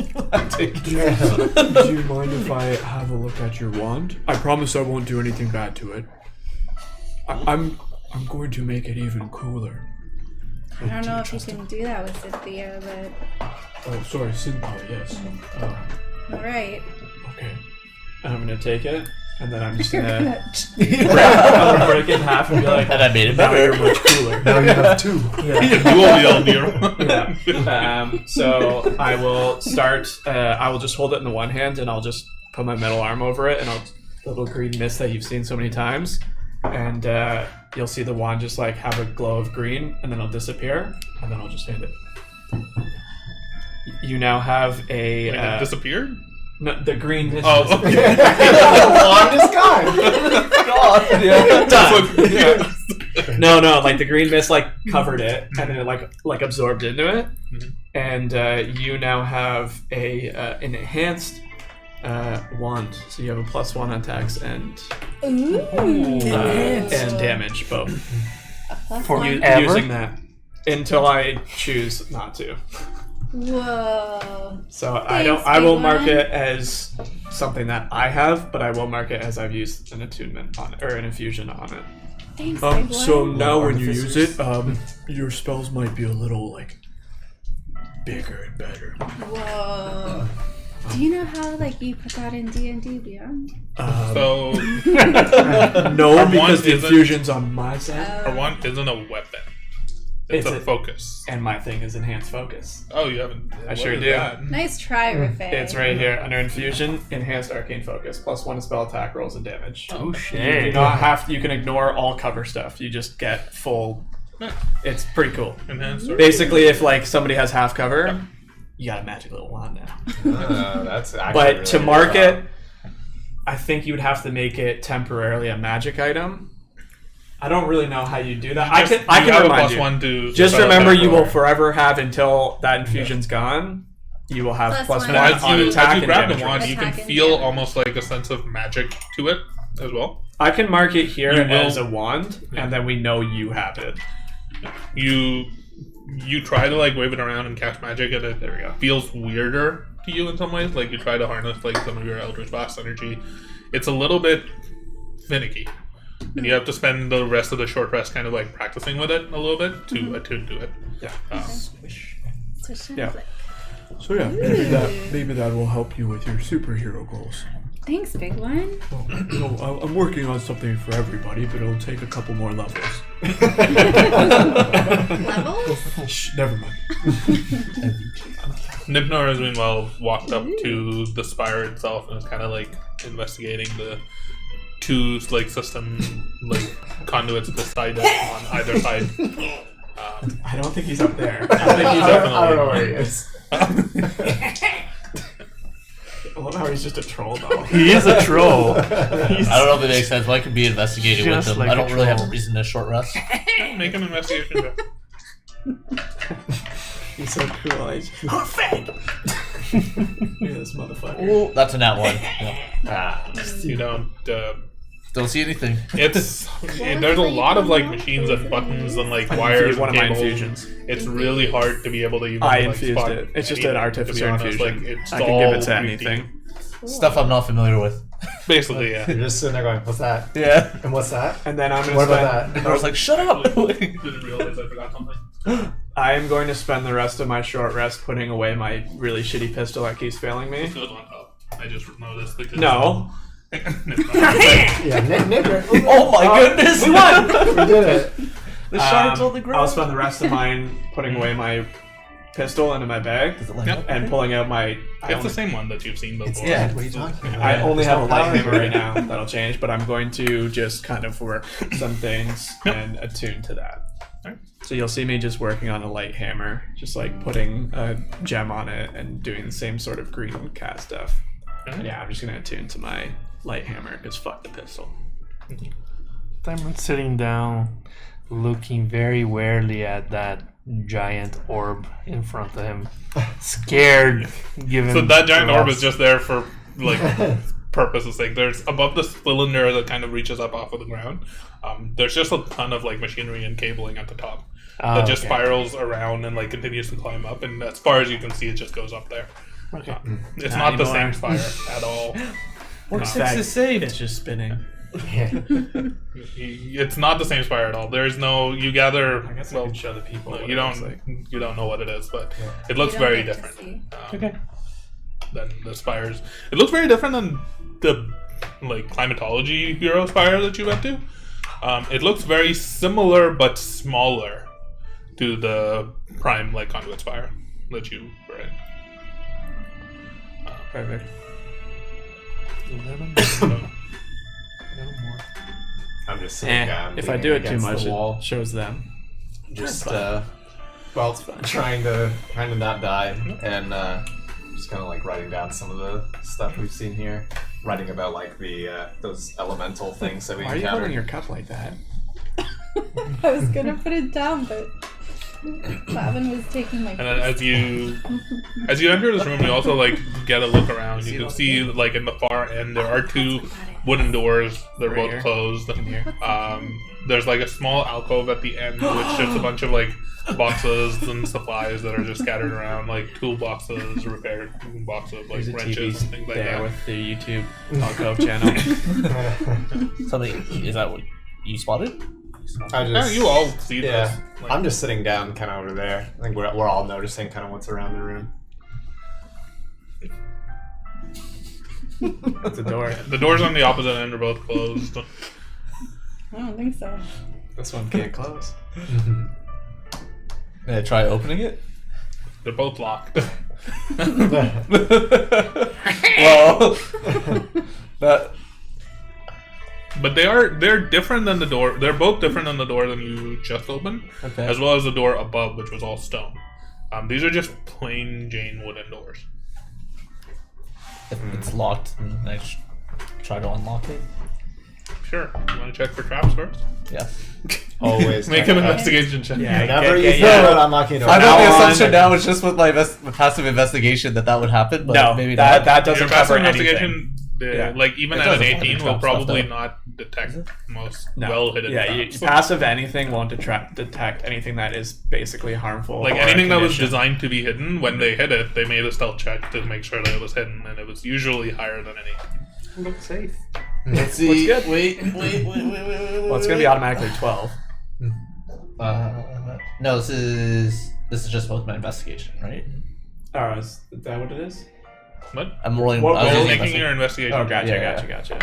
mind if I have a look at your wand? I promise I won't do anything bad to it. I'm going to make it even cooler. I don't know if you can do that with Cynthia, but Oh, sorry, Cynthia, yes. all right. Okay. and I'm gonna take it, and then I'm just gonna Gonna- break it in half and be like, And I made it Now you're better. much cooler. Now you have two. You will be on your yeah. So I will start. I will just hold it in the one hand, and I'll just put my metal arm over it, and I'll the little green mist that you've seen so many times, and you'll see the wand just like have a glow of green, and then it'll disappear, and then I'll just hand it. You now have a Like it disappeared? no, the green mist. Oh, disappeared. The wand is gone. Done. Yeah. No, like the green mist like covered it, and then it like absorbed into it, and you now have a an enhanced wand. So you have a +1 on attacks and damage both. For U- Ever? using that until I choose not to. Whoa. So Thanks, I will big mark one. it as something that I have, but I will mark it as I've used an attunement on it or an infusion on it. Thanks, big So one. now when you use it, your spells might be a little like bigger and better. Whoa. Do you know how like you put that in D&D Beyond? so No, Our because wand the isn't- infusion's on my side. a wand isn't a weapon. It's It's a a- focus. And my thing is enhanced focus. Oh, you haven't. I what sure is do. that? Nice try, Rafay. It's right here under infusion, enhanced arcane focus, +1 to spell attack rolls and damage. Oh You do shit. not have. You can ignore all cover stuff. You just get full. It's pretty cool. Enhanced. Or- Basically, if like somebody has half cover, you got a magic little wand now. That's actually But really to good. mark it, I think you would have to make it temporarily a magic item. I don't really know how you do that. I Just- can you have a remind you. +1 to Just spell remember, attack you will roll. forever have until that infusion's gone. You will have +1 +1 And as on you, attack as you and grab the damage. wand, rolls. you can Attack and feel damage. almost like a sense of magic to it as well. I can mark it here You will- as a wand, and then we know you have it. You try to like wave it around and cast magic, and it feels weirder to you in some ways. Like you try to harness like some of your Eldritch Blast energy. It's a little bit finicky, and you have to spend the rest of the short rest kind of like practicing with it a little bit to attune to it. Yeah. Switch and Yeah. flick. So yeah, maybe that will help you with your superhero goals. Thanks, big one. Well, I'm working on something for everybody, but it'll take a couple more levels. Levels? Shh, never mind. Nipnor has meanwhile walked up to the spire itself and is kind of like investigating the two like system like conduits beside it on either side. I don't think he's up there. I think he's Definitely. I don't know where he is. I love how he's just a troll though. He is a troll. I don't know if it makes sense, but I could be investigating with Just them. like I a don't really have a troll. reason to short rest. Make an investigation check. He's so cool. He's perfect. Look at this motherfucker. That's a nat 1. Yeah. You don't. Don't see anything. It's there's a lot of like machines and buttons and like wires One and of my cables. infusions. It's really hard to be able to even I like, infused spot it. It's just anything, an artificer to be honest. infusion. Like, it's I can all give it to 3D. anything. Stuff I'm not familiar with. Basically, yeah. You're just sitting there going, "What's that? Yeah. And what's that? And then I'm gonna What spend. about that?" And I was like, shut up! Didn't realize I forgot something. I am going to spend the rest of my short rest putting away my really shitty pistol that keeps failing me. It was on top. I just noticed because No. Yeah, Nick. Oh my goodness! We did it. The shards on the I'll ground. spend the rest of mine putting away my pistol into my bag Does it line Yep. up? and pulling out my. It's the same one that you've seen before. Yeah. What are you talking about? I only have a light There's no hammer right now. That'll change, but I'm going to just kind of work some things and attune to that. So you'll see me just working on a light hammer, just like putting a gem on it and doing the same sort of green cat stuff. Okay. Yeah, I'm just gonna attune to my light hammer because fuck the pistol. I'm sitting down, looking very warily at that giant orb in front of him, scared. Given So that giant orb is us. just there for like purposes' sake. There's above the cylinder that kind of reaches up off of the ground. There's just a ton of like machinery and cabling at the top that just spirals around and like continues to climb up. And as far as you can see, it just goes up there. Okay. It's Not not the anymore. same spire at all. What's In fact, to save? It's just spinning. It's not the same spire at all. There's no. You gather. I guess I Well, can show the people. no, what you it looks don't. like. You don't know what it is, but it looks You don't very get to different. see. Okay. Than the spires. It looks very different than the like climatology bureau spire that you went to. It looks very similar but smaller to the prime like conduit spire that you were in. Perfect. I'm just sitting down. If I leaning do it too against much, the wall, it shows them. just fine. well, trying to not die, and just kind of like writing down some of the stuff we've seen here. Writing about like the those elemental things that we Why are you holding encountered. your cup like that? I was gonna put it down, but Lavin was taking my. And then as you enter this room, you also like get a look around. You can see like in the far end there are two wooden doors. They're Right both here. closed. Here. There's like a small alcove at the end, which just a bunch of like boxes and supplies that are just scattered around, like toolboxes, repair boxes, like There's a wrenches, and things like there that. with the YouTube Alcove channel. Something is that what you spotted? I Yeah, just, you all see yeah, this. Like, I'm just sitting down, kind of over there. I think we're all noticing kind of what's around the room. That's a door. the doors on the opposite end are both closed. I don't think so. This one can't close. May I try opening it? They're both locked. Well, that But they're different than the door. They're both different than the door that you just opened, okay. as well as the door above, which was all stone. These are just plain Jane wooden doors. If it's locked, then I just try to unlock it. Sure. You want to check for traps first? Yeah. Always Make check an it out. investigation check. Yeah, Whenever get- you get- feel yeah. it, I'm knocking it I over. know the Now on- assumption now is just with my passive investigation that would happen, but No, maybe that not. doesn't Your passive cover anything. investigation, Yeah. like even It at an doesn't find 18, the will trap stuff, probably though. not detect most No. well-hidden Yeah, traps. passive anything won't detect anything that is basically harmful. Like or a anything that was condition. designed to be hidden, when they hit it, they made a stealth check to make sure that it was hidden, and it was usually higher than an 18. Look safe. Let's see. Looks good. Wait. Well, it's gonna be automatically 12. No, this is just with my investigation, right? Oh, is that what it is? What? I'm rolling. What I was You're using making your investigation. Oh, gotcha, Yeah. gotcha.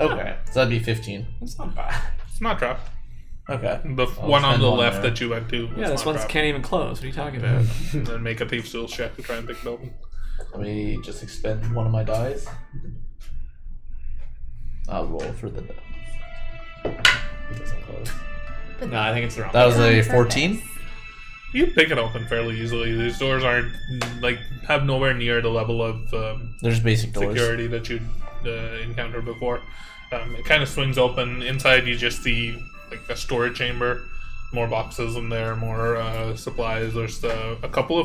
Okay, so that'd be 15. That's not bad. It's not trapped. Okay. The I'll one on spend the one left there. that you went to. Yeah, this one can't even close. What are you talking about? And then make a thief's tools check to try and pick it open. Let me just expend one of my dice. I'll roll for the. It doesn't close. But No, I think it's the wrong. That was on a purpose. 14. You pick it open fairly easily. These doors aren't like have nowhere near the level of There's basic doors. security that you'd encountered before. It kind of swings open. Inside, you just see like a storage chamber, more boxes in there, more supplies. There's a couple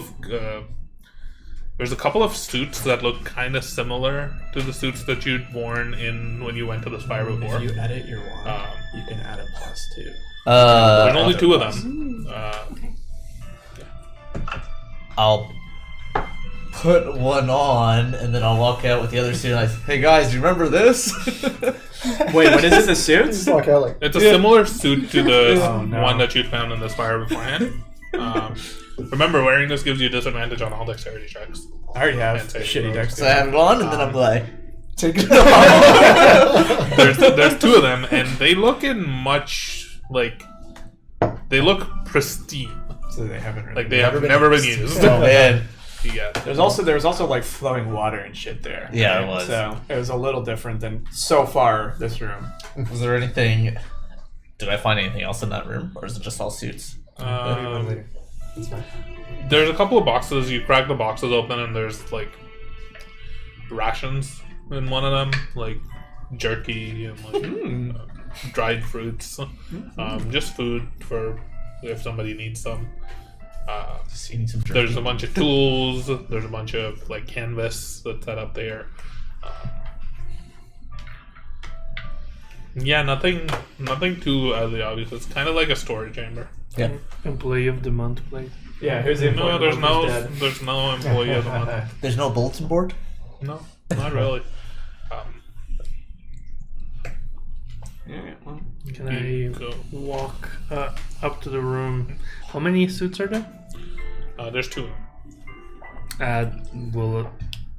of suits that look kind of similar to the suits that you'd worn in when you went to the Spire before. If you edit your wand, Um, you can add a +2. There's only other two of plus. them. I'll put one on, and then I'll walk out with the other suit. And I say, "Hey guys, do you remember this?" Wait, what is it? The suits? walk out like. It's a similar suit to the Oh, no. one that you'd found in the Spire beforehand. Remember, wearing this gives you a disadvantage on all dexterity checks. I already have Can't say shitty it. So I have dexterity. it on, and then I'm like, "Take it off." There's two of them, and they look in much like they look pristine, So they haven't really. like they have never been used. Oh man. Yeah. There was also like flowing water and shit there. Yeah, it was. So it was a little different than so far this room. Was there anything Did I find anything else in that room, or is it just all suits? There's a couple of boxes. You crack the boxes open, and there's like rations in one of them, like jerky and like dried fruits. Just food for if somebody needs some. Just eating some jerky. There's a bunch of tools. There's a bunch of like canvas that's set up there. Yeah, nothing too obvious. It's kind of like a storage chamber. Yeah. Employee of the month, please. Yeah, who's the No, employee? there's no employee of the month. There's no bulletin board? No, not really. Yeah, well, Can I Go. walk up to the room? How many suits are there? There's two.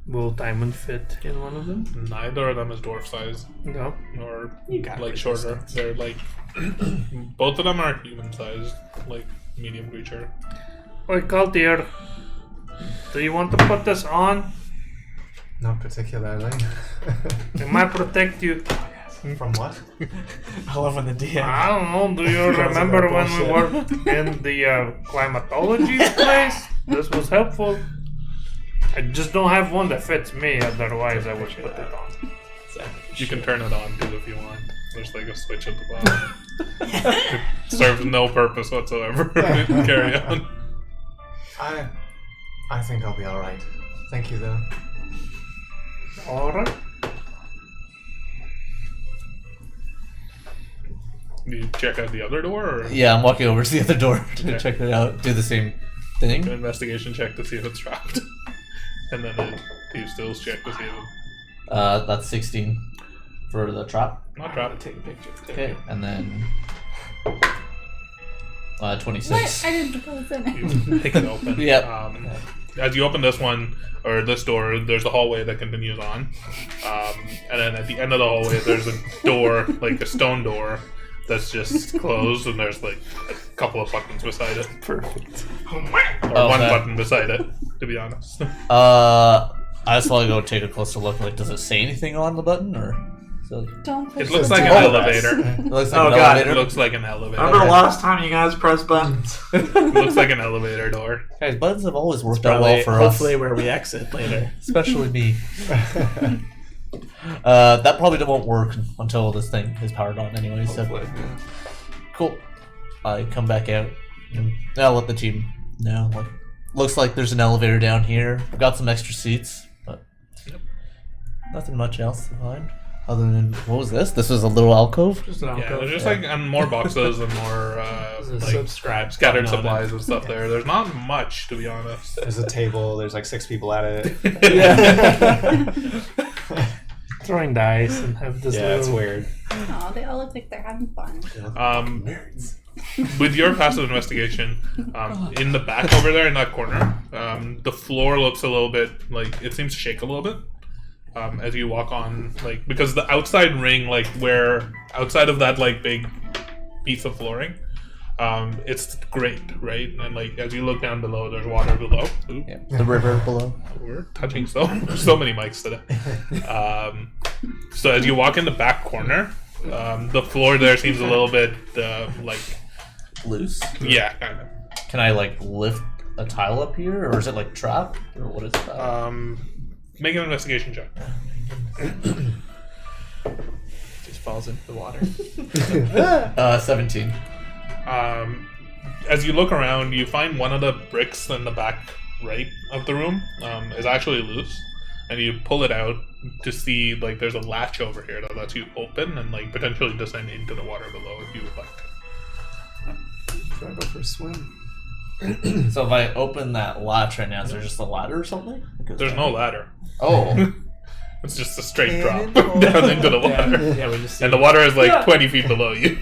Will Diamond fit in one of them? Neither of them is dwarf size No. or You got like it. shorter. They're like both of them are human sized, like medium creature. Oi, Galtier. Do you want to put this on? Not particularly. It might protect you. From what? I love when the DM. I don't know. Do you remember when we worked in the climatology place? This was helpful. I just don't have one that fits me. Otherwise, I would put it on. You can turn it on too if you want. There's like a switch at the bottom. It serves no purpose whatsoever. Carry on. I think I'll be all right. Thank you, though. All right. You check out the other door, or Yeah, I'm walking over to the other door to Okay. check it out. Do the same an thing. investigation check to see if it's trapped, and then a thieves' tools check to see if it's That's 16 for the trap. not trapped. Take a picture. Okay, and then 26. What? I didn't close it. You pick it open. Yep. As you open this one or this door, there's a hallway that continues on, and then at the end of the hallway, there's a door, like a stone door, that's just closed, and there's like a couple of buttons beside it, Perfect. or Oh, one okay. button beside it, to be honest. I just want to go take a closer look. Like, does it say anything on the button, or? So, Don't push It looks the like an buttons. elevator. it looks like Oh, an God. It elevator. looks like an elevator. Remember the last time you guys pressed buttons? It looks like an elevator door. Guys, buttons have always worked out well for us. Hopefully where we exit later. Especially me. That probably won't work until this thing is powered on anyway. So cool. I come back out and I'll let the team know. Like, looks like there's an elevator down here. I've got some extra seats, but nothing much else to find. Other than, what was this? This was a little alcove? Just an Yeah, alcove. there's just like and more boxes and more like subscribe scattered button on supplies and stuff there. There's not much, to be honest. There's a table. There's like 6 people at it. Throwing dice and have this Yeah, it's little... weird. Aw, they all look like they're having fun. With your passive investigation, in the back over there in that corner, the floor looks a little bit like it seems to shake a little bit as you walk on, like because the outside ring, like where outside of that like big piece of flooring, it's great, right? And like as you look down below, there's water below. Ooh, Yeah. The river below. we're touching so many mics today. So as you walk in the back corner, the floor there seems a little bit like. Loose. Yeah, kind of. Can I, like, lift a tile up here? Or is it, like, trapped? Or what is that? Make an investigation check. Just falls into the water. 17. As you look around, you find one of the bricks in the back right of the room is actually loose, and you pull it out to see like there's a latch over here that lets you open and like potentially descend into the water below if you would like. Should I go for a swim? So if I open that latch right now, is there just a ladder or something? There's no ladder. Oh. It's just a straight drop down into the water. Yeah, we just see And the water is like 20 feet below you.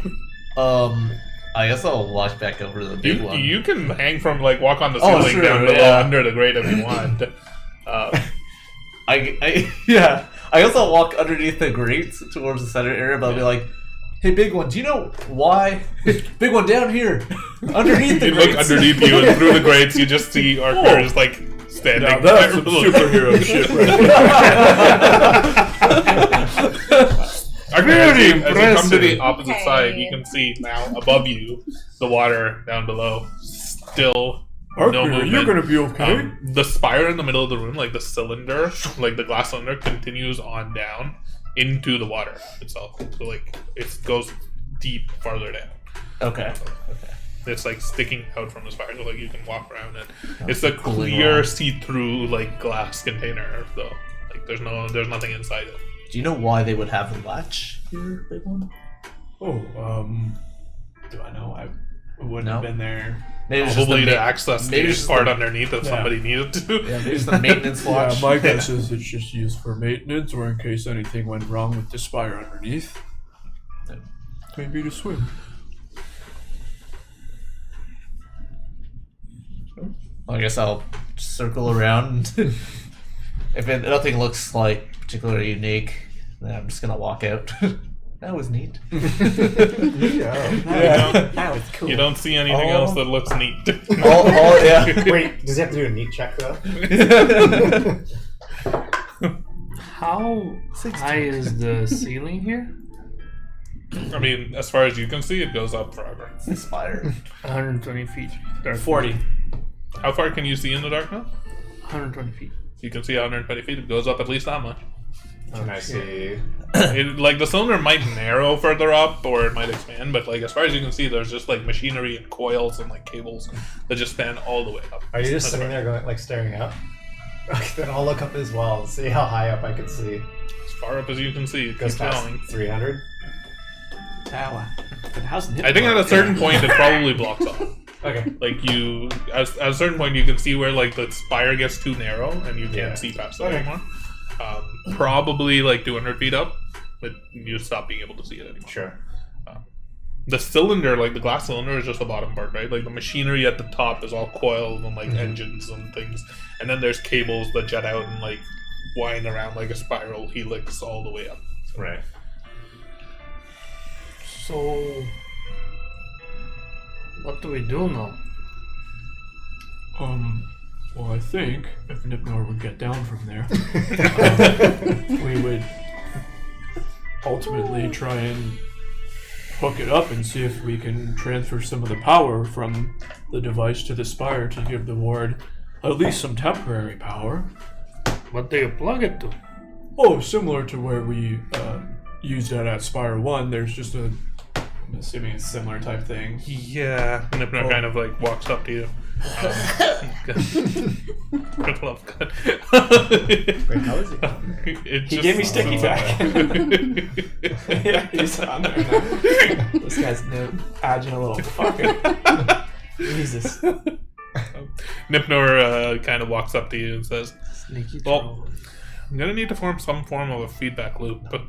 I guess I'll walk back over to the big one. You can hang from like walk on the Oh, ceiling sure, down below yeah. under the grate if you want. Yeah. I guess I'll walk underneath the grates towards the center area, but I'll be like, "Hey, big one, do you know why? Big one down here, underneath the You grates." look underneath you and through the grates, you just see Archer just like standing. Now that's there. some superhero shit right there. As you come to the opposite Okay. side, you can see now above you the water down below. Still no Arthur, movement. you're gonna be okay. The spire in the middle of the room, like the cylinder, like the glass cylinder, continues on down into the water itself. So like it goes deep farther down. Okay. It's like sticking out from the spire, so like you can walk around it. Oh, It's a cooling clear, off. see-through like glass container, though. Like there's nothing inside it. Do you know why they would have the latch here, big one? Oh, do I know? I wouldn't No. have been there. Maybe it's just Probably the to ma- access maybe the it's just part the- underneath if Yeah. somebody needed to. Yeah, maybe it's the maintenance Yeah, watch. my guess is it's just used for maintenance or in case anything went wrong with the spire underneath. Maybe to swim. I guess I'll circle around. Nothing looks like particularly unique, then I'm just gonna walk out. That was neat. Yeah. That was cool. You don't see anything else that looks neat. Yeah. Wait, does he have to do a neat check though? How high is the ceiling here? I mean, as far as you can see, it goes up forever. Spire. 120 feet. Dark 40. How far can you see in the dark now? 120 feet. You can see 120 feet. It goes up at least that much. Can I see? Like the cylinder might narrow further up, or it might expand, but like as far as you can see, there's just like machinery and coils and like cables that just span all the way up. Are you just That's sitting right. there going like staring up? Okay, then I'll look up as well and see how high up I can see. As far up as you can see, it Goes keeps past going. 300. Tower. But how's Nip I think at a work? certain point, it probably blocks off. Okay. Like you, at a certain point, you can see where like the spire gets too narrow, and you can't Yeah. see past it Okay. anymore. Probably like 200 feet up, but you stop being able to see it anymore. Sure. The cylinder, like the glass cylinder, is just the bottom part, right? Like the machinery at the top is all coils and like engines and things, and then there's cables that jet out and like wind around like a spiral helix all the way up. Right. So, what do we do now? Well, I think if Nipnor would get down from there, we would ultimately try and hook it up and see if we can transfer some of the power from the device to the spire to give the ward at least some temporary power. What do you plug it to? Oh, similar to where we used that at Spire 1, there's just a, I'm assuming it's similar type thing. Yeah, Nipner Oh. kind of like walks up to you. Good love, good. Wait, how is it? It He just- gave me sticky back. Yeah, he's on there now. This guy's Agile a little fucker. Jesus. Nipnor kind of walks up to you and says, Sneaky Well, troll. I'm gonna need to form some form of a feedback loop, but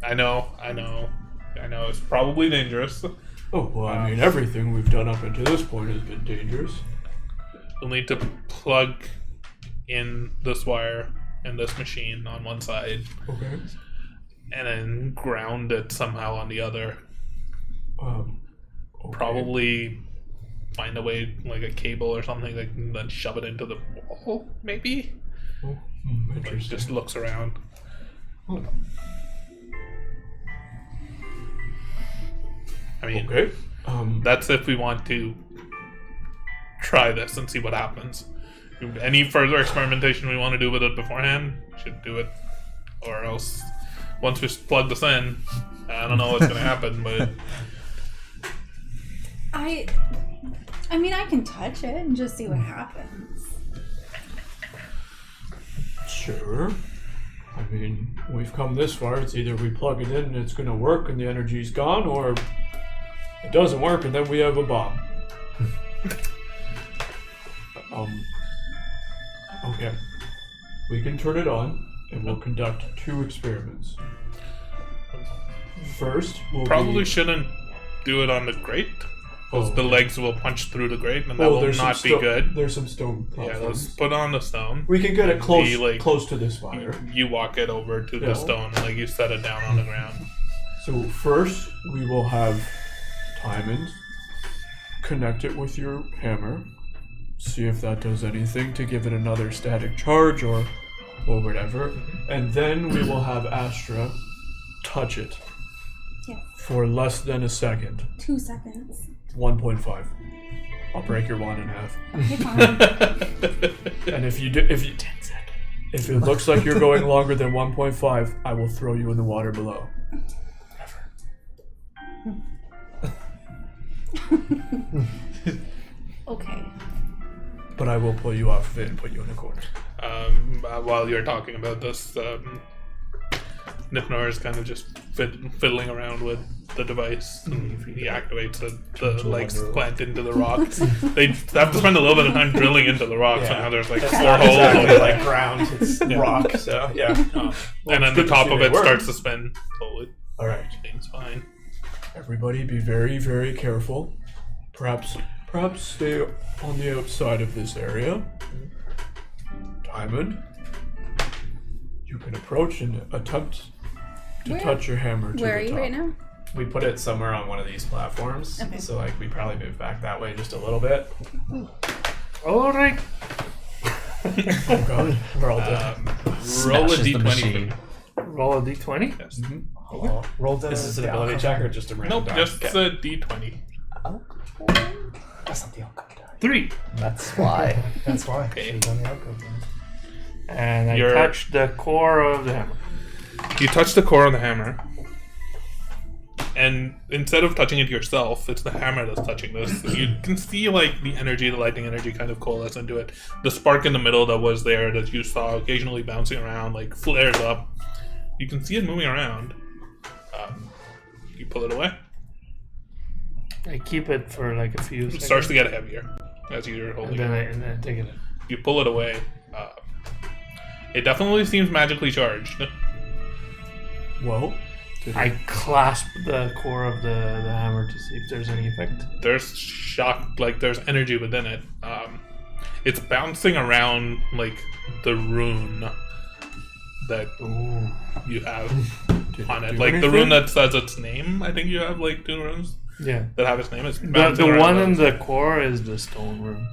I know, it's probably dangerous. Oh, well, I mean, everything we've done up until this point has been dangerous. You'll need to plug in this wire and this machine on one side, Okay. and then ground it somehow on the other. Okay. Probably find a way, like a cable or something, that can then shove it into the wall, maybe? Oh, Like, interesting. just looks around. Oh, I mean, okay. that's if we want to try this and see what happens. Any further experimentation we want to do with it beforehand, should do it. Or else, once we plug this in, I don't know what's going to happen, but I mean, I can touch it and just see what happens. Sure. I mean, we've come this far. It's either we plug it in and it's going to work and the energy's gone, or it doesn't work and then we have a bomb. Okay. We can turn it on and we'll conduct 2 experiments. First, we'll probably shouldn't do it on the grate. Because the legs will punch through the grate and that will not be good. There's some stone Yeah, let's platforms. put on the stone. We can get it close, Be, like- close to this fire. You walk it over to Yeah. the stone, like you set it down on the ground. So first, we will have Timon connect it with your hammer, see if that does anything to give it another static charge or whatever, and then we will have Astra touch it Yes. for less than a second, 2 seconds. 1.5. I'll break your wand in half. Okay, fine. And if it looks like you're going longer than 1.5, I will throw you in the water below. Okay. But I will pull you off of it and put you in a corner. While you're talking about this, Nipnor is kind of just fiddling around with the device. And he activates it. The legs plant into the rock. They have to spend a little bit of time drilling into the rock, so Yeah. now there's like It's 4 not holes. exactly like ground, it's rock, so yeah. And then the good to top see of they it work. starts to spin slowly. Alright. Seems fine. Everybody be very, very careful. Perhaps stay on the outside of this area. Diamond, you can approach and attempt to Where- touch your hammer to Where are the you top. right now? We put it somewhere on one of these platforms, Okay. so like we probably move back that way just a little bit. All right. Oh god, we're all dead. Roll a Smashes the d20 machine. for me. Roll a d20. Yes. Roll the. Is this an the ability alchemy. check or just a random Nope, die? just Okay. a d20. That's not the alchemy die. 3. That's why. That's why. Okay. Should've done the alchemy. And I You're- touch the core of the hammer. You touch the core of the hammer, and instead of touching it yourself, it's the hammer that's touching this. You can see like the lightning energy kind of coalesce into it. The spark in the middle that was there that you saw occasionally bouncing around, like flares up. You can see it moving around. You pull it away. I keep it for like a few It seconds. starts to get heavier as you're and holding then, it. and then I take it. You pull it away. It definitely seems magically charged. Well, I clasp the core of the hammer to see if there's any effect. There's shock, like there's energy within it. It's bouncing around like the rune that you have on it. do Like the anything? rune that says its name. I think you have like 2 runes Yeah. that have its name. It's The bouncing around one in those. the core is the stone room.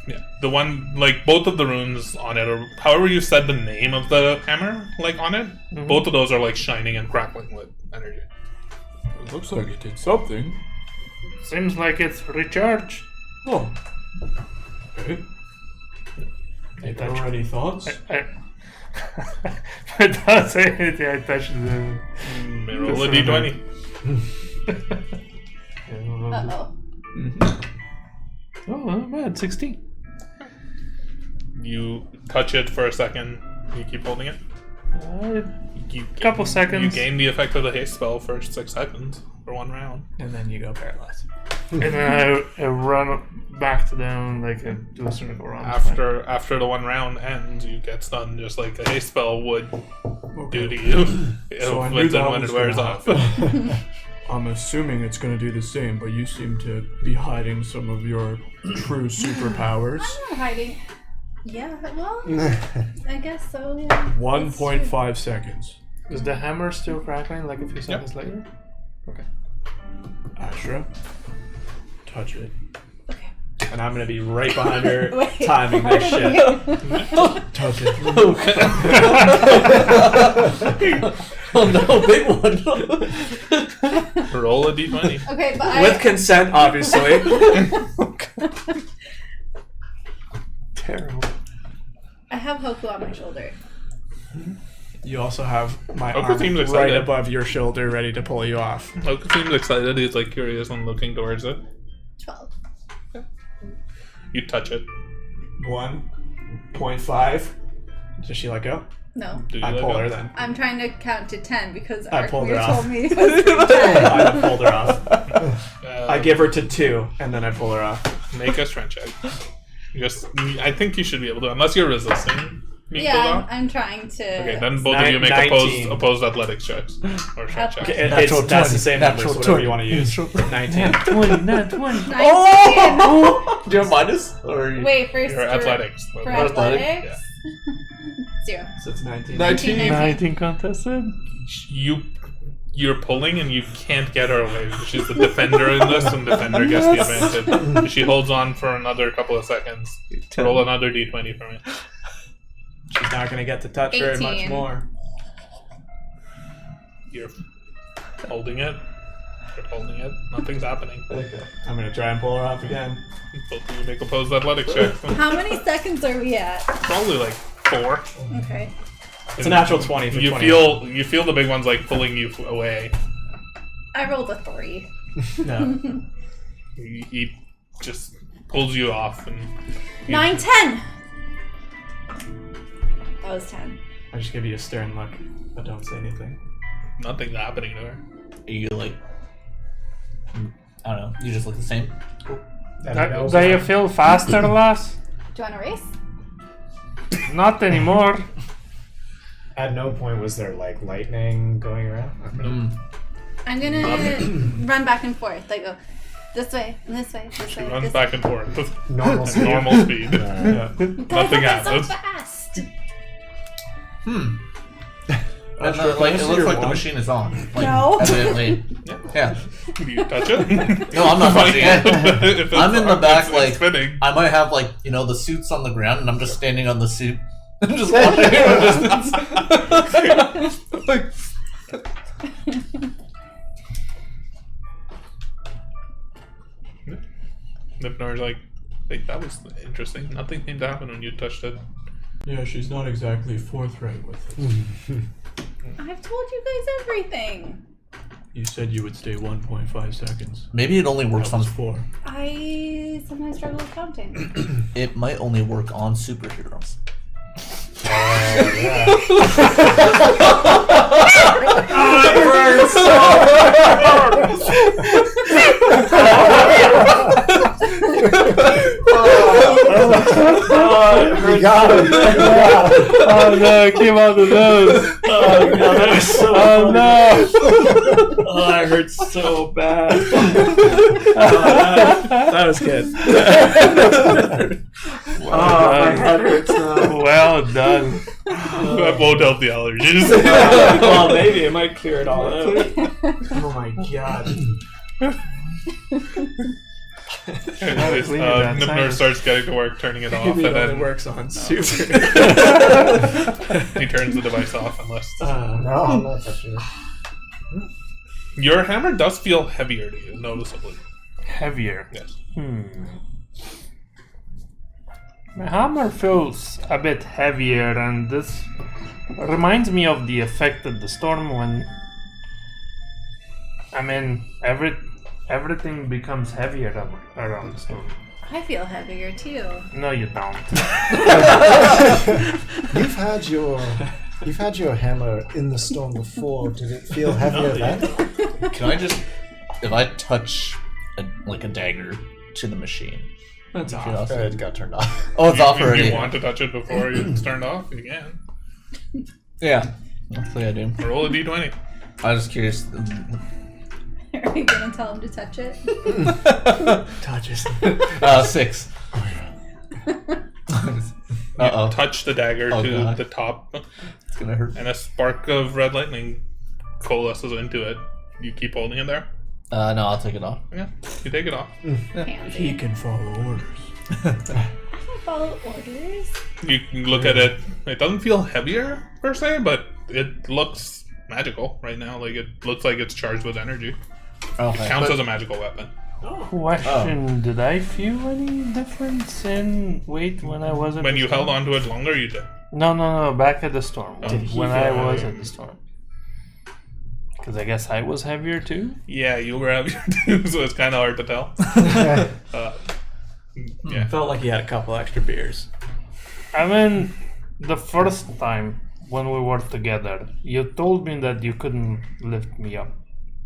Yeah, the one, like both of the runes on it, or however you said the name of the hammer, like on it, both of those are like shining and crackling with energy. it looks like it did something. Seems like it's recharged. Oh. Okay. I touch Any thoughts? Without saying anything, I touch the. Roll a d20. Uh-oh. Oh, not bad. 16. You touch it for a second. You keep holding it. You Couple seconds. You gain the effect of the haste spell for 6 seconds for 1 round. And then you go paralyzed. And then I run back to them, like, and do a circle around. After the 1 round ends, you get stunned just like a haste spell would do to you. So I knew when that it was wears gonna off. happen. I'm assuming it's going to do the same, but you seem to be hiding some of your true superpowers. I'm not hiding. Yeah, well, I guess so, yeah. 1.5 seconds. Is the hammer still crackling, like, a few seconds later? Okay. Ashra, touch it. Okay. And I'm gonna be right behind her, Wait. timing this shit. Touch it. Oh no, big one. Roll a d20. Okay, but With consent, obviously. Terrible. I have Hoku on my shoulder. You also have my Oka arm seems right excited. above your shoulder, ready to pull you off. Loka seems excited. He's like curious and looking towards it. 12. You touch it. 1.5. Does she let go? No. Do you I let pull go? her then. I'm trying to count to 10 because I pulled her Arkmir off. told me it was 10. I pulled her off. Uh, I give her to 2, and then I pull her off. Make a strength check. I think you should be able to, unless you're resisting being pulled Yeah, off. I'm trying to. Okay, then both of you make 19. opposed athletics checks or strength checks. That's Natural the 20. same Natural numbers, whatever 20. you want to use. 19. 20, not 20. 19. Do you have minus? Or you... Wait, first Your for athletics. For Athletic? athletics? 0. So it's 19. 19. 19 contested. You're pulling and you can't get her away. She's the defender in this, and defender gets the advantage. She holds on for another couple of seconds. Roll another d20 for me. She's not going to get to touch very much 18. more. You're holding it. You're holding it. Nothing's happening. Okay. I'm gonna try and pull her off again. Both of you make opposed athletics checks. How many seconds are we at? Probably like 4. Okay. It's a natural 20 for You 20. feel the big one's like pulling you away. I rolled a 3. No. He just pulls you off and 9, 10. That was 10. I just give you a stern look, but don't say anything. nothing's happening to her. Are you like, I don't know, you just look the same? Do you feel faster, lass? Do you want to race? Not anymore. At no point was there like lightning going around. I'm gonna run back and forth. Like go this way, this way, this She way. runs this back and forth Normal at speed. normal speed. Yeah. Nothing so happens. fast. And, sure if I like, it see looks your like the wand. machine is on. Like, No. evidently. Yeah. Do you touch it? No, I'm not touching it. If it's I'm in the on, back, it's like, spinning. I might have, like, you know, the suits on the ground, and I'm just standing on the suit. I'm just watching it. Nipnor's like, hey, that was interesting. Nothing seemed to happen when you touched it. Yeah, she's not exactly forthright with it. I've told you guys everything. You said you would stay 1.5 seconds. Maybe it only works That on. was 4. I sometimes struggle with counting. It might only work on superheroes. You got it. Oh no, it came out the nose. Oh god, that was so Oh no. Oh, that hurts so bad. That was good. Oh, my head hurts now. Well done. That won't help the allergies. Well, maybe it might clear it all out. Oh my god. Anyways, Clean that Nipnor sinus. starts getting to work, turning it off, Maybe and it only then works on super. he turns the device off unless... No, I'm not touching it. Your hammer does feel heavier to you, noticeably. Heavier. Yes. My hammer feels a bit heavier, and this reminds me of the effect of the storm when, I mean, everything becomes heavier around the storm. I feel heavier too. No, you don't. You've had your hammer in the storm before. Did it feel heavier then? Can I just, if I touch a dagger to the machine? That's off. Curiosity. It got turned off. Oh, it's off If already. you want to touch it before it's turned off, you can. Yeah, actually I do. Roll a d20. I was just curious. Are you gonna tell him to touch it? Touches. 6. You Uh-oh. touch the dagger Oh, to God. the top, It's gonna hurt. and a spark of red lightning coalesces into it. You keep holding it there? No, I'll take it off. Yeah, you take it off. He can follow orders. I can follow orders. You can look at it. It doesn't feel heavier, per se, but it looks magical right now. Like, it looks like it's charged with energy. Okay. Counts as a magical weapon. Question: Did I feel any difference in weight when I was at When the you storm? held onto it longer, you did. No, back at the storm. Did he When feel I was heavier? at the storm. Because I guess I was heavier too? Yeah, you were heavier too, so it's kind of hard to tell. Yeah. Felt like he had a couple extra beers. I mean, the first time when we were together, you told me that you couldn't lift me up.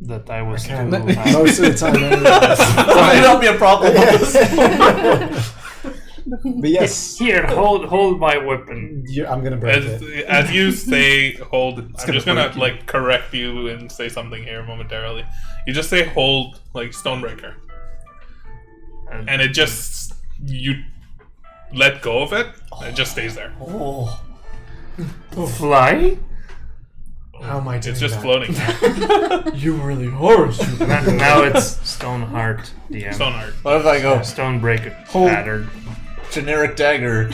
That I was too Can't. high. Most of the time, anyways. Might not be a problem. But yes, Here, hold my weapon. I'm gonna break it. As you say hold, I'm gonna just gonna break you. like correct you and say something here momentarily. You just say hold like Stonebreaker, and it just you let go of it. And it just stays there. Oh. Fly? How am I doing It's just that? floating. You really are super. Now it's Stoneheart, DM. Stoneheart. What if I go Stonebreaker. Hold. Shattered. generic dagger?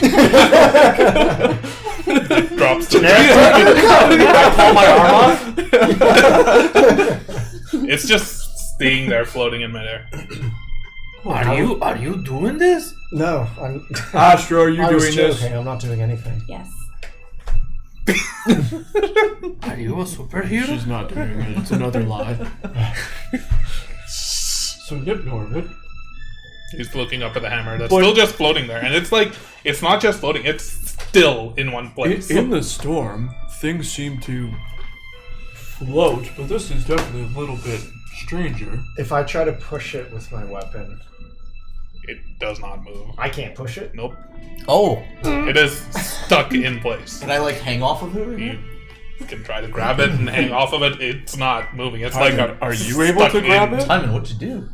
It drops to I pull my arm off. It's just staying there, floating in midair. Are you doing this? No, I'm. Astro, are you I was doing this? joking. I'm not doing anything. Yes. Are you a superhero? She's not doing it. It's another lie. So Nip Norwood. He's looking up at the hammer that's But- still just floating there. And it's like, it's not just floating, it's still in one place. In the storm, things seem to float, but this is definitely a little bit stranger. If I try to push it with my weapon, It does not move. I can't push it. Nope. Oh, It is stuck in place. can I like hang off of her? You can try to grab it and hang off of it. It's not moving. It's like Timon, a, are you able stuck to grab in- it? Timon, what'd you do?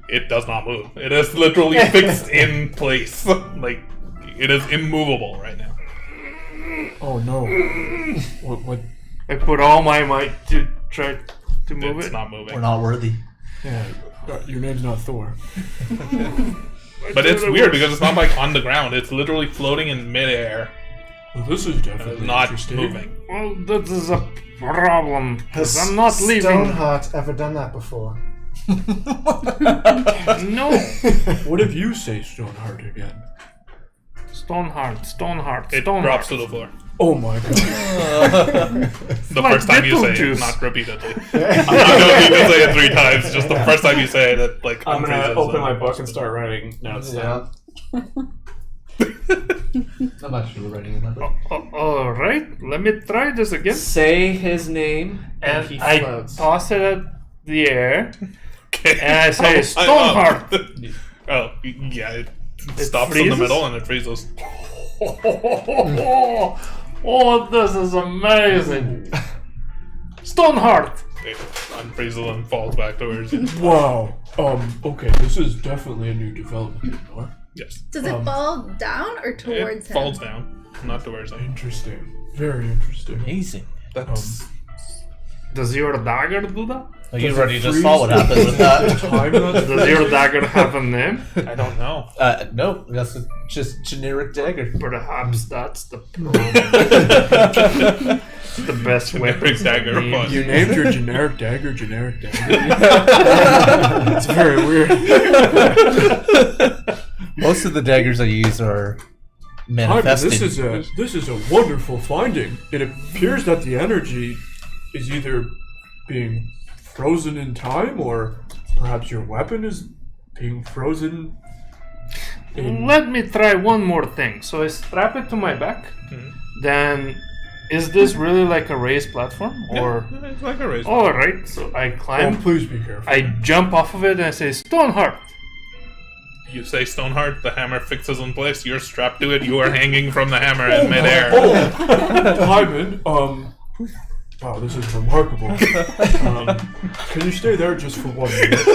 It does not move. It is literally fixed in place. Like, it is immovable right now. Oh no. What? I put all my might to try to move It's it. not moving. We're not worthy. Yeah, your name's not Thor. But it's weird because it's not like on the ground. It's literally floating in midair. Well, this is And definitely it's not interesting. moving. Well, that is a problem. 'Cause Has I'm not leaving. Stoneheart ever done that before? No. What if you say Stoneheart again? Stoneheart. It drops to the floor. Oh my god. The like first time you say Beetlejuice. it, not repeatedly. You don't need to say it 3 times. Just the first time you say it, it like I'm gonna unfreezes open and- my book and start writing notes. Yeah. I'm actually writing in my book. All right. Let me try this again. Say his name, and he I floats. toss it at the air, Okay. and I say Stoneheart. Oh, yeah. It stops in freezes? the middle and it freezes. Oh, this is amazing. Stoneheart. It unfreezes and falls back towards you. Wow. Okay, this is definitely a new development. Nor. Yes. Does it fall down or towards It him? falls down, not towards him. Interesting. Very interesting. Amazing. That's Does your dagger do that? Oh, you Does already it just saw what freeze? happened with that. Time that's Does your dagger have a name? I don't know. No, that's just generic dagger. Perhaps that's the problem. The best weapon. Dagger. name. Fun. You named your generic dagger. It's very weird. Most of the daggers I use are Timon, manifested. this is a wonderful finding. It appears that the energy is either being frozen in time, or perhaps your weapon is being frozen in. Let me try one more thing. So I strap it to my back. Then, is this really like a raised platform? Or It's like a razor. all right. So I Oh, climb. please be careful. I jump off of it and I say Stoneheart. You say Stoneheart, the hammer fixes in place. You're strapped to it. You are hanging from the hammer in midair. Timon, wow, this is remarkable. Can you stay there just for 1 minute?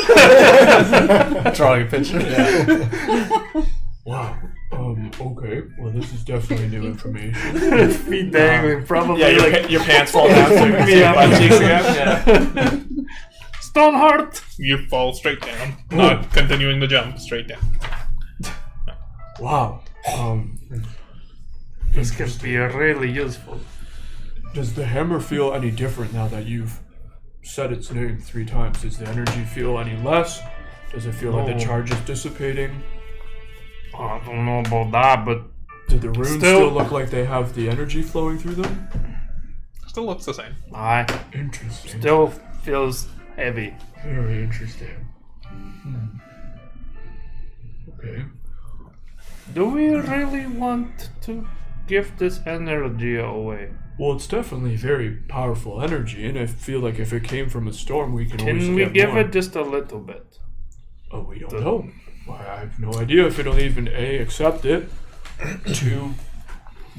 Drawing a picture. Wow. Okay. Well, this is definitely new information. Feet dangling, probably Yeah, like your pants fall down so you can see your butt cheeks again. Yeah. Stoneheart. You fall straight down, not continuing the jump, straight down. Wow. This can be really useful. Does the hammer feel any different now that you've said its name 3 times? Does the energy feel any less? Does it feel like the No. charge is dissipating? I don't know about that, but Do the runes Still- still look like they have the energy flowing through them? Still looks the same. I Interesting. still feels heavy. Very interesting. Okay. Do we really want to give this energy away? Well, it's definitely very powerful energy, and I feel like if it came from a storm, we can always Can we get give more. it just a little bit? Oh, we don't know. I have no idea if it'll even A, accept it, 2,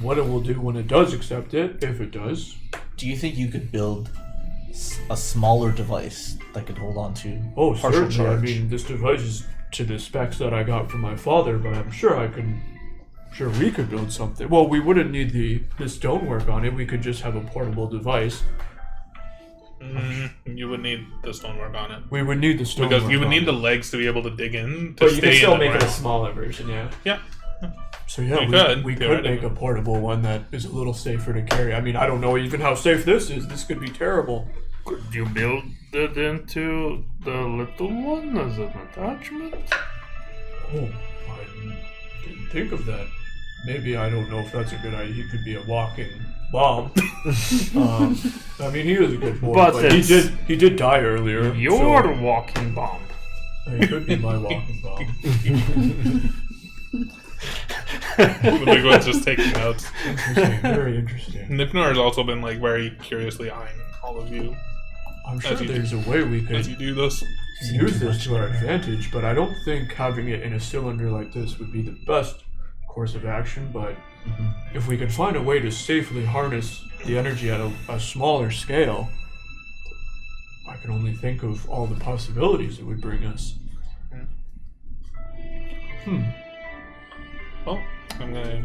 what it will do when it does accept it, if it does. Do you think you could build a smaller device that could hold on to Oh, partial certainly. I charge? mean, this device is to the specs that I got from my father, but I'm sure we could build something. Well, we wouldn't need the stonework on it. We could just have a portable device. You would need the stonework on it. We would need the stonework Because you would on need it. the legs to be able to dig in to But you stay can still in the make it a ground. smaller version, yeah. Yeah. So yeah, we could theoretically. make a portable one that is a little safer to carry. I mean, I don't know even how safe this is. This could be terrible. Could you build it into the little one as an attachment? Oh, I didn't think of that. Maybe I don't know if that's a good idea. He could be a walking bomb. I mean, he is a good boy, But but it's he did die earlier. Your so walking bomb. he could be my walking bomb. The big one's just taking notes. Interesting, very interesting. Nipnor has also been like very curiously eyeing all of you I'm sure As you there's a way we as you could do this. use this to our advantage, but I don't think having it in a cylinder like this would be the best course of action. But if we could find a way to safely harness the energy at a smaller scale, I can only think of all the possibilities it would bring us. Well, I'm gonna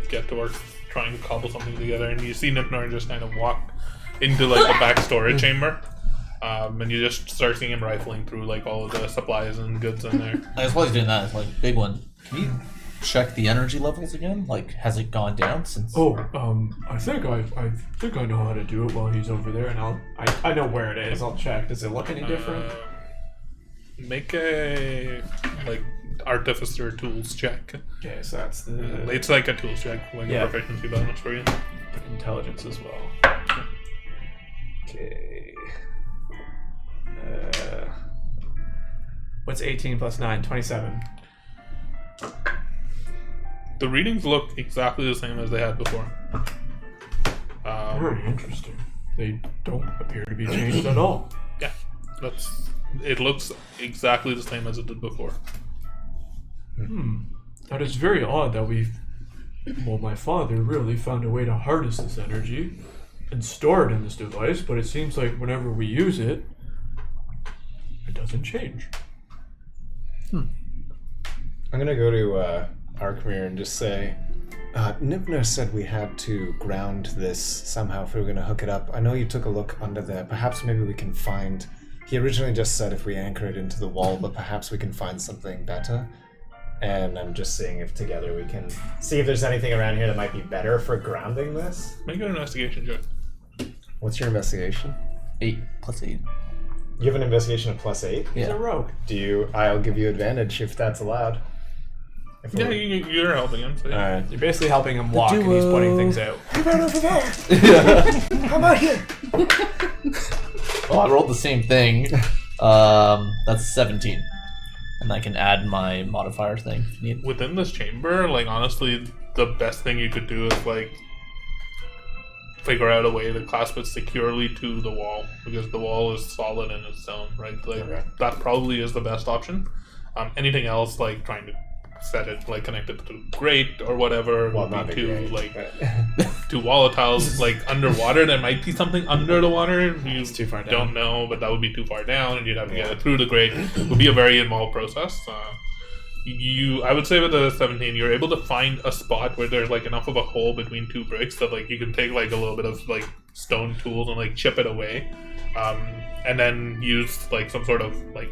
get to work trying to cobble something together, and you see Nipnor just kind of walk into like the back storage chamber, and you just start seeing him rifling through like all of the supplies and goods in there. I guess while he's doing that, it's like, big one. Can you check the energy levels again? Like, has it gone down since? Oh, I think I know how to do it while he's over there, and I know where it is. I'll check. Does it look any different? Make a like artificer tools check. Okay, so that's the It's like a tools check, like Yeah. a proficiency bonus for you. intelligence as well. Okay. What's 18 plus 9? 27. The readings look exactly the same as they had before. very interesting. They don't appear to be changed at all. Yeah, it looks exactly the same as it did before. That is very odd that my father really found a way to harness this energy and store it in this device, but it seems like whenever we use it, it doesn't change. I'm gonna go to Arkmir and just say, Nipner said we had to ground this somehow if we were gonna hook it up. I know you took a look under there. Perhaps maybe we can find. He originally just said if we anchor it into the wall, but perhaps we can find something better. And I'm just seeing if together we can see if there's anything around here that might be better for grounding this. Make an investigation check. What's your investigation? 8 plus 8. You have an investigation of +8. Yeah. rogue. I'll give you advantage if that's allowed. If Yeah, we- you're helping him. So yeah. Alright. You're basically helping him walk, and he's pointing things out. Come out here! Oh, I rolled the same thing. That's 17. And I can add my modifier thing if you need. Within this chamber, like honestly, the best thing you could do is like figure out a way to clasp it securely to the wall, because the wall is solid in its own, right? Like Okay. that probably is the best option. Anything else, like trying to set it like connected to the grate or whatever, Well, would not be the too grate, like but- too volatile. Like underwater, there might be something under the water. You too far down. don't know, but that would be too far down, and you'd have to get it through the grate. It would be a very involved process. I would say with the 17, you're able to find a spot where there's like enough of a hole between two bricks that like you can take like a little bit of like stone tools and like chip it away, and then use like some sort of like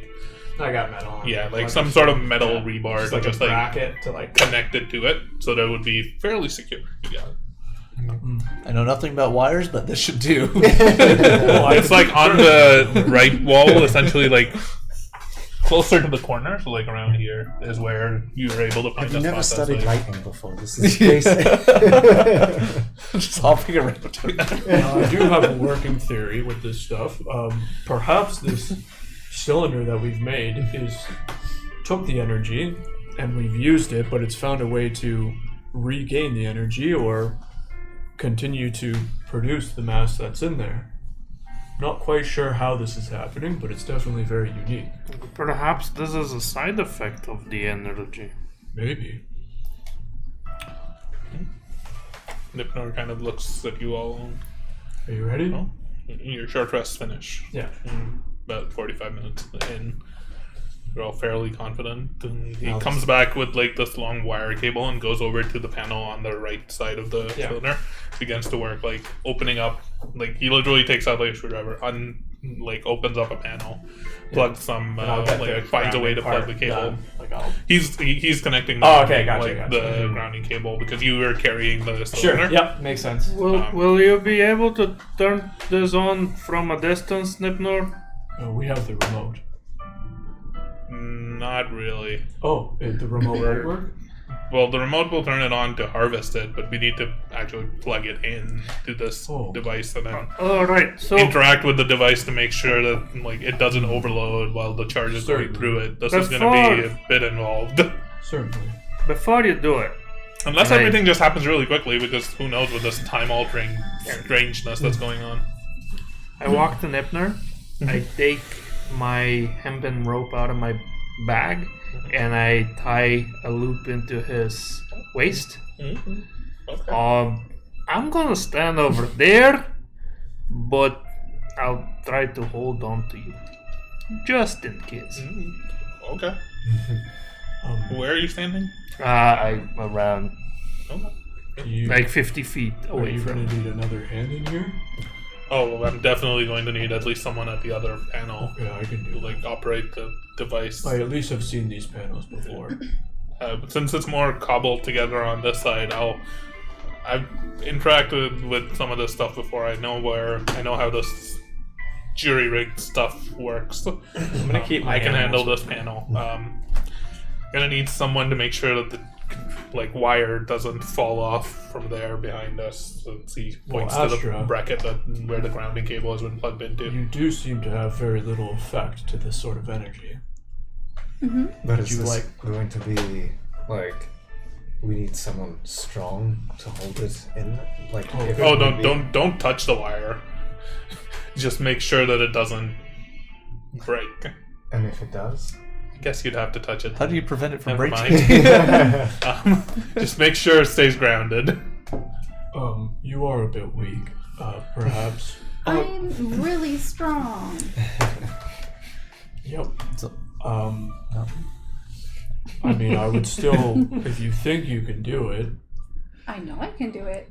I got metal on yeah, it. like some sort of metal yeah. rebar Just to like just a like bracket to like connect it to it, so that it would be fairly secure. You got it. I know nothing about wires, but this should do. It's like on the right wall, essentially, like closer to the corner. So, like around here is where you're able to find. Have you a never spot that's, studied like, lightning before? This is basic. Just hopping around. I do have a working theory with this stuff. Perhaps this cylinder that we've made took the energy and we've used it, but it's found a way to regain the energy or continue to produce the mass that's in there. Not quite sure how this is happening, but it's definitely very unique. Perhaps this is a side effect of the energy. Maybe. Nipnor kind of looks at you all. Are you ready? Oh, your short rest finish. Yeah. About 45 minutes in. You're all fairly confident. And he I'll comes back with like this long wire cable and goes over to the panel on the right side of the cylinder. Begins to work, like opening up. Like he literally takes out like a screwdriver, like opens up a panel, plugs some, I'll get the finds a way to plug the grounding cable. part done. Like I'll He's connecting Oh, okay, gotcha, like gotcha. the grounding cable because you were carrying the Sure. cylinder. Yep. Makes sense. Will you be able to turn this on from a distance, Nipnor? We have the remote. Not really. Oh, the remote won't work? Well, the remote will turn it on to harvest it, but we need to actually plug it in to this device and then All right. So interact with the device to make sure that like it doesn't overload while the charge is going Certainly. through it. This is going to be a bit involved. Certainly. before you do it, Unless Right. everything just happens really quickly, because who knows with this time-altering strangeness that's going on. I walk to Nipner. I take my hempen rope out of my bag and I tie a loop into his waist. I'm gonna stand over there, but I'll try to hold on to you, just in case. Okay. Where are you standing? I'm around You, like 50 feet are away you from. going to need another hand in here? Oh, I'm definitely going to need at least someone at the other panel Yeah, I can to do it. like operate the device. I at least have seen these panels before. But since it's more cobbled together on this side, I've interacted with some of this stuff before. I know how this jury rig stuff works. I'm gonna keep my I can handle animals this panel. Gonna need someone to make sure that the wire doesn't fall off from there behind us. So he points to the Astra. bracket where the grounding cable has been plugged into. You do seem to have very little effect to this sort of energy. But is you this like- going to be like we need someone strong to hold it in? Like, if it Oh, would be- don't touch the wire. Just make sure that it doesn't break. And if it does, I guess you'd have to touch it. How do you prevent it from Never breaking? mind. Just make sure it stays grounded. You are a bit weak, perhaps. I'm really strong. Yep. So- I mean, I would still, if you think you can do it. I know I can do it.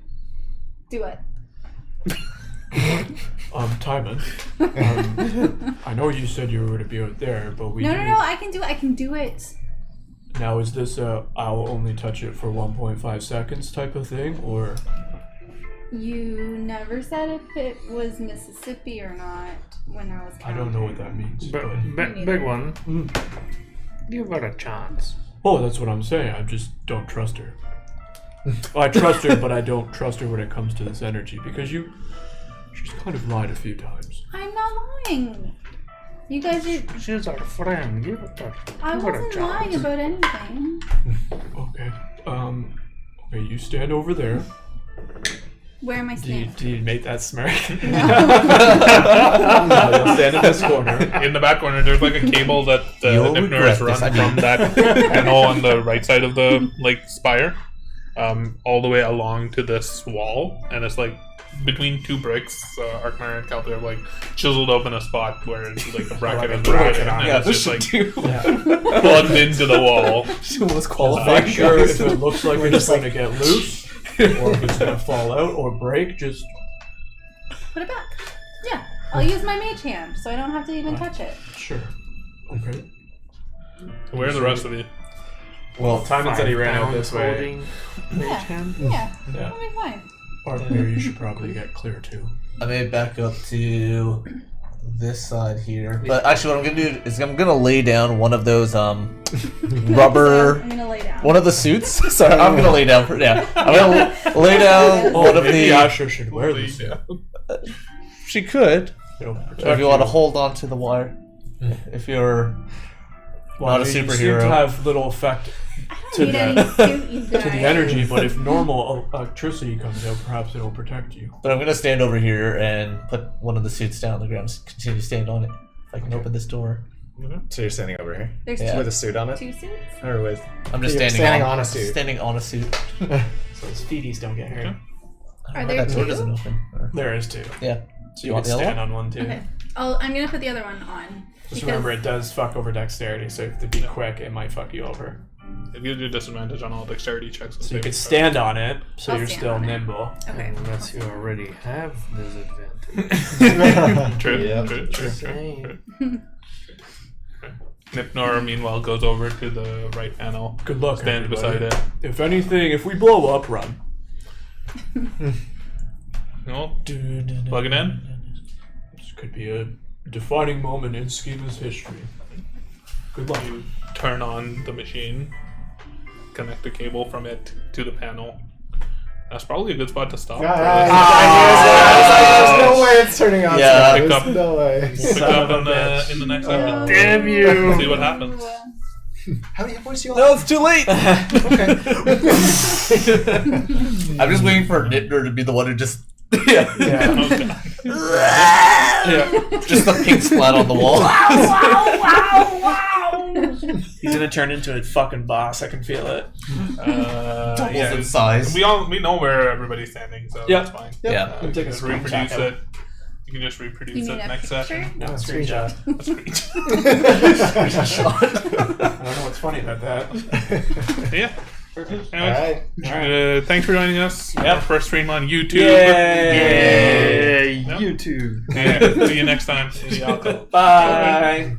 Do it. Timon. I know you said you were going to be out there, but we No, do. no, no, I can do it. I can do it. Now, is this a I'll only touch it for 1.5 seconds type of thing, or? You never said if it was Mississippi or not when I was I don't know what that means. But... Big one. Give her a chance. Oh, that's what I'm saying. I just don't trust her. Well, I trust her, but I don't trust her when it comes to this energy because she's kind of lied a few times. I'm not lying. You guys are. She's our friend. Give her I a wasn't lying chance. about anything. Okay. Okay, you stand over there. Where am I Do you, standing? do you make that smirk? No, You'll stand in this corner. In the back corner, there's like a cable that You'll Nipner regret has this, run I mean. from that panel on the right side of the spire, all the way along to this wall, and it's like between two bricks. Arkner and Calther have like chiseled open a spot where it's like a bracket is broken, and Yeah, it's this just should like do. plugged into the wall. She almost Make qualified. sure if it looks like it's just going to get loose, or if it's going to fall out or break, just Put it back. Yeah. I'll use my mage hand so I don't have to even touch it. sure. Okay. Where are the rest of you? Well, Timon said he ran out 5 this pounds way. holding mage Yeah. hand. Yeah. Yeah. That'll be fine. Partner, you should probably get clear too. I may back up to this side here. But actually, what I'm gonna do is I'm gonna lay down one of those rubber. I'm gonna lay down. One of the suits. Sorry, I'm gonna lay down for now. I'm gonna lay down one of Maybe the. Asher should wear this. She could, It'll protect if you want to hold on to the wire. If you're Well, not a you seem to superhero. have little effect to Need the any suit, you guys. to the energy, but if normal electricity comes out, perhaps it'll protect you. But I'm gonna stand over here and put one of the suits down on the ground. Continue to stand on it. If I can open this door. so you're standing over here There's Yeah. with a suit on it, two suits. or with? I'm just You're standing on a suit. Standing on a suit. So his feeties don't get hurt. Are Why there that door two? doesn't open. Or- There is two. Yeah. So you want can the stand other on one too. Okay. I'm gonna put the other one on. Just remember, it does fuck over dexterity, so if to be quick, it might fuck you over. It gives you disadvantage on all dexterity checks. So you could stand on it, so I'll you're stand still on it. nimble. Okay. Unless you already have disadvantage. True, Yep. true. Saying. Nipnor, meanwhile, goes over to the right panel. Good luck, Stands everybody. beside it. If anything, if we blow up, run. No, plug it in. This could be a defining moment in Schima's history. Good luck. You turn on the machine, connect the cable from it to the panel. That's probably a good spot to stop. There's no way it's turning on. Yeah. There's Pick up. no way. Pick Son up of a in bitch. the next segment. Damn you! See what happens. How many voice you No, it's too late. I'm just waiting for Nitner to be the one who just Yeah. just the pink splat on the wall. He's gonna turn into a fucking boss. I can feel it. Doubles in size. We know where everybody's standing, so Yeah. that's fine. Yeah. Can take a Just screenshot reproduce of it. You can just reproduce You it need a next picture? session. No, Screenshot. I don't know what's funny about that. Yeah. All Anyways, right. thanks for joining us. Yep. Our first stream on YouTube. Yay! Yep. You too. Yeah. See you next time. Bye.